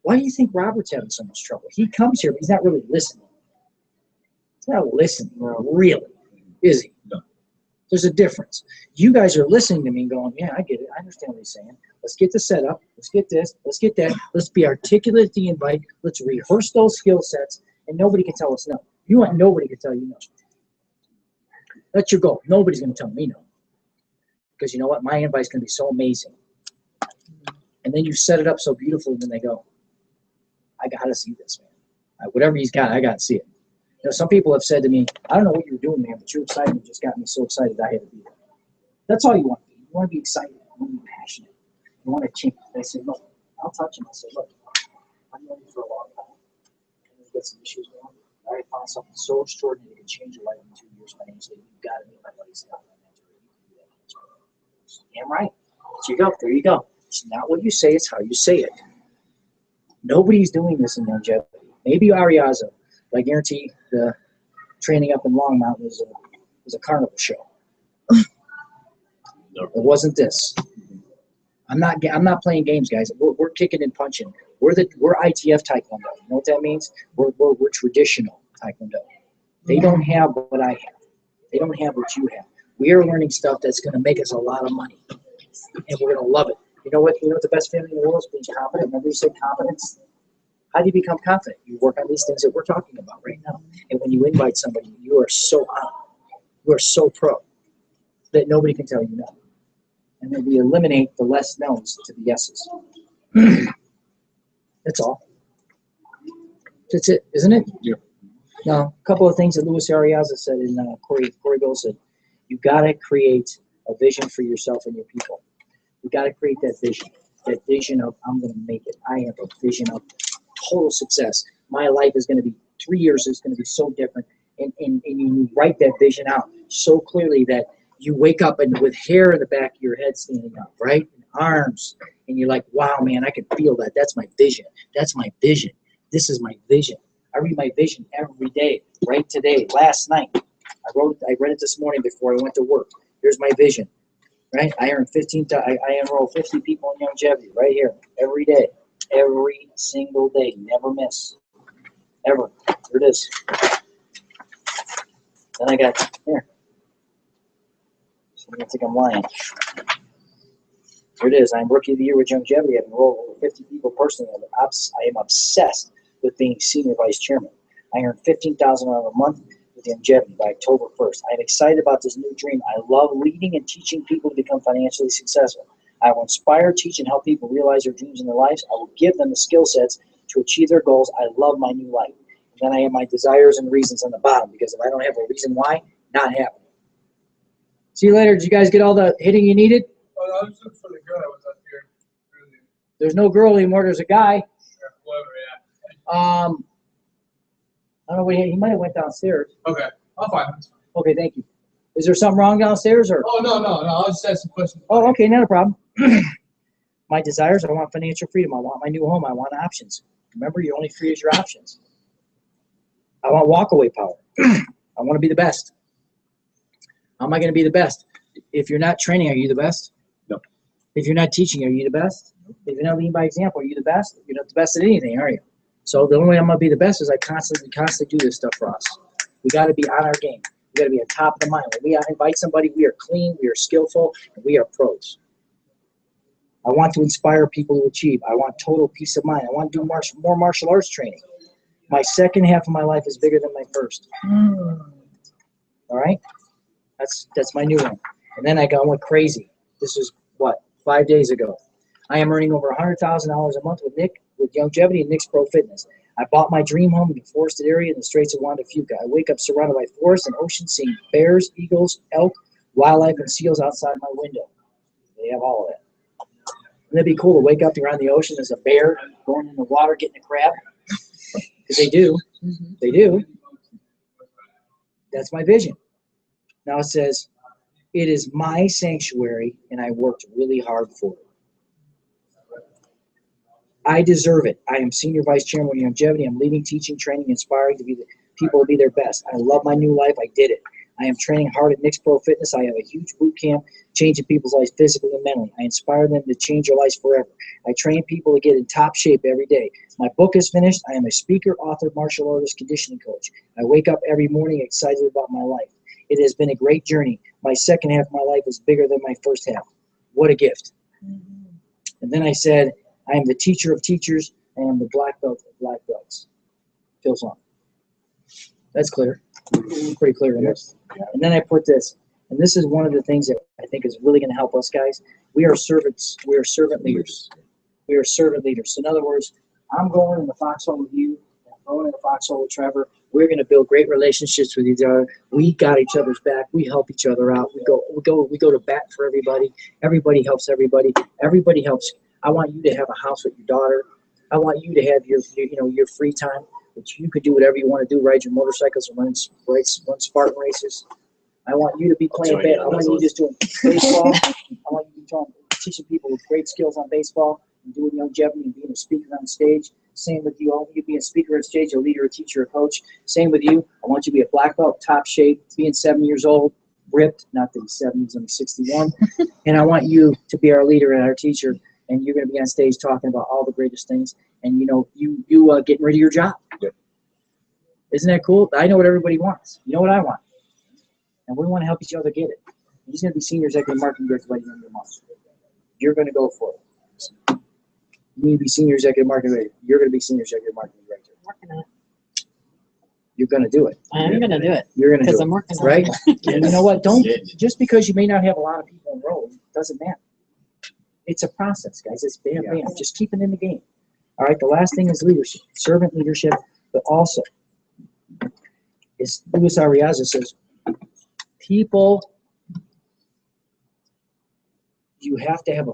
Why do you think Robert's having so much trouble? He comes here, but he's not really listening. He's not listening, really, is he? No. There's a difference. You guys are listening to me and going, yeah, I get it. I understand what he's saying. Let's get the setup. Let's get this. Let's get that. Let's be articulate at the invite. Let's rehearse those skill sets, and nobody can tell us no. You want nobody to tell you no. That's your goal. Nobody's going to tell me no. Because you know what? My invite's going to be so amazing. And then you set it up so beautifully, and then they go, I got to see this, man. Whatever he's got, I got to see it. Some people have said to me, I don't know what you were doing, man, but your excitement just got me so excited I had to be there. That's all you want to be. You want to be excited. You want to be passionate. You want to change. They say, look, I'll touch him. I say, look, I've known you for a long time. And you get some issues going. I found something so extraordinary to change your life in 2 years financially. You've got to meet my buddy's stuff. Damn right. So you go. There you go. It's not what you say, it's how you say it. Nobody's doing this in Youngevity. Maybe Ariaza, but I guarantee the training up in Longmont was a carnival show. It wasn't this. I'm not playing games, guys. We're kicking and punching. We're ITF Taekwondo. You know what that means? We're traditional Taekwondo. They don't have what I have. They don't have what you have. We are learning stuff that's going to make us a lot of money, and we're going to love it. You know what the best feeling in the world is? Being confident. Remember you said confidence? How do you become confident? You work on these things that we're talking about right now. And when you invite somebody, you are so on. You are so pro that nobody can tell you no. And then we eliminate the less knowns to the yeses. That's all. That's it, isn't it? Yeah. Now, a couple of things that Luis Ariaza said and Corey Gold said. You've got to create a vision for yourself and your people. You've got to create that vision of I'm going to make it. I have a vision of total success. My life is going to be 3 years is going to be so different. And you write that vision out so clearly that you wake up and with hair in the back of your head standing up, right? And arms. And you're like, wow, man, I can feel that. That's my vision. That's my vision. This is my vision. I read my vision every day, right today, last night. I read it this morning before I went to work. Here's my vision, right? I enroll 50 people in Youngevity right here every day, every single day, never miss, ever. Here it is. Then I got, here. So I don't think I'm lying. Here it is. I'm Rookie of the Year with Youngevity. I've enrolled over 50 people personally. I am obsessed with being Senior Vice Chairman. I earn $15,000 a month with Youngevity by October 1st. I'm excited about this new dream. I love leading and teaching people to become financially successful. I will inspire, teach, and help people realize their dreams in their lives. I will give them the skill sets to achieve their goals. I love my new life. And then I have my desires and reasons on the bottom, because if I don't have a reason why, not happening. See you later. Did you guys get all the hitting you needed? Oh, no, I was looking for the girl that was up here. Really. There's no girl anymore. There's a guy. Yeah, whoever, yeah. I don't know. He might have went downstairs. Okay, I'll find him. Okay, thank you. Is there something wrong downstairs, or? Oh, no. I'll just ask some questions. Oh, okay, not a problem. My desires, I want financial freedom. I want my new home. I want options. Remember, you're only free as your options. I want walkaway power. I want to be the best. How am I going to be the best? If you're not training, are you the best? No. If you're not teaching, are you the best? If you're not leading by example, are you the best? You're not the best at anything, are you? So the only way I'm going to be the best is I constantly do this stuff for us. We got to be on our game. We got to be on top of the mind. When we invite somebody, we are clean, we are skillful, and we are pros. I want to inspire people to achieve. I want total peace of mind. I want to do more martial arts training. My second half of my life is bigger than my first. All right? That's my new one. And then I went crazy. This is, 5 days ago. I am earning over $100,000 a month with Youngevity and Nick's Pro Fitness. I bought my dream home in the forested area in the Straits of Juan de Fuca. I wake up surrounded by forest and ocean, seeing bears, eagles, elk, wildlife, and seals outside my window. They have all of that. Wouldn't it be cool to wake up, you're on the ocean, there's a bear going in the water getting a crab? Because they do. They do. That's my vision. Now it says, it is my sanctuary, and I worked really hard for it. I deserve it. I am Senior Vice Chairman of Youngevity. I'm leading, teaching, training, inspiring people to be their best. I love my new life. I did it. I am training hard at Nick's Pro Fitness. I have a huge boot camp changing people's lives physically and mentally. I inspire them to change their lives forever. I train people to get in top shape every day. My book is finished. I am a speaker, author, martial artist, conditioning coach. I wake up every morning excited about my life. It has been a great journey. My second half of my life is bigger than my first half. What a gift. And then I said, I am the teacher of teachers. I am the black belt of black belts. Feels on. That's clear. Pretty clear in this. And then I put this, and this is one of the things that I think is really going to help us guys. We are servants. We are servant leaders. We are servant leaders. So in other words, I'm going in the foxhole with you, and I'm going in the foxhole with Trevor. We're going to build great relationships with each other. We got each other's back. We help each other out. We go to bat for everybody. Everybody helps everybody. Everybody helps. I want you to have a house with your daughter. I want you to have your free time, which you could do whatever you want to do, ride your motorcycles and run Spartan races. I want you to be playing baseball. I want you just doing baseball. I want you to be teaching people with great skills on baseball and doing Youngevity and being a speaker on stage. Same with you. I want you to be a speaker on stage, a leader, a teacher, a coach. Same with you. I want you to be a black belt, top shape, being 7 years old, ripped. Not that he's 7, he's only 61. And I want you to be our leader and our teacher. And you're going to be on stage talking about all the greatest things. And, you getting rid of your job. Yep. Isn't that cool? I know what everybody wants. You know what I want. And we want to help each other get it. He's going to be Senior Executive Marketing Director by the end of the month. You're going to go for it. You need to be Senior Executive Marketing Director. You're going to be Senior Executive Marketing Director. Working on it. You're going to do it. I am going to do it. You're going to do it. Because I'm working on right? it. And you know what? Just because you may not have a lot of people enrolled, doesn't matter. It's a process, guys. It's bam, bam. Just keep it in the game. All right. The last thing is leadership, servant leadership, but also, is Luis Arriaza says, people, you have to have a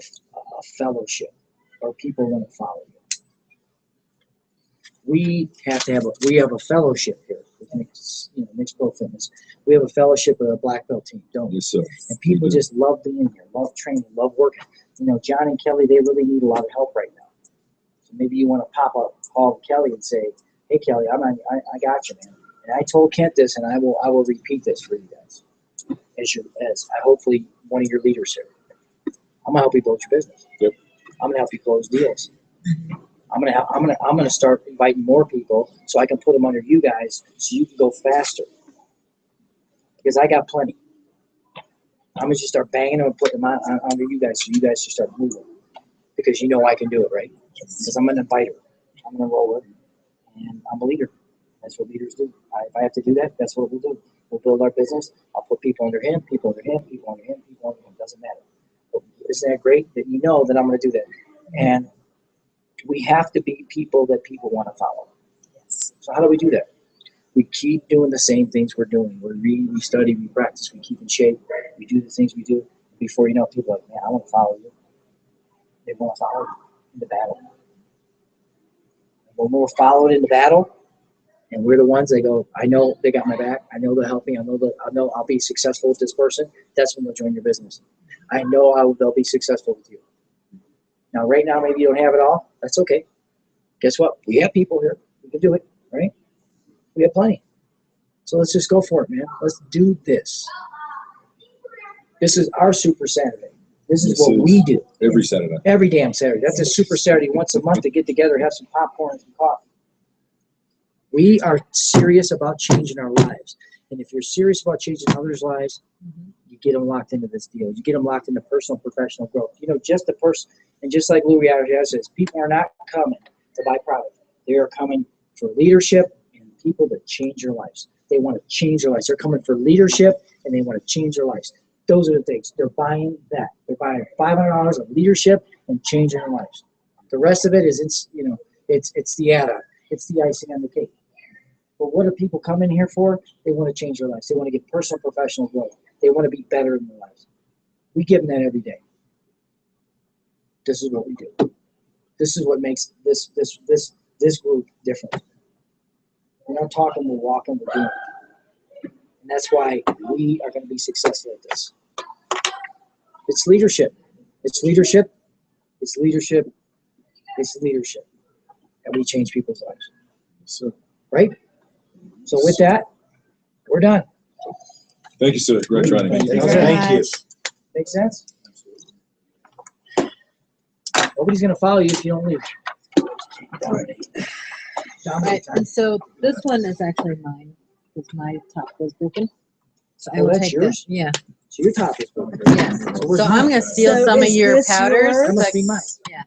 fellowship, or people want to follow you. we have a fellowship here with Mixed Pro Fitness. We have a fellowship with a black belt team, don't we? Yes, sir. And people just love being here, love training, love working. John and Kelly, they really need a lot of help right now. So maybe you want to pop up, call Kelly and say, "Hey, Kelly, I got you, man. And I told Kent this, and I will repeat this for you guys as hopefully one of your leaders here. I'm gonna help you build your business. Yep. I'm gonna help you close deals. I'm gonna start inviting more people so I can put them under you guys so you can go faster. Because I got plenty. I'm gonna just start banging them and putting them under you guys so you guys should start moving. Because I can do it, right? Because I'm an inviter. I'm an enroller. And I'm a leader. That's what leaders do. If I have to do that, that's what we'll do. We'll build our business. I'll put people under him, people under him, people under him, people under him. Doesn't matter. But isn't that great that that I'm going to do that? And we have to be people that people want to follow. So how do we do that? We keep doing the same things we're doing. We read, we study, we practice, we keep in shape. We do the things we do. Before you know, people are like, man, I want to follow you. They want to follow you in the battle. When we're followed in the battle, and we're the ones that go, I know they got my back. I know they'll help me. I know I'll be successful with this person. That's when they'll join your business. I know they'll be successful with you. Now, right now, maybe you don't have it all. That's okay. Guess what? We have people here. We can do it, right? We have plenty. So let's just go for it, man. Let's do this. This is our Super Saturday. This is what we do. Every Saturday. Every damn Saturday. That's a Super Saturday once a month to get together, have some popcorn and some coffee. We are serious about changing our lives. And if you're serious about changing others' lives, you get them locked into this deal. You get them locked into personal, professional growth. Just the person, and just like Louis Arias says, people are not coming to buy product. They are coming for leadership and people that change your lives. They want to change their lives. They're coming for leadership and they want to change their lives. Those are the things. They're buying that. They're buying $500 of leadership and changing their lives. The rest of it is, it's the add-on. It's the icing on the cake. But what do people come in here for? They want to change their lives. They want to get personal, professional growth. They want to be better in their lives. We give them that every day. This is what we do. This is what makes this group different. We're not talking, we're walking, we're doing it. And that's why we are going to be successful at this. It's leadership. It's leadership. It's leadership. It's leadership. And we change people's lives. So, right? So with that, we're done. Thank you, sir. Great training. Thank you. Make sense? Nobody's going to follow you if you don't leave. Right, and so this one is actually mine, because my top was broken. So I Oh, will that's take yours? that. Yeah. So your top is broken. Yes. where's So mine? I'm going to steal So some of is your this powders. yours? That must be mine. Yeah.